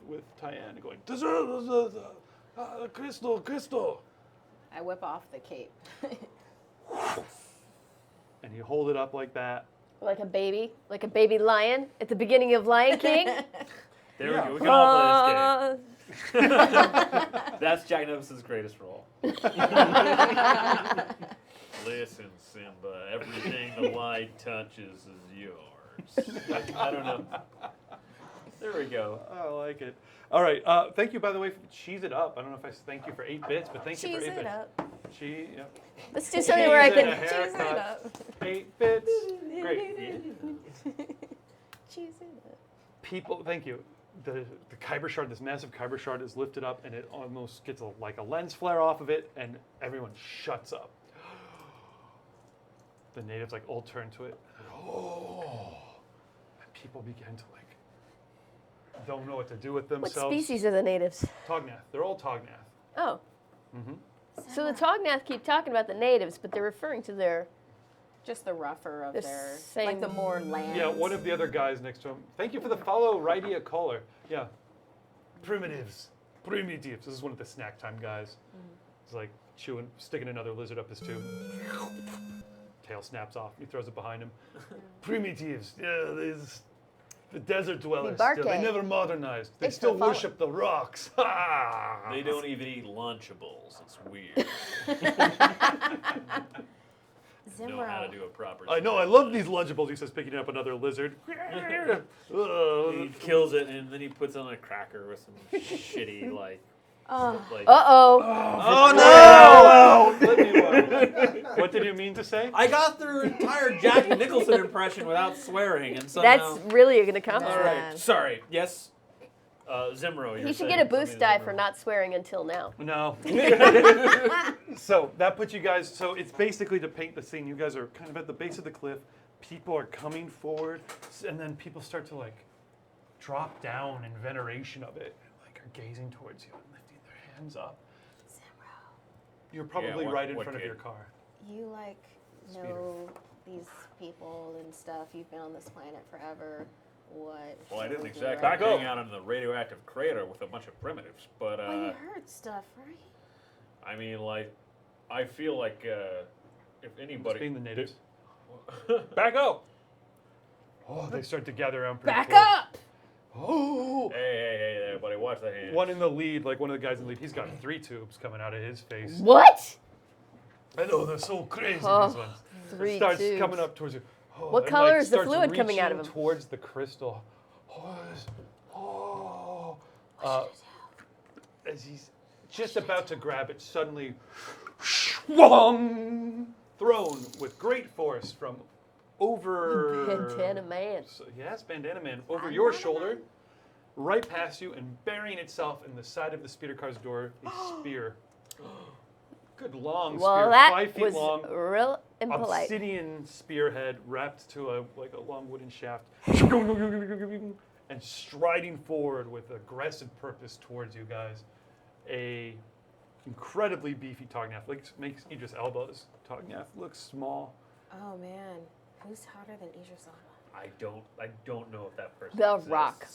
Tyann, going, crystal. I whip off the cape. And you hold it up like that. Like a baby lion at the beginning of Lion King. There we go. We can all play this game. That's Jack Nicholson's greatest role. Listen, Simba, everything the light touches is yours. I don't know. There we go. I like it. All right. Thank you, by the way, for Cheese It Up. I don't know if I thank you for 8 bits, but thank you for 8 Cheese bits. it up. Yep. Let's do something where I Cheese and a can. Cheese it haircut. up. 8 bits. Great. Cheese it up. People, thank you. The Kyber shard, this massive Kyber shard is lifted up, and it almost gets like a lens flare off of it, and everyone shuts up. The natives like all turn to it. Oh, and people begin to like don't know what to do with What themselves. species are the natives? Tognath. They're all Tognath. Oh. Mm-hmm. So the Tognath keep talking about the natives, but they're referring to their. Just the rougher of The their, same- like the more land. Yeah, one of the other guys next to him. Thank you for the follow, Righty Caller. Yeah. Primitives. This is one of the snack time guys. He's like chewing, sticking another lizard up his tube. Tail snaps off. He throws it behind him. Primitives. Yeah, the desert dwellers. Barke. Still, they never modernized. They Thanks for still the follow. worship the rocks. Ha! They don't even eat Lunchables. It's weird. Know how to do a proper. I know. I love these Lunchables. He says, picking up another lizard. He kills it and then he puts on a cracker with some shitty like. like Uh-oh. Oh no! Let me one. What did you mean to say? I got their entire Jack Nicholson impression without swearing, and somehow. That's really an accomplishment. All right. Sorry. Yes. Zimro. He should get a boost die for not swearing until now. No. So that puts you guys. So it's basically to paint the scene. You guys are kind of at the base of the cliff. People are coming forward, and then people start to like drop down in veneration of it, like are gazing towards you and lifting their hands up. You're probably right in front of your car. You like Speeder. know these people and stuff. You've been on this planet forever. What? Well, I should didn't we do exactly right hang now? out in the radioactive crater with a bunch of primitives, but Well, you heard stuff, right? I mean, like, I feel like if anybody. Being the natives. Back up! Oh, they start to gather around pretty Back close. up! Oh! Hey there, buddy, watch the hand. One in the lead, like one of the guys in the lead, he's got 3 tubes coming out of his face. What? I know, they're so crazy, Oh, these ones. 3 Starts tubes. coming up towards you. Oh, What and, color like, is the starts fluid coming out of reaching him? Towards the crystal. As he's just about to grab it, suddenly, thrown with great force from over. Bandana Man. So, yes, Bandana Man, over your shoulder, right past you, and burying itself in the side of the speeder car's door, a spear. Good long Well, spear, that 5 feet was long. real impolite. Obsidian spearhead wrapped to a long wooden shaft, and striding forward with aggressive purpose towards you guys, a incredibly beefy Tognath. Like makes Idris Elba's Tognath look small. Oh man, who's hotter than Idris Elba? I don't know if that person. The exists. Rock.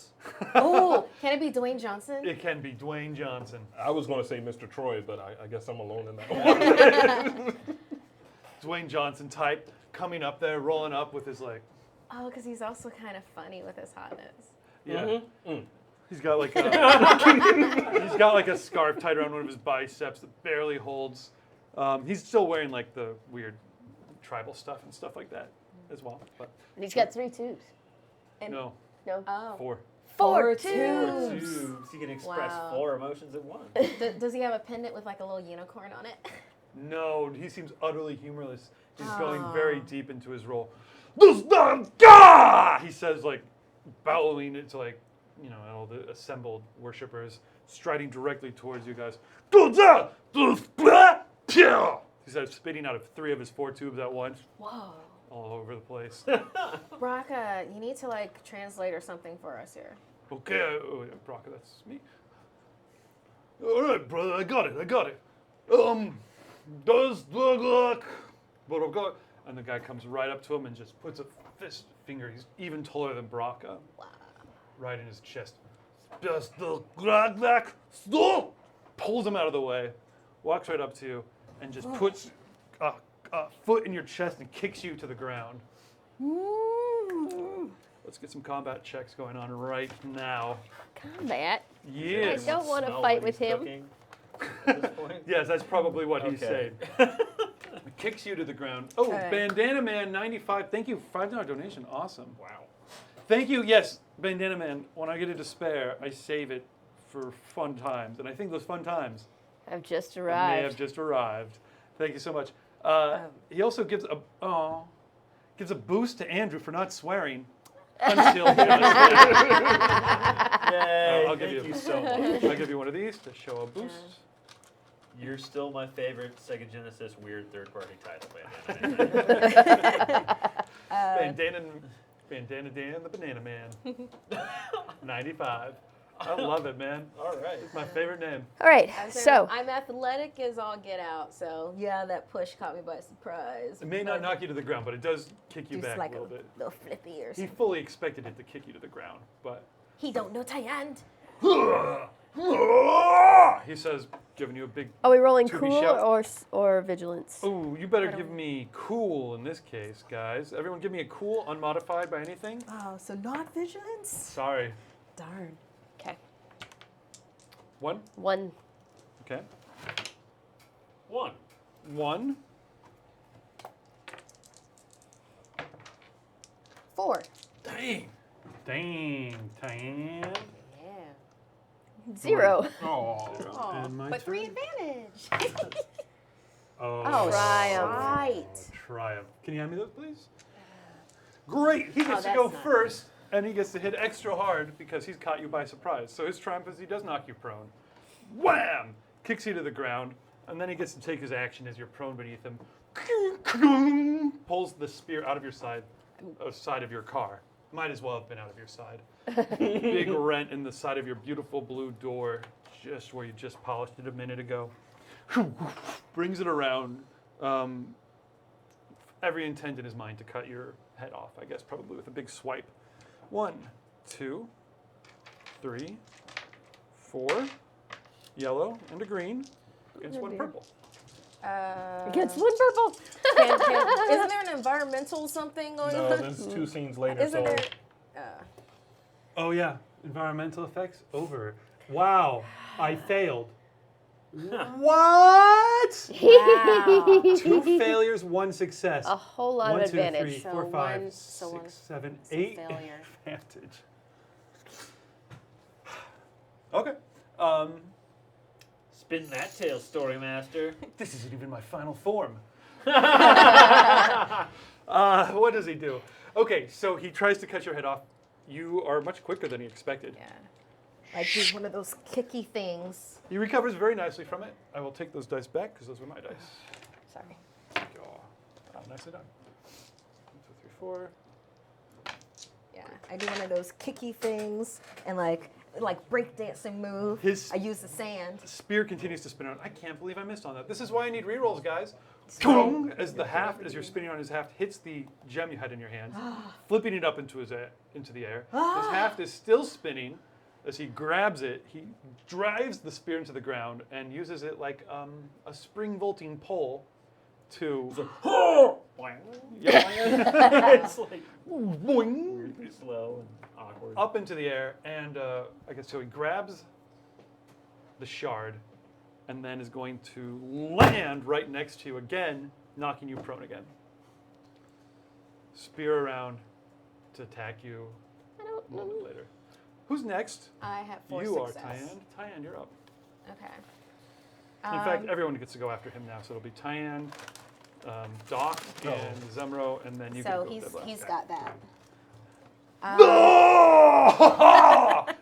Oh, can it be Dwayne Johnson? It can be Dwayne Johnson, I was going to say Mr. Troy, but I guess I'm alone in that one. Dwayne Johnson type coming up there, rolling up with his like, Oh, because he's also kind of funny with his hotness. yeah. He's got like a scarf tied around one of his biceps that barely holds. He's still wearing like the weird tribal stuff and stuff like that as well. But And he's got 3 tubes. no, No. Oh. 4. 4 tubes. tubes. You can express Wow. 4 emotions at once. Does he have a pendant with like a little unicorn on it? No, he seems utterly humorless. He's going Oh. very deep into his role. This damn guy! He says, like, bellowing it to, like, you know, all the assembled worshippers, striding directly towards you guys. He says, spitting out of 3 of his 4 tubes at once, Whoa. all over the place. Raka, you need to like translate or something for us here. Okay, oh, yeah, Brocca, that's me. All right, brother, I got it. Does look like... And the guy comes right up to him and just puts a fist finger. He's even taller than Braca. Right in his chest. Just the back. Pulls him out of the way, walks right up to you, and just puts a foot in your chest and kicks you to the ground. Let's get some combat checks going on right now. Combat. Yes. I don't want to Smell fight what with he's him. cooking at this point? Yes, that's probably what he's Okay. saying. Kicks you to the ground. Oh, right. Bandana Man 95. Thank you. $5 donation. Awesome. Wow. Thank you. Yes, Bandana Man. When I get into spare, I save it for fun times, and I think those fun times I've just may arrived. have just arrived. Thank you so much. He also gives a boost to Andrew for not swearing until he does. Yay! I'll give Thank you- you so much. I'll give you one of these to show a boost. You're still my favorite Sega Genesis weird third-party title, Bandana Dan, the Banana Man. 95. I love it, man. All right. It's my favorite name. All right, I was saying, so I'm athletic as all get out, so yeah, that push caught me by surprise. It may not knock you to the ground, but it does kick you Just back like a little bit. little flippy or He something. fully expected it to kick you to the ground, but He don't know Tyan. he says, giving you a big. are we rolling To be cool shot. or vigilance? Oh, you better give me cool in this case, guys. Everyone, give me a cool, unmodified by anything. Oh, so not vigilance? Sorry. Darn. Okay, 1. 1. Okay. 1. 1. 4. Dang. Dang, Tyan. Yeah. 0. Oh. And my But 3 turn. advantage. Oh, Triumph. Right. Triumph. Can you hand me those, please? Great. He gets to that's go not first, and he gets to hit extra hard because he's caught you by surprise. So his triumph is he does knock you prone. Wham! Kicks you to the ground, and then he gets to take his action as you're prone beneath him. Pulls the spear out of your side of your car. Might as well have been out of your side. Big rent in the side of your beautiful blue door, just where you just polished it a minute ago. Brings it around. Every intent in his mind to cut your head off, I guess, probably with a big swipe. 1, 2, 3, 4, yellow and a green against 1 purple. Against 1 purple. Isn't there an environmental something going No, on? that's 2 scenes later. Isn't so there? Oh yeah, environmental effects over. Wow, I failed. What? Wow. 2 failures, 1 success. A whole lot 1, of 2, advantage. 3, So 4, 5, one- so 6, one- 7, it's a 8 failure. advantage. Okay. Spin that tail, Story Master. This isn't even my final form. What does he do? Okay, so he tries to cut your head off. You are much quicker than he expected. Yeah. Like he's one of those kicky things. He recovers very nicely from it. I will take those dice back because those were my dice. Sorry. Thank you all. Nicely done. 1, 2, 3, 4. Yeah. I do one of those kicky things and like breakdancing move. His- I use the sand. The spear continues to spin around. I can't believe I missed on that. This is why I need rerolls, guys. Tung, as the haft, as you're spinning on his haft, hits the gem you had in your hand, flipping it up into the air. His haft is still spinning. As he grabs it, he drives the spear into the ground and uses it like a spring vaulting pole to It's like boing, weirdly slow and awkward. up into the air. And I guess so. He grabs the shard and then is going to land right next to you again, knocking you prone again. Spear around to attack you I don't a moment know. later. Who's next? I have 4 You success. are Tyan. Tyan, you're up. Okay. In fact, everyone gets to go after him now. So it'll be Tyan, Doc, and Zemro, and then you So can go. he's got that.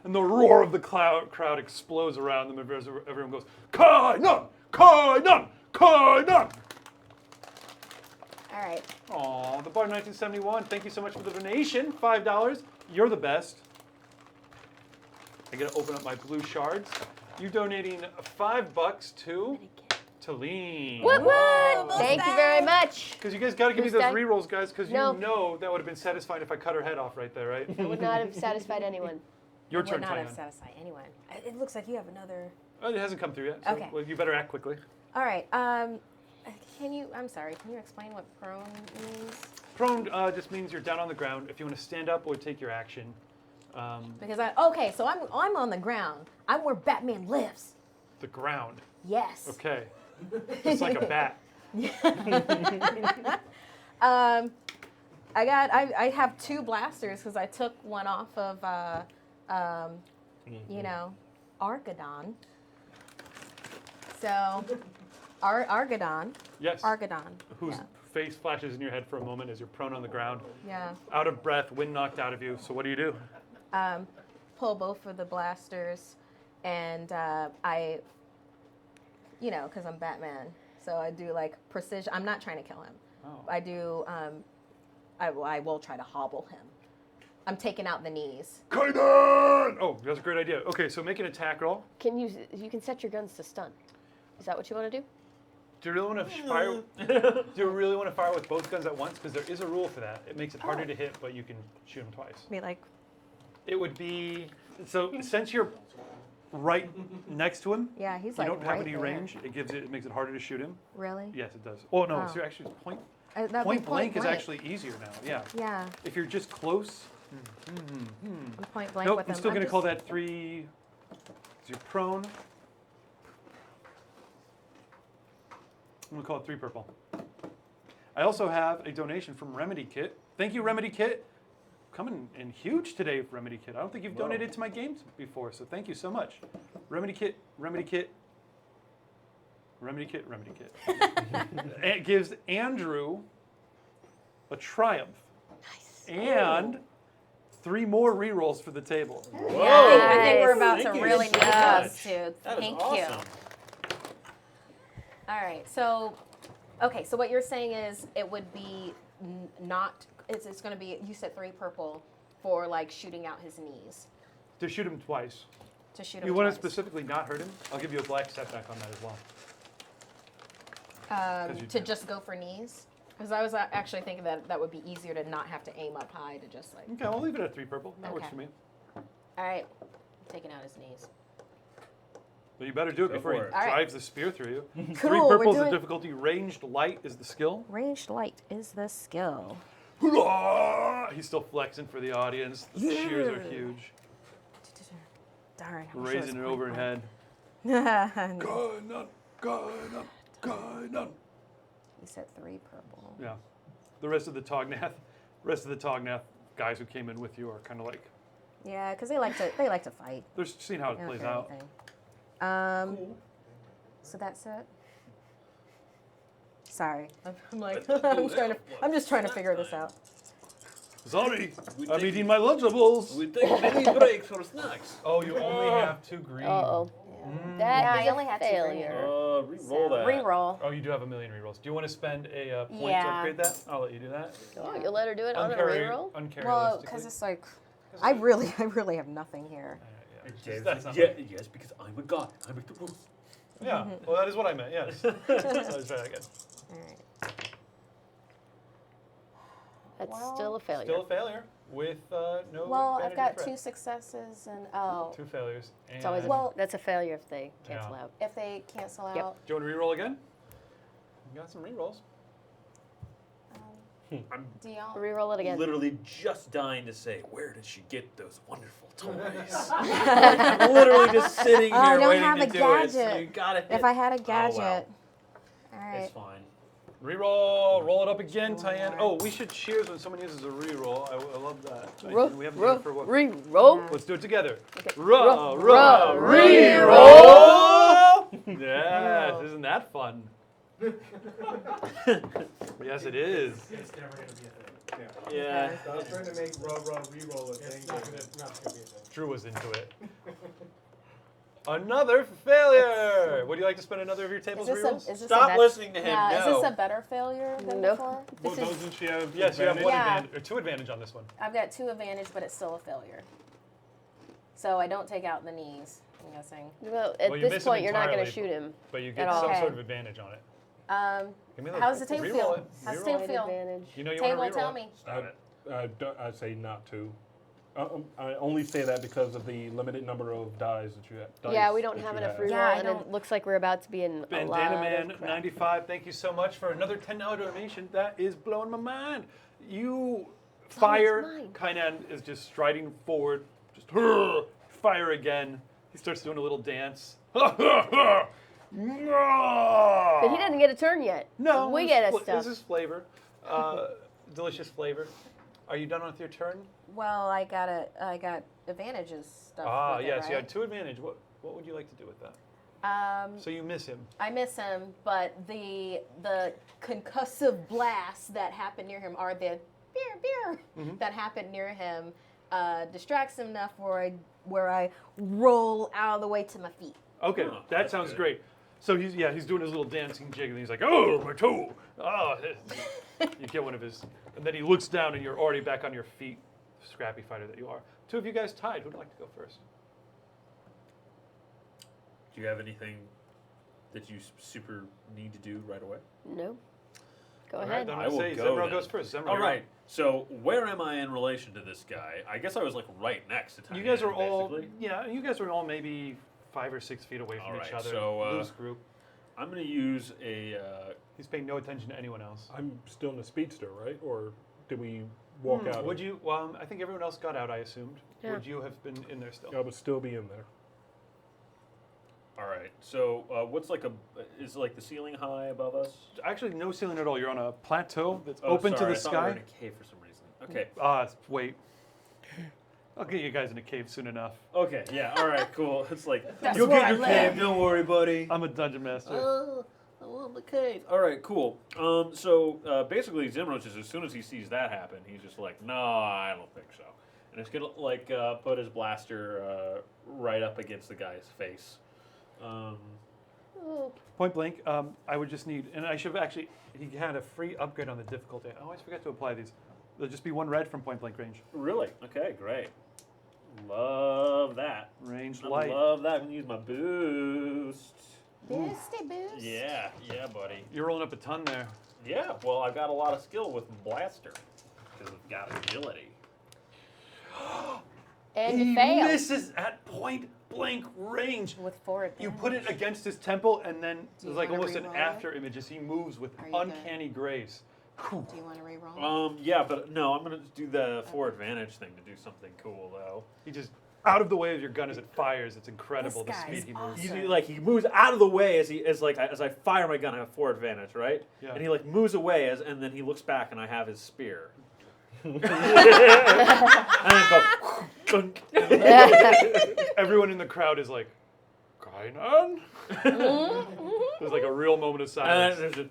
And the roar of the crowd explodes around them, and everyone goes, Kai-nun! Kai-nun! Kai-nun! All right. Aw, the Bard 1971, thank you so much for the donation. $5. You're the best. I gotta open up my blue shards. You donating $5 to Talene. What? Whoa, Thank you very much. Because you guys got to give me Who's those that? rerolls, guys, because No. you know that would have been satisfying if I cut her head off right there, right? That would not have satisfied anyone. Your Would turn, not have Tyan. satisfied anyone. It looks like you have another. Oh, it hasn't come through yet. So Okay. well, you better act quickly. All right. Can you? I'm sorry. Can you explain what prone means? Prone just means you're down on the ground. If you want to stand up or take your action. Because so I'm on the ground. I'm where Batman lives. The ground. Yes. Okay. Just like a bat. I have 2 blasters because I took one off of Argadon. So Argadon. Yes. Argadon. Whose Yeah. face flashes in your head for a moment as you're prone on the ground, Yeah. out of breath, wind knocked out of you. So what do you do? Pull both of the blasters, and because I'm Batman, so I do like precision. I'm not trying to kill him. Oh. I do. I will try to hobble him. I'm taking out the knees. Kaidan! Oh, that's a great idea. Okay, so make an attack roll. You can set your guns to stun. Is that what you want to do? Do you really want to fire? Do you really want to fire with both guns at once? Because there is a rule for that. It makes it harder to hit, but you can shoot him twice. Be like, It would be so since you're right next to him. yeah, he's You like don't have right any there. range. It makes it harder to shoot him. Really? Yes, it does. Oh no, Oh. so actually point That'd be point blank is blank. actually easier now. Yeah. Yeah, If you're just close. I'm point blank Nope, with him. I'm still going to just- call that 3. So you're prone. I'm going to call it 3 purple. I also have a donation from Remedy Kit. Thank you, Remedy Kit. Coming in huge today, Remedy Kit. I don't think you've donated to my games before, so thank you so much. Remedy Kit, Remedy Kit, Remedy Kit, Remedy Kit. It gives Andrew a triumph. Nice. And 3 more rerolls for the table. Yeah, I think we're about Thank to you really so need much. those too. That is Thank awesome. you. All right. So, okay. So what you're saying is it would be not. It's going to be. You said 3 purple for like shooting out his knees. To shoot him twice. To shoot him. You want to twice. specifically not hurt him? I'll give you a black setback on that as well. 'Cause you To do. just go for knees. Because I was actually thinking that would be easier to not have to aim up high to just like. Okay, I'll leave it at 3 purple. That works Okay. for me. All right. I'm taking out his knees. But you better do it Go before he for it. All right. drives the spear through you. 3 Cool, we're purple is the doing- difficulty. Ranged light is the skill. Ranged light is the skill. He's still flexing for the audience. The cheers are huge. Darn. Raising it overhead. He Kainan, Kainan, Kainan. said 3 purple. Yeah. The rest of the Tognath guys who came in with you are kind of like, Yeah, because they like to fight. they're seeing how it plays out. So that's it. Sorry, I'm like I'm just trying to figure this out. Sorry, We I'm take- eating my Lunchables. We take many breaks for snacks. Oh, you only have 2 green. Uh-oh. Mm. That Yeah, is I only a have 2 green. failure. Re-roll that. Reroll. Oh, you do have a million rerolls. Do you want to spend a point to Yeah. upgrade that? I'll let you do that. Oh, you'll let her do it on a reroll? Well, because it's like I really have nothing here. That's not Yeah, yes, because I'm a god. I make the rules. Yeah, well, that is what I meant, yes. Let's try that again. All right. That's Well, still a failure. Still a failure with no Well, I've advantage got or threat. 2 successes and 2 failures. And It's always Well- that's a failure if they cancel Yeah. out. if they cancel Yep. out. do you want to reroll again? You got some rerolls. I'm Do y'all? Reroll it again. literally just dying to say, where did she get those wonderful toys? I'm literally just sitting Oh, I here don't waiting have to a do it. So gadget. you gotta hit. If I had a Oh, wow. gadget. All right. It's fine. Reroll, roll it up again, Tyann. Oh, we should cheers when someone uses a reroll. I love that. We haven't done it for a while. Reroll. Let's do it together. Okay. Roll, Roll, reroll. Yes, isn't that fun? Yes, it is. It's never going to be a thing. Yeah. I was trying to make reroll a thing. It's not going to be a thing. Drew was into it. Another failure. Would you like to spend another of your table's rerolls? Is this Stop a listening to him. yeah, no. is this a better failure than No. before? Well, doesn't she have Yes, you have advantage? one Yeah. advantage, or 2 advantage on this one. I've got 2 advantage, but it's still a failure. So I don't take out the knees. I'm guessing. Well, at Well, you this miss him point, you're not going to entirely, shoot him. But you At get all. some Okay. sort of advantage on it. Give me those. How's the table Reroll feel? it. How's the Reroll table it. feel? Advantage. You know you Table, want to reroll tell it. me. Stop it. I'd say not to. I only say that because of the limited number of dice that you have. Yeah, we don't have enough reroll, Yeah, I and don't- it looks like we're about to be in a lot Bandana of Man crap. 95, thank you so much for another $10 donation. That is blowing my mind. You fire, mine. Kainan is just striding forward, just fire again. He starts doing a little dance. But he doesn't get a turn yet. No, we this get a fla- stuff. This is flavor, delicious flavor. Are you done with your turn? Well, I got advantages stuff. Ah, with it, yes, you right? had 2 advantage. What would you like to do with that? So you miss him. I miss him, but the concussive blasts that happen near him are the beer that happen near him distracts him enough where I roll out of the way to my feet. Okay, Oh, that that's sounds good. great. So he's doing his little dancing jig, and he's like, "Oh, my toe!" Oh, you get one of his, and then he looks down, and you're already back on your feet, scrappy fighter that you are. 2 of you guys tied. Who'd like to go first? Do you have anything that you super need to do right away? No. Go All right, ahead. then I I'm will gonna say go Zemro then. goes first. Zemro, All you're right. So where am I in relation to this guy? I guess I was like right next to up. Tyan. You guys are all, basically. you guys are all maybe 5 or 6 feet away from All each right, other. so, Loose group. I'm going to use a. He's paying no attention to anyone else. I'm still in the speedster, right? Or did we walk out? Would you? Well, I think everyone else got out. I assumed. Yeah. Would you have been in there still? I would still be in there. All right. So what's like is like the ceiling high above us? Actually, no ceiling at all. You're on a plateau that's Oh, open sorry, to I the thought we were sky. in a cave for some reason. Okay. Wait. I'll get you guys in a cave soon enough. Okay. Yeah. All right. Cool. It's like That's you'll where get I your live. cave. Don't worry, buddy. I'm a dungeon master. I want the cave. All right, cool. So basically, Zimros is as soon as he sees that happen, he's just like, "No, I don't think so," and it's gonna like put his blaster right up against the guy's face. Oh, Point blank, I would just need, and I should have actually, he had a free upgrade on the difficulty. I always forget to apply these. There'll just be 1 red from point blank range. Really? Okay, great. Love that. Range I light. love that. I'm gonna use my boost. Boosty boost. Yeah, buddy. You're rolling up a ton there. Yeah. Well, I've got a lot of skill with blaster because I've got agility. and he you fail. misses at point blank range. With 4 You put it against his temple, and then Do there's you like wanna almost an re-roll it? after image as he moves with Are you good? uncanny grace. Whew. Do you want to re-roll? Yeah, but no, I'm gonna do the 4 advantage thing to do something cool though. He just out of the way of your gun as it fires. It's incredible This the guy's speed he moves. You awesome. do, like he moves out of the way as I fire my gun. I have 4 advantage, right? Yeah. And he like moves away and then he looks back and I have his spear. and then go. Dunk. Everyone in the crowd is like, Kainan? There's like a real moment of And silence. then there's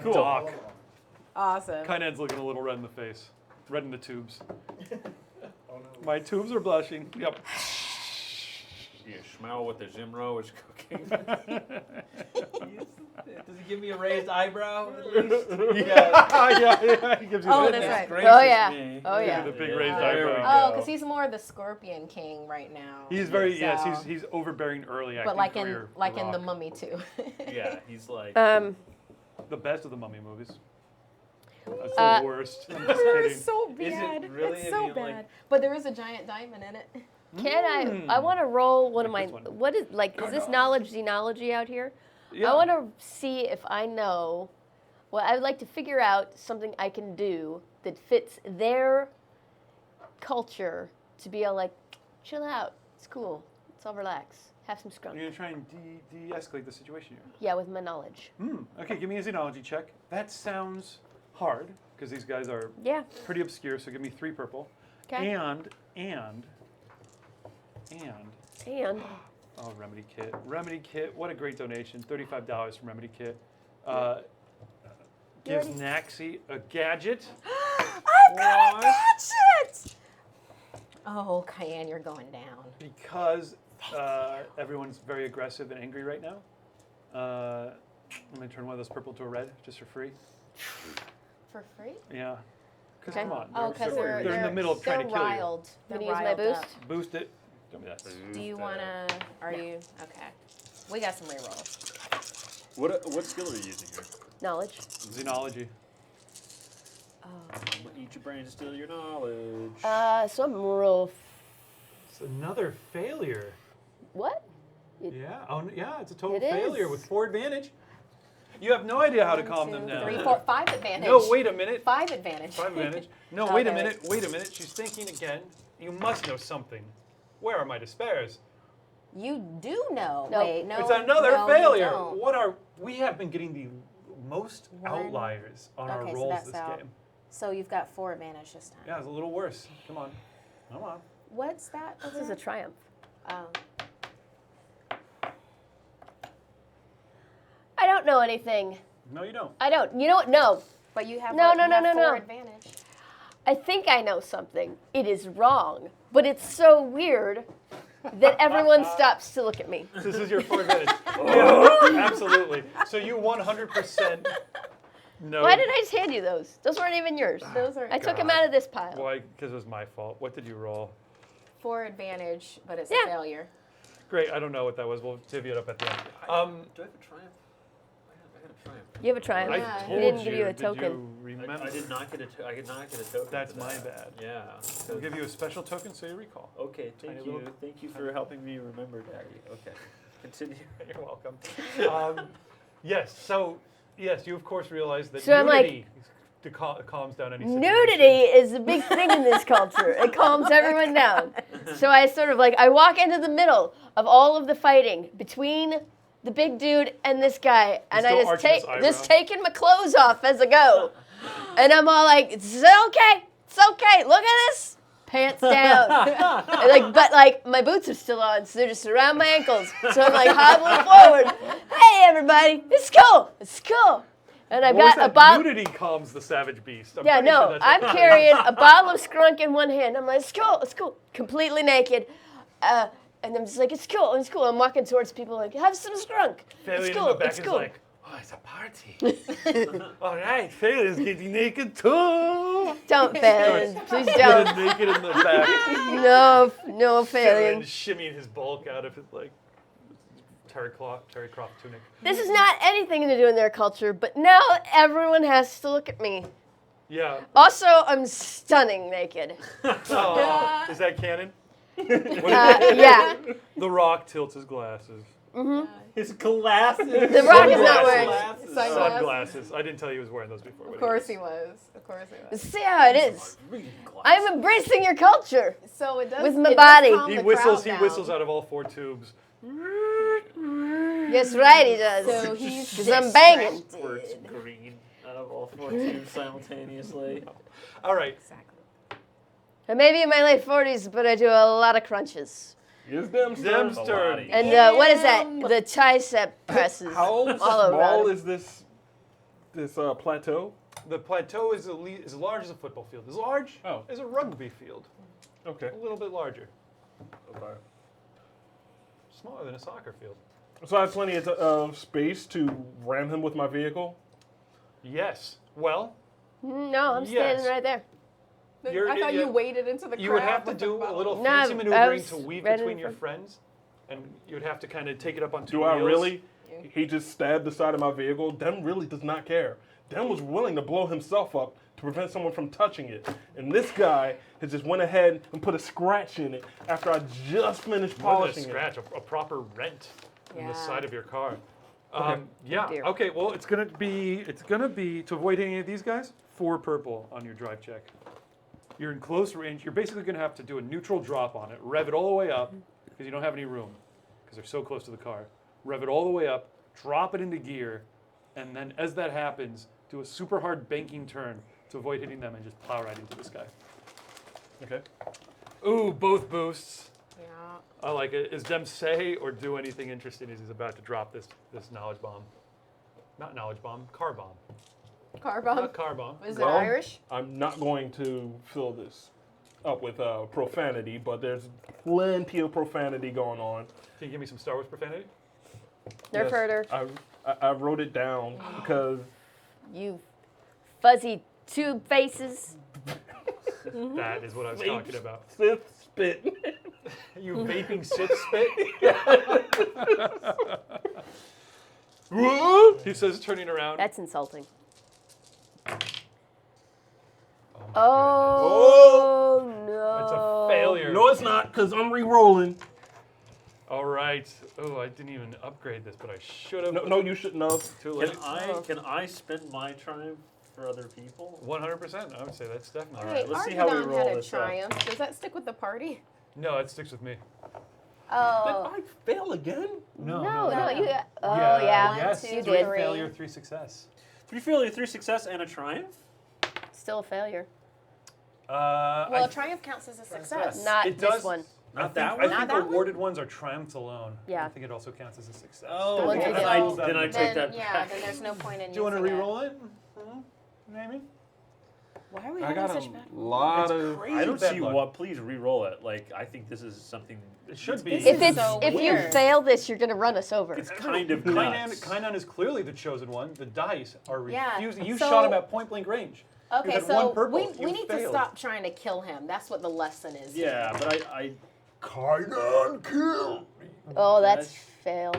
cool. Doc. Awesome. Kainan's looking a little red in the face. Red in the tubes. Oh no. My tubes are blushing. Yep. You smell what the Zimro is cooking. Does he give me a raised eyebrow? yeah. He gives you Oh, the, that's right. Oh, yeah. Oh, yeah. the big raised There we eyebrow. Oh, because he's more the Scorpion King right now. He's very So- he's overbearing early acting But like career. in The Rock. Mummy too. Yeah, he's like. The best of the Mummy movies. That's Uh, the worst. I'm just kidding. It's so Is it bad. really? It's I so mean, like- bad. But there is a giant diamond in it. Can I want to roll one of my, Like this one. what is, like, is this knowledge xenology out here? Yeah. I want to see if I know, well, I would like to figure out something I can do that fits their culture to be all like, chill out, it's cool, let's all relax, have some skunk. You're gonna try and de-escalate the situation here. Yeah, with my knowledge. Okay, give me a xenology check. That sounds hard because these guys are Yeah, pretty obscure. So give me 3 purple. okay. And oh, Remedy Kit. Remedy Kit, what a great donation. $35 from Remedy Kit. Gives already- Naxi a gadget. I've got a gadget! Oh, Cayenne, you're going down. Because everyone's very aggressive and angry right now. I'm going to turn one of those purple to a red just for free. For free? Yeah. Because Okay. come on. Oh, because they're in the middle of trying to kill riled. I'm They're gonna use my riled boost. up. you. Boost it. Give me that. Do you wanna? Are you okay? We got some rerolls. What skill are you using here? Knowledge. Xenology. Eat your brain to steal your knowledge. So I'm real. It's another failure. What? Yeah. Oh, yeah. It's a total It failure is. with 4 advantage. You have no idea how to 1, calm 2, them down. 3, 4, 5 advantage. No, wait a minute. 5 advantage. 5 advantage. No, wait a Okay. minute. Wait a minute. She's thinking again. You must know something. Where are my despairs? You do know. Nope. Wait, no. It's another no, you failure. don't. We have been getting the most One. outliers on our Okay, so rolls that's this out. game. So you've got 4 advantage this time. Yeah, it's a little worse. Come on. Come on. What's that? This is a triumph. Oh. I don't know anything. No, you don't. I don't. You know what? No. But you have No, you no, no, have no, 4 no. advantage. I think I know something. It is wrong, but it's so weird that everyone stops to look at me. This is your 4 advantage. Yeah, absolutely. So you 100% know. Why did I just hand you those? Those weren't even yours. Those are I took them God. out of this pile. Why? Because it was my fault. What did you roll? 4 advantage, but it's Yeah. a failure. Great. I don't know what that was. We'll divvy it up at the end. Do I have a triumph? I got a triumph. You have a triumph. I Yeah. told We didn't give you a Did token. you remember? I did not get a. I did not get a token. That's for my that. bad. Yeah. We'll give you a special token so you recall. Okay. Tiny Thank little- you. Thank you for helping me remember, Daddy. Okay. Continue. You're welcome. Yes. So yes, you of course realize that So I'm like- nudity calms down any situation. Nudity is a big thing in this culture. It calms everyone down. So I sort of like, I walk into the middle of all of the fighting between the big dude and this guy, and I still just arching his just eyebrow. taking my clothes off as I go. And I'm all like, it's okay. It's okay. Look at this. Pants down. And but my boots are still on, so they're just around my ankles. So I'm like hobbling forward. Hey everybody, it's cool. It's cool. And I've What was got a that? bottle. Nudity calms the savage beast. I'm Yeah, pretty sure no, that's I'm what- carrying a bottle of skunk in one hand. I'm like, it's cool, completely naked. And I'm just like, it's cool. I'm walking towards people like, have some skunk. Failure It's in cool, the back it's is cool. like, oh, it's a party. All right, Failure is getting naked too. Don't fail, please Getting don't. naked in the back. No Failure failing. shimmying his bulk out of his like terry cloth tunic. This is not anything to do in their culture, but now everyone has to look at me. Yeah. Also, I'm stunning naked. Oh, is that canon? Yeah. The Rock tilts his glasses. His glasses. The Rock is not wearing. Sunglasses. Sunglasses. I didn't tell you he was wearing those before. Of course he was. Of course he was. See how it is. I'm embracing your culture. So it does. With my it does body. calm He the whistles. crowd He down. whistles out of all 4 tubes. Yes, right, he does. So he's Because I'm banging. Squirts green out of all 4 tubes simultaneously. All right. Exactly. I may be in my late 40s, but I do a lot of crunches. Is them Them stuff? sturdy. And what is that? The tricep presses. How all small around. is this plateau? The plateau is as large as a football field. As large Oh. as a rugby field. Okay. A little bit larger. Okay. Smaller than a soccer field. So I have plenty of space to ram him with my vehicle. Yes. Well, No, I'm Yes. standing right there. You're- I thought you- you waded into the crowd. you would have to with the do a bottle. little No, fancy I maneuvering was to weave right in between your front. friends, and you would have to kind of take it up on 2 Do wheels. I really? He just stabbed the side of my vehicle. Dem really does not care. Dem was willing to blow himself up to prevent someone from touching it. And this guy has just went ahead and put a scratch in it after I just finished More than a polishing it. scratch, a proper rent in the Yeah. side of your car. Okay. Yeah. dear. Okay. Well, it's gonna be to avoid any of these guys. 4 purple on your drive check. You're in close range. You're basically gonna have to do a neutral drop on it. Rev it all the way up because you don't have any room because they're so close to the car. Rev it all the way up. Drop it into gear, and then as that happens, do a super hard banking turn to avoid hitting them and just plow right into this guy. Okay. Ooh, both boosts. Yeah. I like it. Is Dem say or do anything interesting as he's about to drop this knowledge bomb? Not knowledge bomb, car bomb. Car bomb. Not car bomb. Is Well, it Irish? I'm not going to fill this up with profanity, but there's plenty of profanity going on. Can you give me some Star Wars profanity? Nerf Yes, herder. I wrote it down because You fuzzy tube faces. That is what I was talking about. Sith spit. You vaping Sith spit? He says, turning around. That's insulting. Oh, Oh, no. it's a failure. No, it's not, because I'm re-rolling. All right. Oh, I didn't even upgrade this, but I should have. No, you shouldn't have. Too late. Can I spend my triumph for other people? 100%. I would say that's definitely All right. right, let's see how we Argadon roll had a this up. triumph. Does that stick with the party? No, it sticks with me. Oh. Did I fail again? No, no. you. Oh, yeah. Yes, One, two, 3 three. failure, 3 success. 3 failure, 3 success, and a triumph? Still a failure. Well, a triumph counts as a success. Not It this does. one. Not that I one? Not think that one? awarded ones are triumphs alone. Yeah. I think it also counts as a success. Oh, ones okay. we Then get. I Then- take that Yeah, back. then there's no point in Do you want to using it. re-roll it? Maybe? Why are we I having got such a bad lot It's of. crazy. I don't bad see luck. what. Please re-roll it. Like, I think this is something. It should be. This If is it's so if you weird. fail this, you're gonna run us over. It's kind of Kainan, nuts. Kainan is clearly the chosen one. The dice are Yeah, refusing. You so- shot him at point blank range. You Okay, had so one purple. we You need to failed. stop trying to kill him. That's what the lesson is. Yeah, but I Kainan kill. Oh, that's That's- fail.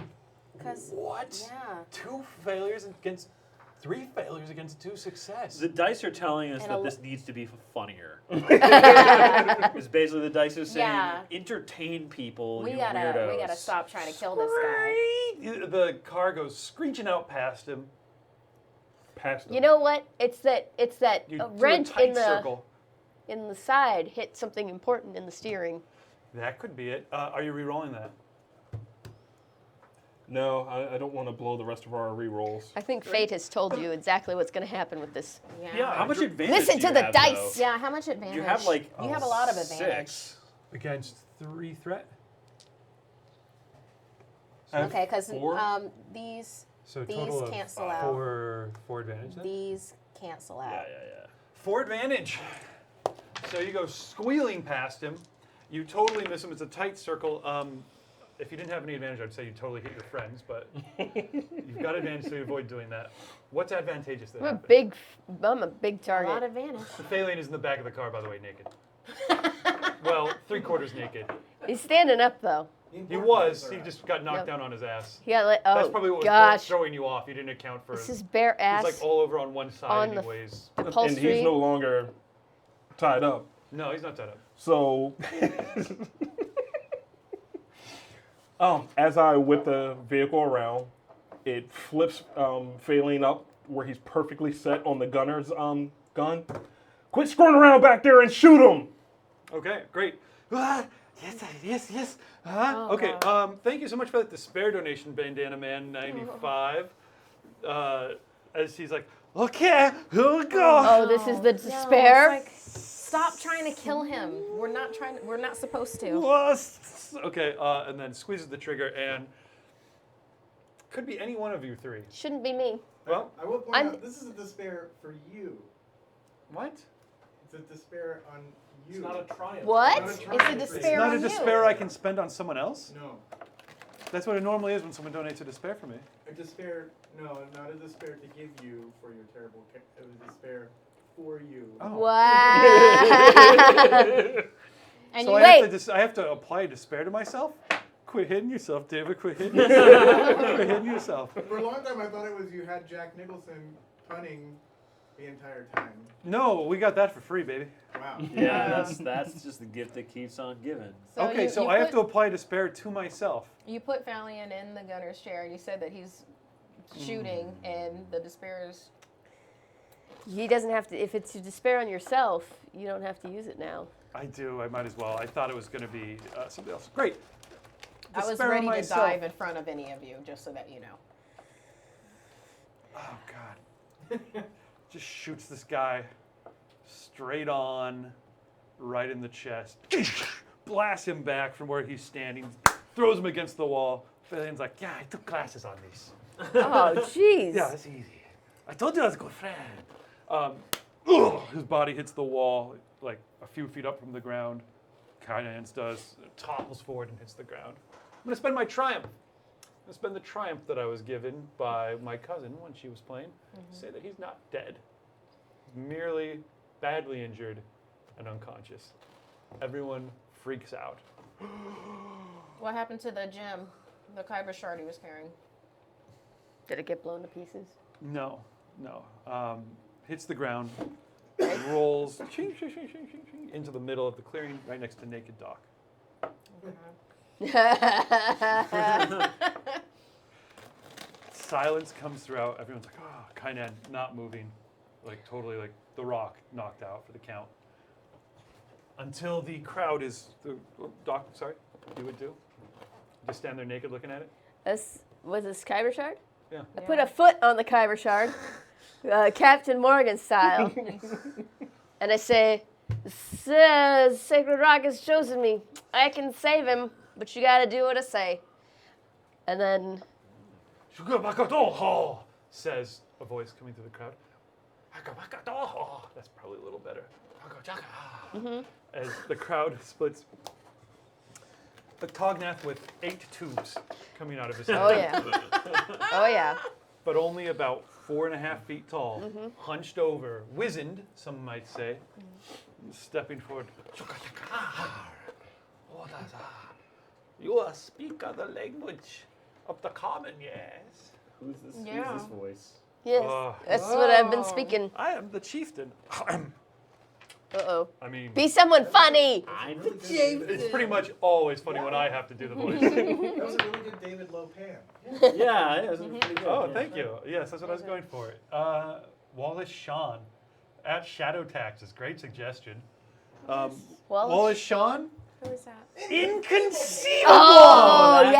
Because What? yeah, 2 failures against 3 failures against 2 success. the dice are telling us And that a- this needs to be funnier. It's basically the dice is saying Yeah. entertain people. we you gotta weirdos. stop trying to kill this guy. The car goes screeching out past him. Past them. You know what? It's that You do wrench a tight in the circle. side hit something important in the steering. That could be it. Are you re-rolling that? No, I don't want to blow the rest of our re-rolls. I think fate has told you exactly what's going to happen with this. Yeah. How much advantage? Listen do to you the have, dice. though? Yeah. How much advantage? You have like You have a lot of advantage. 6. Against 3 threat? I have Okay, because 4. these So These total of cancel out. 4 advantage then? these cancel Yeah, out. yeah. 4 advantage. So you go squealing past him. You totally miss him. It's a tight circle. If you didn't have any advantage, I'd say you totally hit your friends, but you've got advantage, so you avoid doing that. What's advantageous that I'm a happened? big A lot of target. advantage. The Phalian is in the back of the car, by the way, naked. Well, 3/4 naked. He's standing up though. He was. He just got knocked Yep. down on his ass. He got like, That's oh probably what was gosh, throwing you off. You didn't account for this it. is bare ass He's like all over on one side, on the- anyways. And upholstery. he's no longer tied up. No, he's not tied up. So, as I whip the vehicle around, it flips, failing up where he's perfectly set on the gunner's gun. Quit screwing around back there and shoot him! Okay, great. Ah, yes. Oh, Okay, God. thank you so much for that despair donation, Bandana Man 95. As he's like, okay, here we go. Oh, this is the No, despair. it's like, stop trying to kill him. We're not trying. We're not supposed to. Okay, and then squeezes the trigger, and could be any one of you 3. Shouldn't be me. Well, I will point I'm- out, this is a despair for you. what? It's a despair on you. It's not a triumph. What? It's It's a triumph. despair Not on a you. despair I can spend on someone else? No. That's what it normally is when someone donates a despair for me. A despair, no, not a despair to give you for your terrible It was a despair for you. Oh. Wow. And So you I have, Wait. to I have to apply despair to myself? Quit hitting yourself, David. Quit hitting yourself. Quit hitting yourself. For a long time, I thought it was you had Jack Nicholson punning the entire time. No, we got that for free, baby. Wow. Yeah, that's just the gift that keeps on giving. Okay, so I have to apply despair to myself. You put Valiant in the gunner's chair, and you said that he's shooting, and the despair is. He doesn't have to. If it's to despair on yourself, you don't have to use it now. I do. I might as well. I thought it was going to be something else. Great. I was Despair on ready to myself. dive in front of any of you, just so that you know. Oh, God. Just shoots this guy straight on, right in the chest. Blasts him back from where he's standing. Throws him against the wall. Valiant's like, yeah, I took classes on these. Oh, jeez. Yeah, that's easy. I told you I was a good friend. His body hits the wall like a few feet up from the ground. Kainan's does. Topples forward and hits the ground. I'm going to spend my triumph. I'm going to spend the triumph that I was given by my cousin when she was playing. Say that he's not dead. He's merely badly injured and unconscious. Everyone freaks out. What happened to the gem? The kyber shard he was carrying? Did it get blown to pieces? No. Hits the ground, rolls ching, ching, ching, ching, ching, ching, into the middle of the clearing, right next to Naked Doc. Silence comes throughout. Everyone's like, oh, Kainan not moving, like totally like the Rock knocked out for the count. Until the crowd is, Doc, sorry, you would do? Just stand there naked looking at it? Was this kyber shard? Yeah. I put a foot on the kyber shard, Captain Morgan style, and I say, Sacred Rock has chosen me. I can save him, but you gotta do what I say. And then, says a voice coming through the crowd. That's probably a little better. As the crowd splits. The Cognath with 8 tubes coming out of his head. oh yeah, oh yeah. But only about 4.5 feet tall, hunched over, wizened, some might say, stepping forward. You speak the language of the common, yes? Who's this? Yeah. Who's this voice? Yes, that's what I've been speaking. I am the chieftain. Uh-oh. I mean, Be someone funny. I'm it's pretty much always funny when I have to do the voice. That was a really good David Lopan. Yeah, it was pretty good. Oh, yeah. thank you. Yes, that's what I was going for. Wallace Shawn at Shadow Taxes. Great suggestion. Wallace Shawn? Who is that? Inconceivable! Oh, That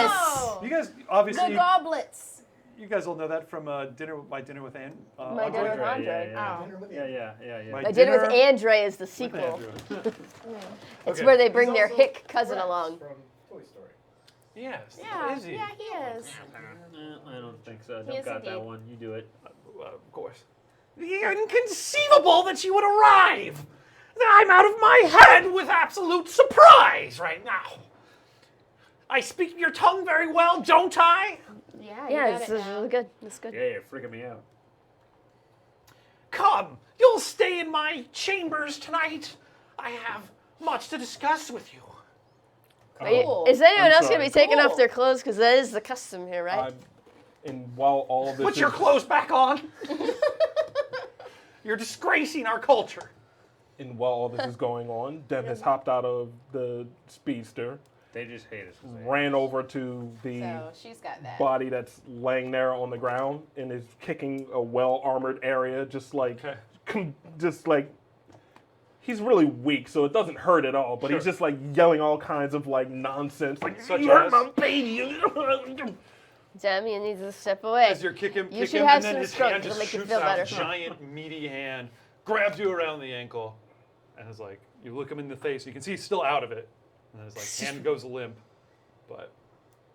yes. Oh, You guys, the obviously, goblets. you guys all know that from My Dinner with Anne. My Dinner with Andre. Yeah, Oh. yeah. My I Did It with Dinner Andre is the with sequel. Andrew. It's Okay. where they bring He's their also hick cousin Rex along. From Toy Story. Yes, Yeah, is he? yeah, he is. I don't think so. I He don't is got that indeed. one. You do it. Of course. Inconceivable that you would arrive! I'm out of my head with absolute surprise right now. I speak your tongue very well, don't I? Yeah, Yeah, you this got it is now. really good. That's good. Yeah, you're freaking me out. Come, you'll stay in my chambers tonight. I have much to discuss with you. Cool. Is anyone I'm else going to be sorry. taking off Cool. their clothes? Because that is the custom here, right? And while all this Put your is, clothes back on. You're disgracing our culture. and while all this is going on, Dem has hopped out of the speedster, They just hate us. 'cause they ran hate us. over to the So she's got that. body that's laying there on the ground, and is kicking a well-armored area, just like, he's really weak, so it doesn't hurt at all. But he's Sure. just like yelling all kinds of like nonsense, like Such you hurt as? my baby. Damien needs to step away. As you're kicking, You should him, have and then some his strength. hand It'll just make you shoots feel out, better. giant meaty hand, grabs you around the ankle, and is like, you look him in the face, you can see he's still out of it, and his like hand goes limp, but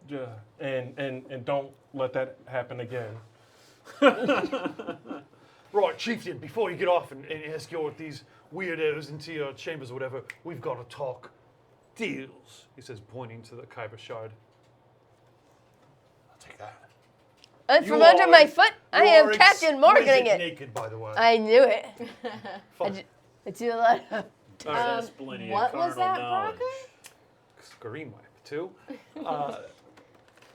Yeah, and don't let that happen again. right, chieftain, before you get off and escort these weirdos into your chambers or whatever, we've got to talk deals, he says, pointing to the Kyber shard. I'll take that. And You from under are- my foot, I You am are Captain Morganing exquisite it. naked, by the way. I knew it. Fun. I do a lot of. That's plenty of What was carnal that, knowledge. Screen wipe, too.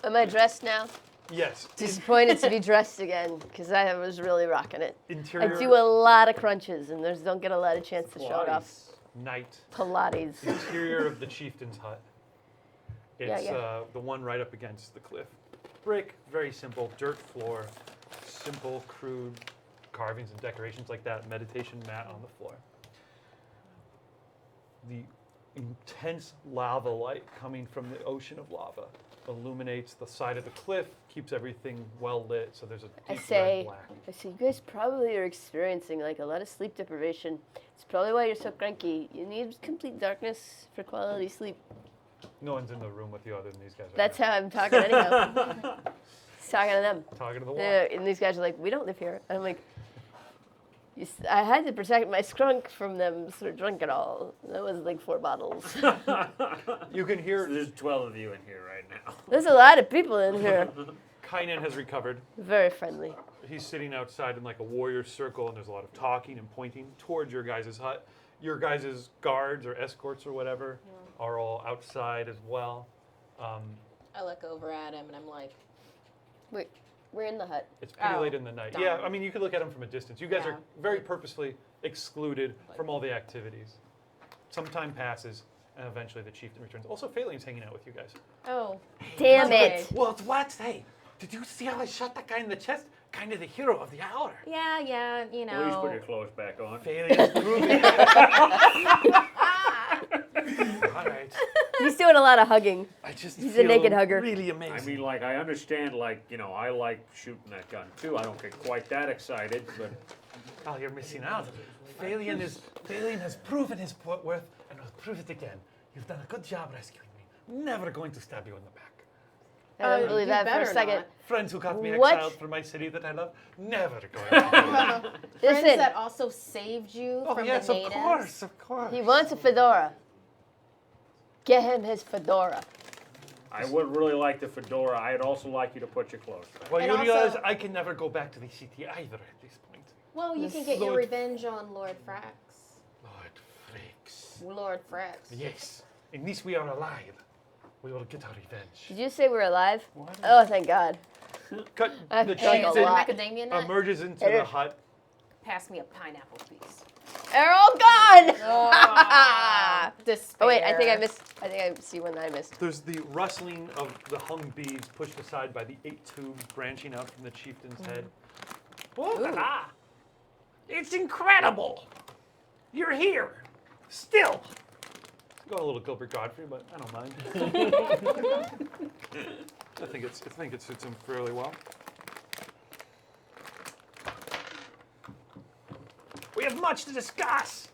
Am I dressed now? Yes. Disappointed to be dressed again because I was really rocking it. Interior I do a lot of crunches and there's don't get a lot of chance to show it off. night. Pilates. Interior of the chieftain's hut. It's Yeah. the one right up against the cliff. Brick, very simple, dirt floor, simple, crude carvings and decorations like that, meditation mat on the floor. The intense lava light coming from the ocean of lava illuminates the side of the cliff, keeps everything well lit, so there's a I deep say, red black. you guys probably are experiencing like a lot of sleep deprivation. It's probably why you're so cranky. You need complete darkness for quality sleep. No one's in the room with you other than these guys. That's how I'm talking anyhow. He's talking to them. Talking to the wall. And these guys are like, we don't live here. And I'm like, I had to protect my skunk from them sort of drunk it all. That was like 4 bottles. You can So hear there's 12 of you in here right now. There's a lot of people in here. Kainan has recovered. Very friendly. He's sitting outside in like a warrior circle, and there's a lot of talking and pointing towards your guys' hut. Your guys' guards or escorts or whatever are all outside as well. I look over at him and I'm like, Wait, we're in the hut. It's pretty Oh, late in the night. darn. Yeah, I mean, you could look at them from a distance. You guys Yeah. are very purposefully excluded from all the activities. Some time passes, and eventually the chieftain returns. Also, Phalian's hanging out with you guys. oh, Damn Okay. it. Well, what? Hey, did you see how I shot that guy in the chest? Kind of the hero of the hour. yeah, you Please put know. your clothes back on. Phalian's proving. All right. He's doing a lot of hugging. I just He's a feel naked hugger. really amazing. I mean, like, I understand, like, I like shooting that gun too. I don't get quite that excited, but oh, you're missing out. Phalian has proven his worth and will prove it again. You've done a good job rescuing me. Never going to stab you in the back. I don't believe you that for a better second. not. Friends who got me What? exiled from my city that I love, never going to do it. Friends Listen, that also saved you Oh, from yes, the of natives. course, of course. he wants a fedora. Get him his fedora. I would really like the fedora. I'd also like you to put your clothes back. Well, And you realize also- I can never go back to the city either at this point. Well, you can get your revenge on Lord Frax. Lord Frakes. Lord Frax. Yes, in this we are alive. We will get our revenge. Did you say we're alive? What? Oh, thank God. Cut. I've The drank a chieftain lot. Macadamia nut. emerges into Hey. the hut. Pass me a pineapple, please. They're all gone. Despair. Oh wait, I think I see one that I missed. There's the rustling of the hung beads pushed aside by the 8 tubes branching out from the chieftain's head. Ah, it's incredible. You're here, still. Got a little Gilbert Godfrey, but I don't mind. I think it suits him fairly well. We have much to discuss.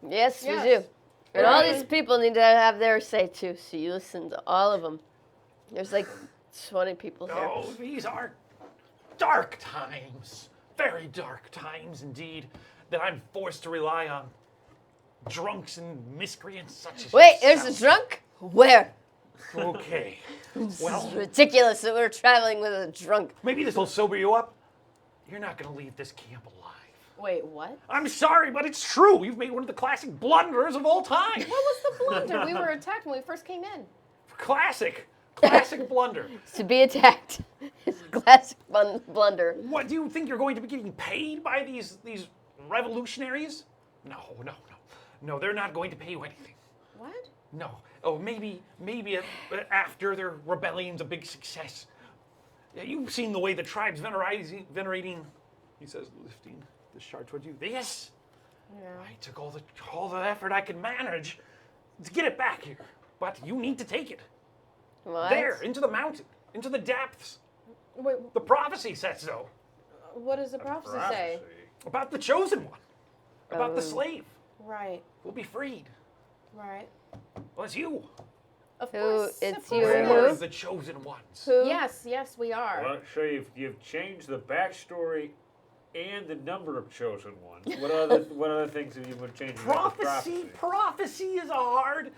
Yes, Yes. we do. And all Right. these people need to have their say too, so you listen to all of them. There's like 20 people here. Oh, these are dark times. Very dark times indeed, that I'm forced to rely on drunks and miscreants such as Wait, there's a yourself. drunk? Where? Okay. This Well, is ridiculous that we're traveling with a drunk. maybe this will sober you up. You're not going to leave this camp alive. Wait, what? I'm sorry, but it's true. You've made one of the classic blunders of all time. What was the blunder? We were attacked when we first came in. Classic blunder. To be attacked is a classic blunder. What, do you think you're going to be getting paid by these revolutionaries? No, they're not going to pay you anything. What? No. Oh, maybe after their rebellion's a big success. Yeah, you've seen the way the tribe's venerating, he says, lifting the shard towards you. This? Yeah. I took all the effort I could manage to get it back here. But you need to take it. What? There, into the mountain, into the depths. Wait, The prophecy says so. what does the prophecy say? About the chosen one. About the Oh. slave. Right, Will be freed. right. Well, it's you. Of Who- course. it's of you course. and We're who? the chosen ones. Who? Yes, we are. Well, so you've changed the backstory and the number of chosen ones. What other things have you been changing? about the Prophecy is a hard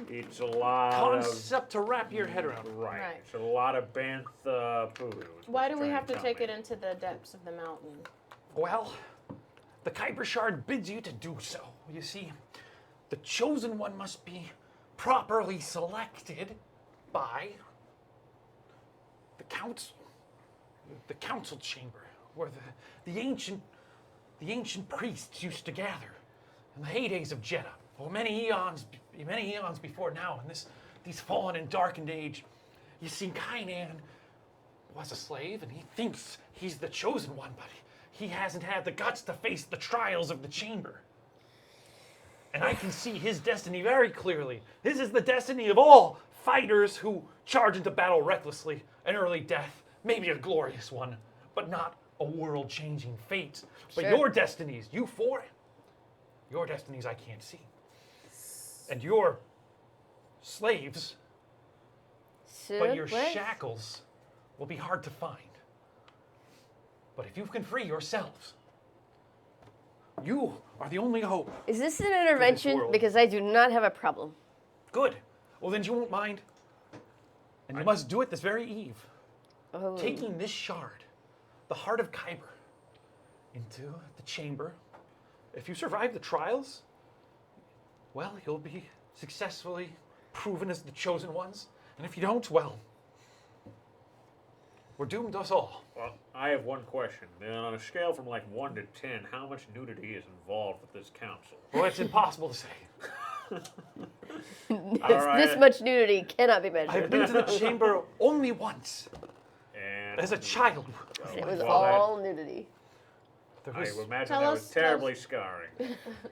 It's a lot concept to wrap your head around. of right. Right. It's a lot of bantha poo. Why do we have to take it into the depths of the mountain? Well, the Kuiper Shard bids you to do so. You see, the chosen one must be properly selected by the council chamber, where the ancient priests used to gather in the heydays of Jeddah, or many eons before now, in these fallen and darkened age. You see, Kainan was a slave, and he thinks he's the chosen one, but he hasn't had the guts to face the trials of the chamber. And I can see his destiny very clearly. His is the destiny of all fighters who charge into battle recklessly, an early death, maybe a glorious one, but not a world-changing fate. But Sure. your destinies, you four, your destinies I can't see. And your slaves, but your What? shackles will be hard to find. But if you can free yourselves, you are the only hope. Is this an intervention? world. Because I do not have a problem. Good. Well, then you won't mind. And you must do it this very eve. Oh. Taking this shard, the heart of Kyber, into the chamber. if you survive the trials, well, you'll be successfully proven as the chosen ones. And if you don't, well, we're doomed us all. Well, I have one question. On a scale from like 1 to 10, how much nudity is involved with this council? Well, it's impossible to say. This much nudity cannot be measured. I've been to the chamber only once, And as a child. It was Well, all nudity. There I was- would imagine Tell that us- was terribly scarring.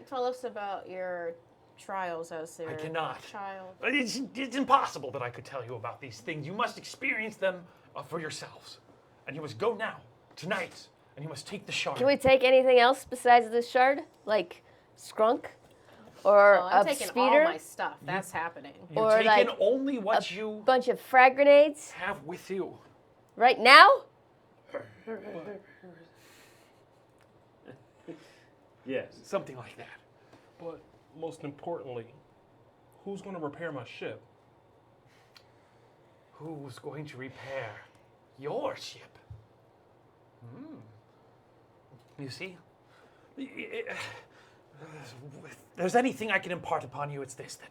Tell us about your trials as their cannot. child. It's impossible that I could tell you about these things. You must experience them for yourselves. And you must go now, tonight, and you must take the shard. Can we take anything else besides this shard? Like Skrunk? Or Oh, I'm a taking speeder? all my stuff. That's happening. You're or taking like only what you Bunch of frag grenades? have with you. Right now? Yes. Something like that. But most importantly, who's going to repair my ship? Who's going to repair your ship? You see? If there's anything I can impart upon you, it's this, that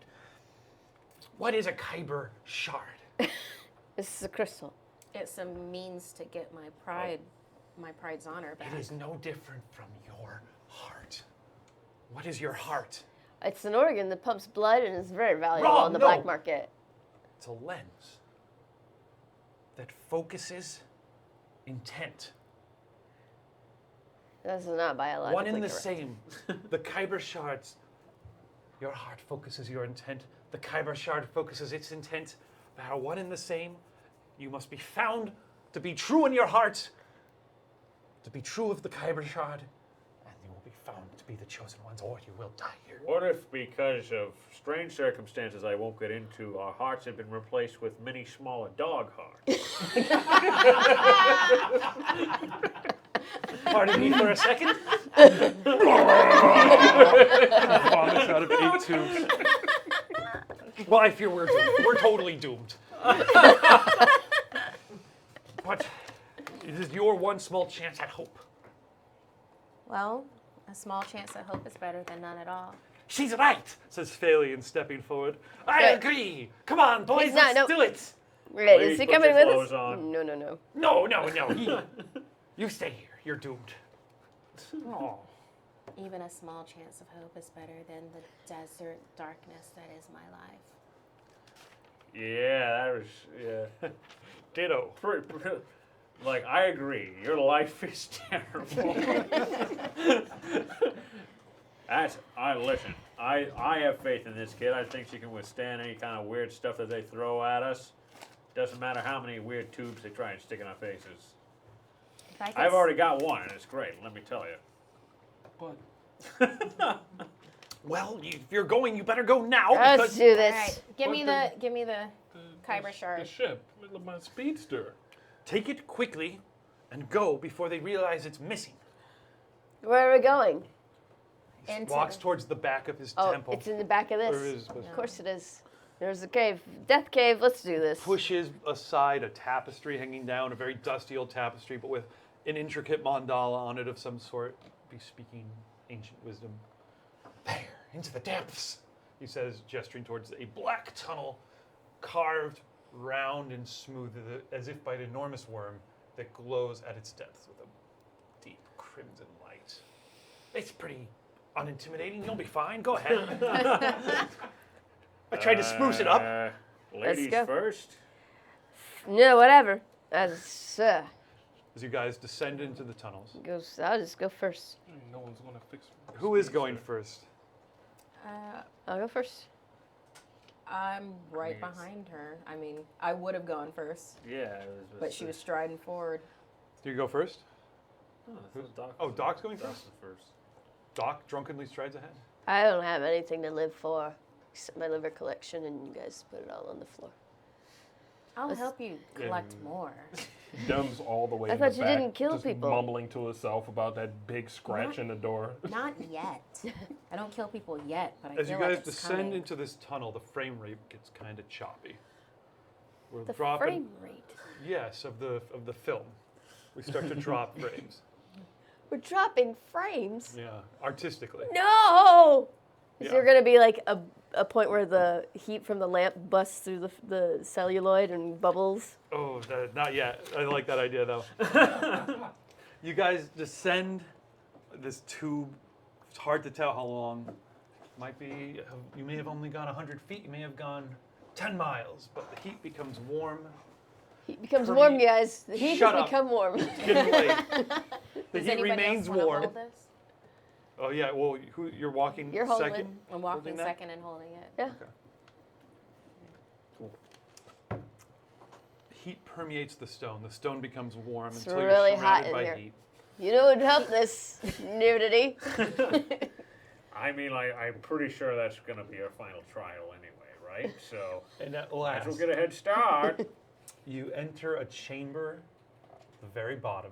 what is a Kyber shard? This is a crystal. It's a means to get my pride's honor back. It is no different from your heart. What is your heart? It's an organ that pumps blood and is very valuable Wrong, on the no. black market. It's a lens that focuses intent. This is not biologically One and the correct. same. The Kyber shards. Your heart focuses your intent. The Kyber shard focuses its intent. They are one and the same. You must be found to be true in your heart, to be true of the Kyber shard, and you will be found to be the chosen ones, or you will die here. What if, because of strange circumstances I won't get into, our hearts have been replaced with many smaller dog hearts? Pardon me for a second. Vomits out of 8 tubes. Well, I fear we're doomed. We're totally doomed. But it is your one small chance at hope. Well, a small chance at hope is better than none at all. She's right, says Phalion, stepping forward. I Good. agree. Come on, boys, He's not- let's no. do it. Right, Please is he put coming your with us? clothes on. No, no, no. No. You stay here. You're doomed. Oh. Even a small chance of hope is better than the desert darkness that is my life. Yeah, that was, yeah. Ditto. Like, I agree. Your life is terrible. Listen, I have faith in this kid. I think she can withstand any kind of weird stuff that they throw at us. Doesn't matter how many weird tubes they try and stick in our faces. If I could I've already got one, and it's great, let me tell you. But Well, if you're going, you better go now. Let's because do All this. right, give me the Kyber shard. the ship, my speedster. take it quickly and go before they realize it's missing. Where are we going? He Into walks the- towards the back of his Oh, temple. it's in the back of Or this. is- Of course it is. There's a cave. Death cave. Let's do this. pushes aside a tapestry hanging down, a very dusty old tapestry, but with an intricate mandala on it of some sort, bespeaking ancient wisdom. There, into the depths, he says, gesturing towards a black tunnel carved round and smooth as if by an enormous worm that glows at its depths with a deep crimson light. It's pretty unintimidating. You'll be fine. Go ahead. I tried to spruce it up. Ladies go. first. No, whatever. As As you guys descend into the tunnels. goes, I'll just go first. No one's gonna fix. Who is going first? I'll go first. I'm right Yes. behind her. I mean, I would have gone first, Yeah. It was but she was striding forward. Do you go first? Oh, that's Doc. Oh, Doc's going Doc's first? the first. Doc drunkenly strides ahead. I don't have anything to live for except my liver collection, and you guys put it all on the floor. I'll Let's- help you collect more. Dumb's all the way I in thought the you back, didn't kill just people. mumbling to herself about that big scratch in the door. Not yet. I don't kill people yet, but I As you feel guys like it's descend coming. into this tunnel, the frame rate gets kind of choppy. We're The dropping. frame rate. Yes, of the film. We start to drop frames. We're dropping frames. Yeah, artistically. No! Is Yeah. there going to be like a point where the heat from the lamp busts through the celluloid and bubbles? Oh, not yet. I like that idea though. You guys descend this tube. It's hard to tell how long. Might be. You may have only gone 100 feet. You may have gone 10 miles. But the heat becomes warm. Heat becomes Pretty- warm, guys. The heat Shut has up. become warm. It's getting late. The Does heat anybody remains else wanna warm. hold this? Oh yeah. Well, you're walking You're holding second. I'm Holding walking that? second and holding it. Yeah. Cool. Heat permeates the stone. The stone becomes warm It's until really you're hot surrounded in by here. heat. You know what would help this nudity? I mean, I'm pretty sure that's going to be our final trial anyway, right? So And at might as last, well get a head start. you enter a chamber at the very bottom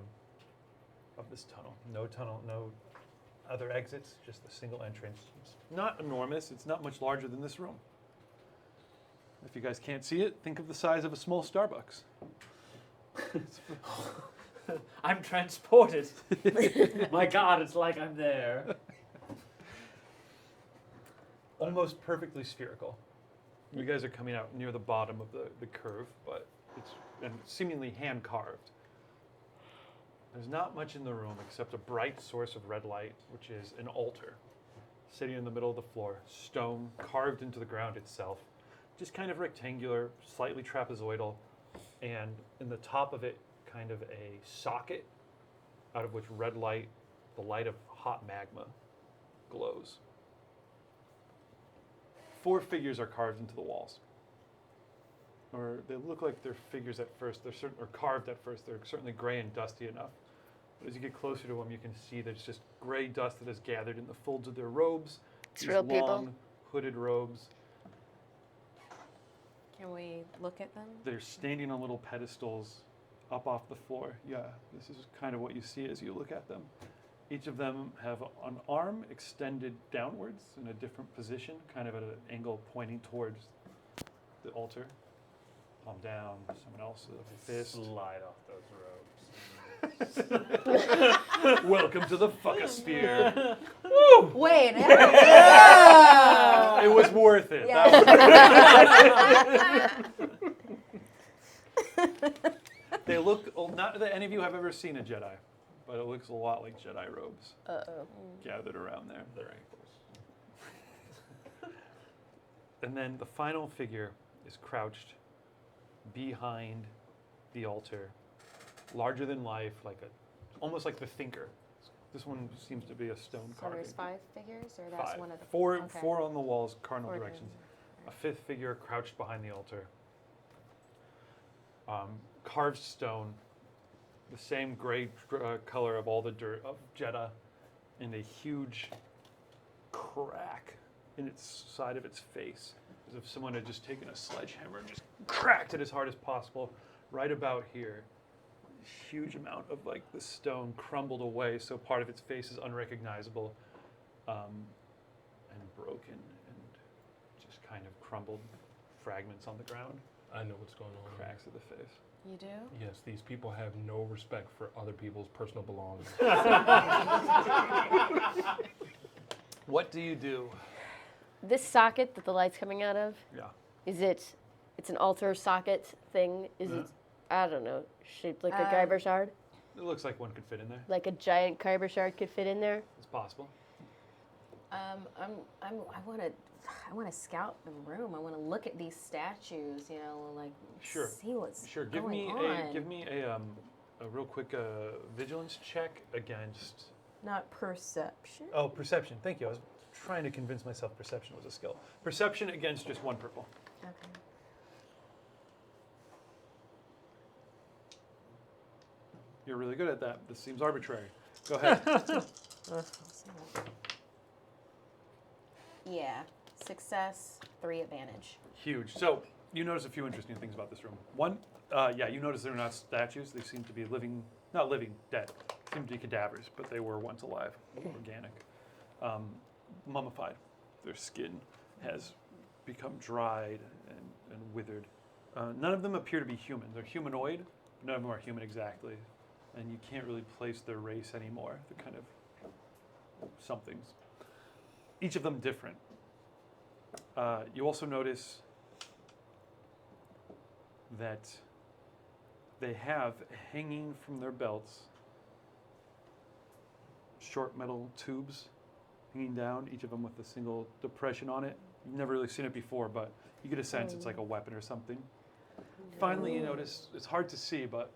of this tunnel. No other exits, just a single entrance. It's not enormous. It's not much larger than this room. If you guys can't see it, think of the size of a small Starbucks. I'm transported. My God, it's like I'm there. Almost perfectly spherical. You guys are coming out near the bottom of the curve, but it's and seemingly hand carved. There's not much in the room except a bright source of red light, which is an altar sitting in the middle of the floor, stone carved into the ground itself, just kind of rectangular, slightly trapezoidal, and in the top of it, kind of a socket out of which red light, the light of hot magma, glows. 4 figures are carved into the walls. Or they look like they're figures at first. They're or carved at first. They're certainly gray and dusty enough. But as you get closer to them, you can see there's just gray dust that has gathered in the folds of their robes. It's These real people. long, hooded robes. Can we look at them? They're standing on little pedestals up off the floor. Yeah, this is kind of what you see as you look at them. Each of them have an arm extended downwards in a different position, kind of at an angle pointing towards the altar. Palm down, someone else a fist. Slide off those robes. Welcome to the fuckosphere. Wait. It was worth it. Yeah. That was- They look, not that any of you have ever seen a Jedi, but it looks a lot like Jedi robes Uh-oh. gathered around there. Their ankles. And then the final figure is crouched behind the altar, larger than life, almost like the thinker. This one seems to be a stone So carving. there's 5 figures, or that's 5. one of the Four, okay. 4 on the walls, cardinal 4 directions. A 5th figure crouched behind the altar. Carved stone, the same gray color of all the dirt of Jeddah, and a huge crack in its side of its face, as if someone had just taken a sledgehammer and just cracked it as hard as possible. Right about here, huge amount of the stone crumbled away, so part of its face is unrecognizable, and broken, and just kind of crumbled fragments on the ground, I know what's going on. cracks of the face. You do? Yes, these people have no respect for other people's personal belongings. What do you do? This socket that the light's coming out of, Yeah. it's an altar socket thing? Is it, I don't know, shaped like a kyber shard? It looks like one could fit in there. Like a giant kyber shard could fit in there? It's possible. I want to scout the room. I want to look at these statues. Sure. see what's Sure. Give going me on. a real quick vigilance check against. Not perception. Oh, perception. Thank you. I was trying to convince myself perception was a skill. Perception against just 1 purple. Okay. You're really good at that. This seems arbitrary. Go ahead. Yeah. Success, 3 advantage. Huge. So you notice a few interesting things about this room. One, you notice they're not statues. They seem to be living, not living, dead. Seem to be cadavers, but they were once alive, organic, mummified. Their skin has become dried and withered. None of them appear to be human. They're humanoid. None of them are human exactly. and you can't really place their race anymore. They're kind of somethings. Each of them different. You also notice that they have hanging from their belts short metal tubes hanging down, each of them with a single depression on it. You've never really seen it before, but you get a sense it's like a weapon or something. Finally, you notice, it's hard to see, but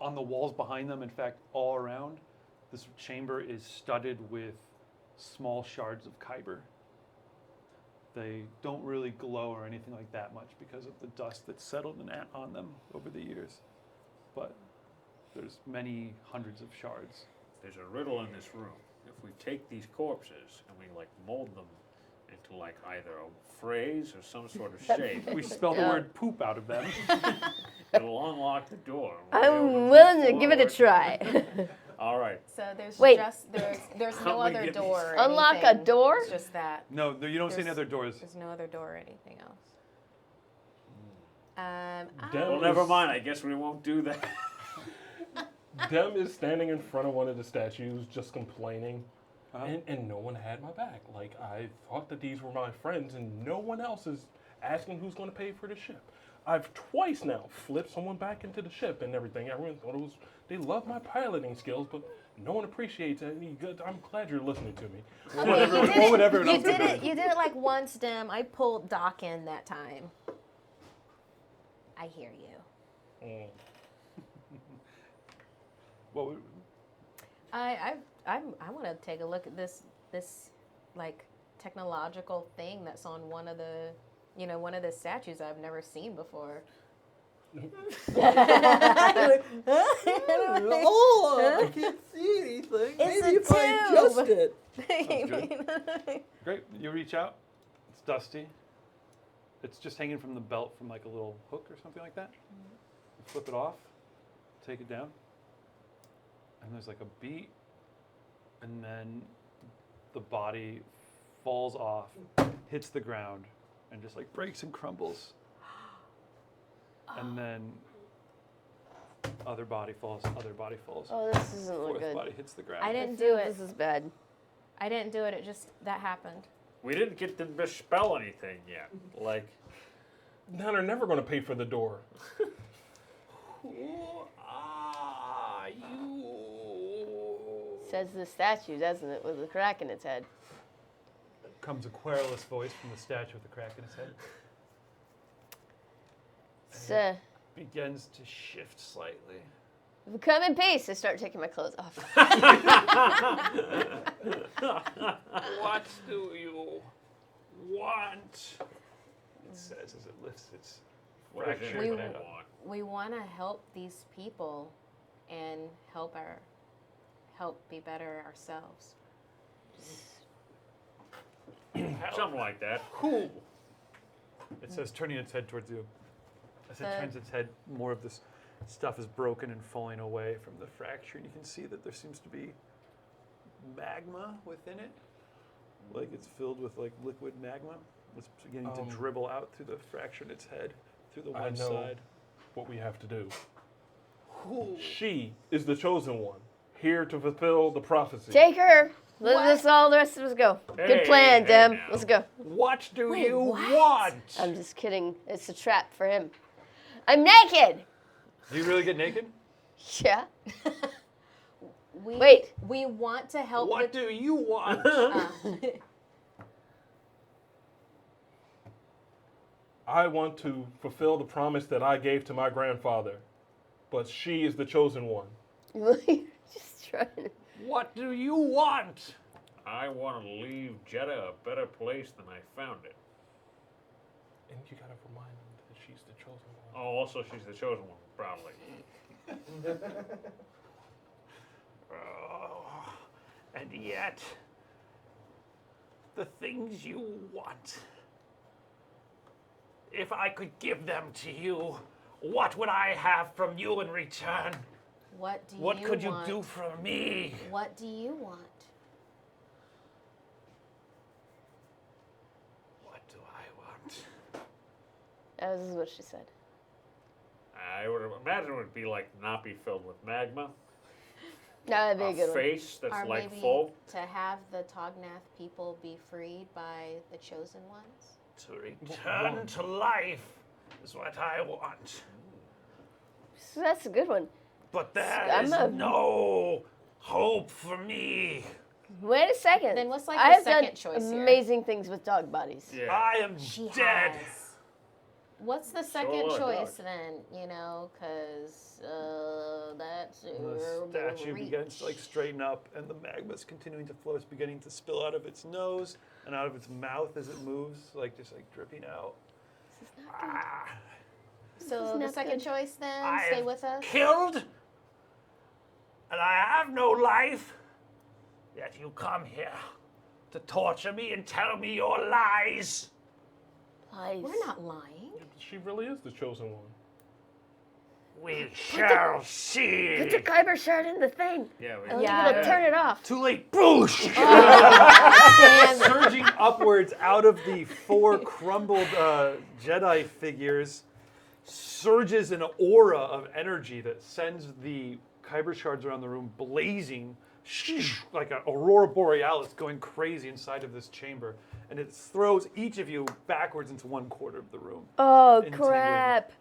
on the walls behind them, in fact, all around, this chamber is studded with small shards of kyber. They don't really glow or anything like that much because of the dust that's settled on them over the years. But there's many hundreds of shards. There's a riddle in this room. If we take these corpses and we like mold them into like either a phrase or some sort of shape, We spell the word poop out of them. it'll unlock the door. We'll be able I'm move willing to give it a forward. try. All right. So there's Wait. there's How no many other give door. or Unlock a anything. door? It's just that. No, you don't see any There's- other doors. There's no other door or anything else. Dem Well, is- never mind. I guess we won't do that. Dem is standing in front of one of the statues, just complaining, Uh-huh. and no one had my back. Like, I thought that these were my friends, and no one else is asking who's going to pay for the ship. I've twice now flipped someone back into the ship and everything. Everyone thought it was, they love my piloting skills, but no one appreciates it. I'm glad you're listening to me. You did it like once, Dim. I pulled Doc in that time. I hear you. Mm. What would- I want to take a look at this like technological thing that's on one of the statues I've never seen before. Oh, I can't see anything. It's Maybe a if I tube. adjust it. Great. You reach out. It's dusty. It's just hanging from the belt from like a little hook or something like that. You flip it off, take it down, and there's like a beat, and then the body falls off, hits the ground, and just like breaks and crumbles. And then other body falls, other body falls. Oh, this doesn't look Fourth good. body hits the ground. I didn't do it. This is bad. I didn't do it. It just that happened. We didn't get to spell anything yet. Like, Now they're never going to pay for the door. Says the statue, doesn't it, with a crack in its head. Comes a querulous voice from the statue with a crack in its head. So, Begins to shift slightly. if we come in peace, I start taking my clothes off. What do you want? It says as it lifts its what does fractured anyone head up. want? We want to help these people and help be better ourselves. Something like that. Who? It says turning its head towards you. As it The- turns its head, more of this stuff is broken and falling away from the fracture, and you can see that there seems to be magma within it. Like it's filled with like liquid magma. It's beginning to dribble out through the fracture in its head, through the I one know side. what we have to do. Who? She is the chosen one, here to fulfill the prophecy. Take her. Let What? us all the rest of us go. Hey, Good plan, hey Dem. now. Let's go. What do Wait, you what? want? I'm just kidding. It's a trap for him. I'm naked. Do you really get naked? Yeah. We, Wait. We want to help. What do you want? I want to fulfill the promise that I gave to my grandfather, but she is the chosen one. Just trying to. What do you want? I want to leave Jeddah a better place than I found it. And you gotta remind them that she's the chosen one. Oh, also she's the chosen one, probably. Oh, and yet, the things you want, if I could give them to you, what would I have from you in return? What do What you could want? you do for me? What do you want? What do I want? This is what she said. I would imagine it would be like not be filled with magma. That'd be a good one. Face that's Or like maybe full. to have the Tognath people be freed by the chosen ones. To return to life is what I want. So that's a good one. But there I'm is a- no hope for me. Wait a second. Then what's like I the have second done choice here? amazing things with dog bodies. Yeah. I am She dead. has. What's the Sure, second choice dog. then? You know, because that's The statue begins to like straighten up, and the magma is continuing to flow. It's beginning to spill out of its nose and out of its mouth as it moves, like just like dripping out. Ah, So the not second good. choice then, I stay am with us. killed, and I have no life. Yet you come here to torture me and tell me your lies. Lies. We're not lying. She really is the chosen one. We shall see. Put the Kyber shard in the thing. Yeah. We, I was Yeah. able to turn it off. Too late. Boosh! Damn. Surging upwards out of the four crumbled Jedi figures, surges an aura of energy that sends the Kyber shards around the room blazing, like an aurora borealis going crazy inside of this chamber. And it throws each of you backwards into one corner of the room. Oh, Entangling. crap.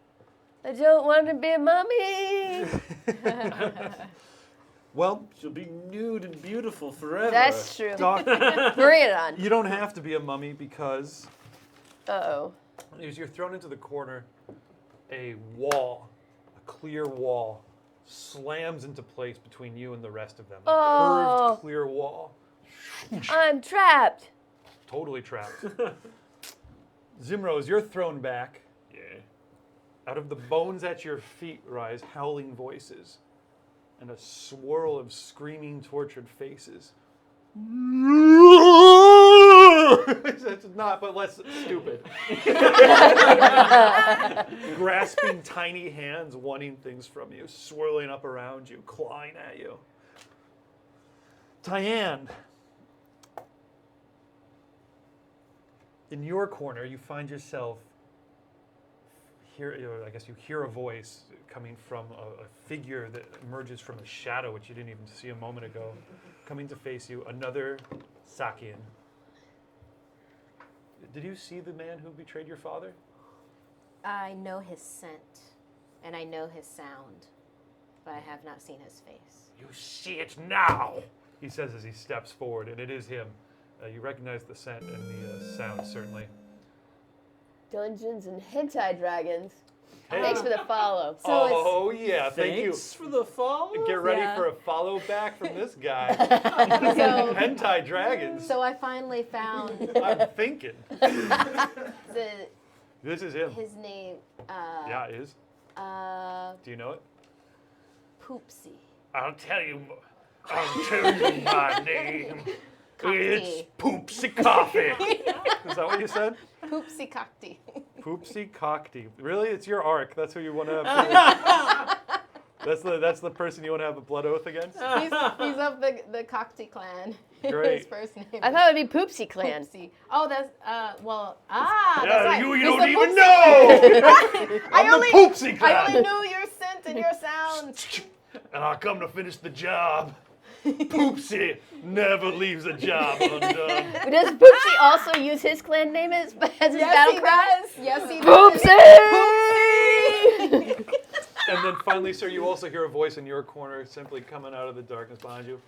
I don't want to be a mommy. Well, She'll be nude and beautiful forever. That's true. Doc, Bring it on. you don't have to be a mummy because Uh-oh. as you're thrown into the corner, a wall, a clear wall, slams into place between you and the rest of them. A Oh. curved, clear wall. I'm trapped. Totally trapped. Zimrose, you're thrown back. Yeah. Out of the bones at your feet rise howling voices and a swirl of screaming, tortured faces. It's not, but less stupid. Grasping tiny hands, wanting things from you, swirling up around you, clawing at you. Tyann, in your corner, you find yourself I guess you hear a voice coming from a figure that emerges from a shadow, which you didn't even see a moment ago, coming to face you. Another Sakian. Did you see the man who betrayed your father? I know his scent, and I know his sound, but I have not seen his face. You see it now. He says as he steps forward, and it is him. You recognize the scent and the sound, certainly. Dungeons and hentai dragons. Hey. Thanks for the follow. So Oh, yeah, thank you. Thanks for the follow. Get ready Yeah. for a follow back from this guy. So, Hentai dragons. so I finally found I'm thinking. the, This is him. his name. Yeah, it is. Do you know it? Poopsie. I'll tell you my name. It's Poopsie Coffee. Is that what you said? Poopsie cockty. Poopsie Cockty. Really? It's your arc. That's who you want to have. That's the person you want to have a blood oath against? he's of the Cockty clan. Great. His first name. I thought it would be Poopsie Clan. Poopsie. Oh, that's that's Yeah, right. you He's don't the even Poopsie. know. I'm only- the Poopsie I only Clan. knew your scent and your sound. And I come to finish the job. Poopsie never leaves a job undone. Does Poopsie also use his clan name as his battle Yes, he cry? does. Yes, he does. Poopsie! And then finally, sir, you also hear a voice in your corner simply coming out of the darkness behind you.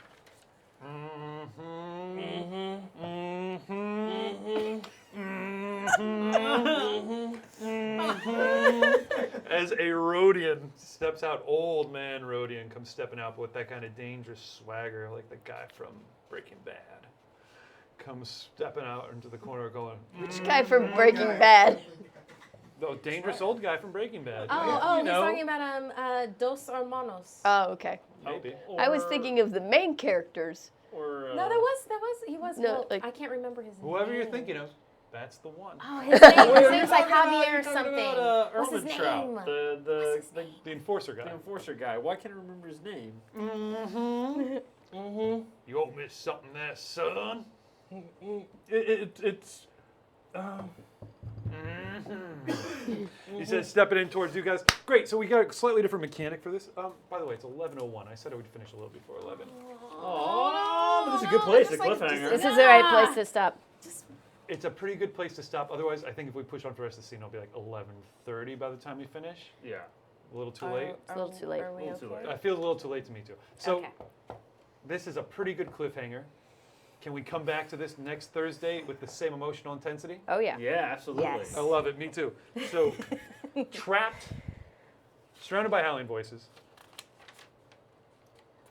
As a Rodian steps out, old man Rodian comes stepping out with that kind of dangerous swagger, like the guy from Breaking Bad. Comes stepping out into the corner going, Which guy from Breaking Bad? the dangerous old guy from Breaking Bad. Oh, You he's know. talking about Dos Hermanos. Oh, okay. Maybe. I was thinking of the main characters. Or, No, he was. No, well, like- I can't remember his name. Whoever you're thinking of, that's the one. Oh, his name. His You're name's like talking about- Javier you're talking something. about, What's his Ermintrout, name? The The enforcer guy. the enforcer guy. Why can't I remember his name? You owe me something there, son. It's He says, stepping in towards you guys. Great. So we got a slightly different mechanic for this. By the way, it's 11:01. I said I would finish a little before 11. Oh, this is a good place, a cliffhanger. This is the right place to stop. It's a pretty good place to stop. Otherwise, I think if we push on for the rest of the scene, it'll be like 11:30 by the time we finish. Yeah. A little too late. It's a little too late. Are we A little too okay? late. I feel a little too late to me too. So Okay. this is a pretty good cliffhanger. Can we come back to this next Thursday with the same emotional intensity? Oh yeah. Yeah, absolutely. Yes. I love it. Me too. So trapped, surrounded by howling voices,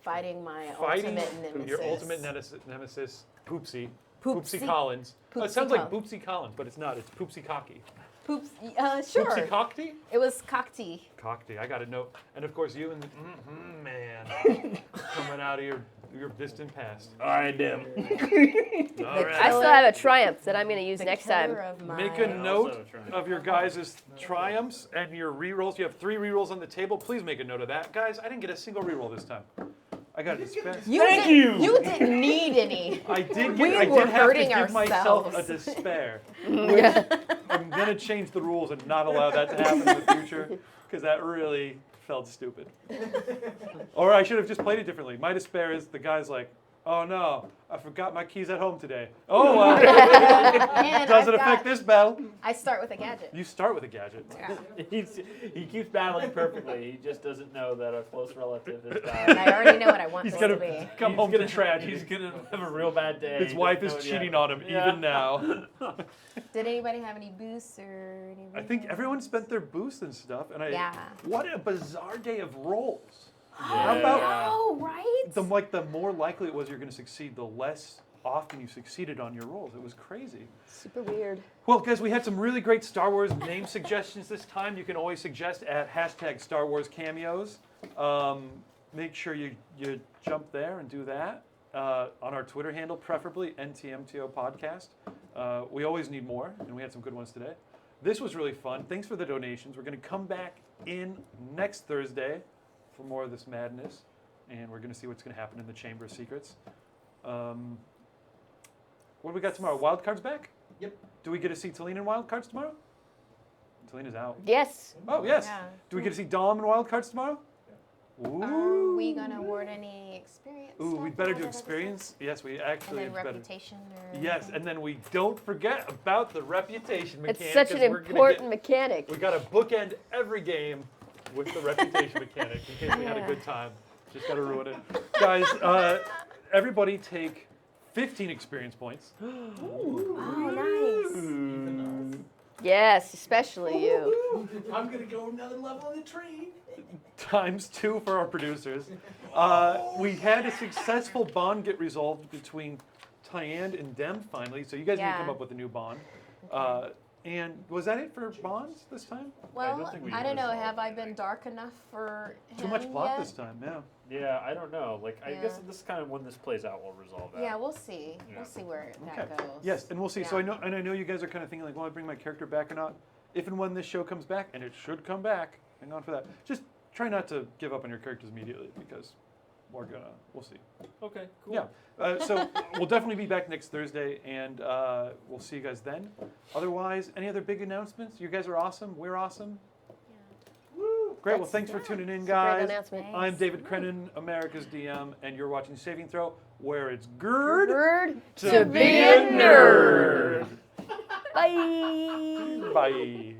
Fighting my fighting ultimate nemesis. your ultimate nemesis, Poopsie. Poopsie. Collins. Oh, it Poopsie sounds like Collins. Poopsie Collins, but it's not. It's Poopsie Cocky. Poops. Sure. Poopsie Cockty? It was cockty. Cockty. I got a note. And of course, you and the man coming out of your distant past. All right, Dim. All The right. I still have a triumph that I'm going to use The next time. killer of my Make a also note trying. of your guys' triumphs and your rerolls. You have 3 rerolls on the table. Please make a note of that. Guys, I didn't get a single reroll this time. I got a despair. Thank you. You didn't need any. I did We get, I were did have to hurting give myself a ourselves. despair. Yeah. I'm going to change the rules and not allow that to happen in the future because that really felt stupid. Or I should have just played it differently. My despair is the guy's like, oh no, I forgot my keys at home today. Oh well, And doesn't I've affect got- this battle. I start with a gadget. You start with a gadget. Yeah. He keeps battling perfectly. He just doesn't know that a close relative is And I dying. already know what I want He's this gonna to be. come He's home gonna, to tragedy. He's gonna have a real bad day. His He wife doesn't is know it cheating yet. on him Yeah. even now. Did anybody have any boosts or any? I think everyone spent their boost and stuff. And Yeah. what a bizarre day of rolls. Yeah. How about Oh, right. the more likely it was you're going to succeed, the less often you succeeded on your rolls. It was crazy. Super weird. Well, guys, we had some really great Star Wars name suggestions this time. You can always suggest at hashtag Star Wars cameos. Make sure you jump there and do that on our Twitter handle, preferably NTMTO Podcast. We always need more, and we had some good ones today. This was really fun. Thanks for the donations. We're going to come back in next Thursday for more of this madness, and we're going to see what's going to happen in the Chamber of Secrets. What do we got tomorrow? Wild cards back? Yep. Do we get to see Talene in Wild Cards tomorrow? Talene is out. Yes. Oh, yes. Yeah. Do we get to see Dom in Wild Cards tomorrow? Ooh. Are we gonna award any experience? Ooh, stuff we in better all do that experience. Yes, we And actually then better. reputation or Yes, anything? and then we don't forget about the reputation mechanic. It's such an 'cause we're gonna important mechanic. we got to bookend every game with the reputation mechanic in case we had a Yeah. good time. Just got to ruin it. Guys, everybody take 15 experience points. Oh, nice. Yes, especially you. I'm gonna go another level in the tree. Times 2 for our producers. We had a successful bond get resolved between Tyann and Dem finally, so you guys need to come Yeah. up with a new bond. And was that it for bonds this time? Well, don't think we I don't know. resolved Have I anything. been dark enough for him Too much plot yet? this time, yeah. Yeah, I don't know. Like, I guess Yeah. this is kind of when this plays out, we'll resolve that. Yeah, we'll see. Yeah. We'll see where Okay. that goes. Yes, and we'll see. So Yeah. I know you guys are kind of thinking like, will I bring my character back or not? If and when this show comes back, and it should come back, hang on for that. Just try not to give up on your characters immediately because we'll see. Okay, cool. Yeah. So we'll definitely be back next Thursday, and we'll see you guys then. Otherwise, any other big announcements? You guys are awesome. We're awesome. Great. Well, thanks for tuning in, Great guys. announcement. I'm David Crennan, America's DM, and you're watching Saving Throw, where it's GERD Nerd to be a nerd. Bye. Bye.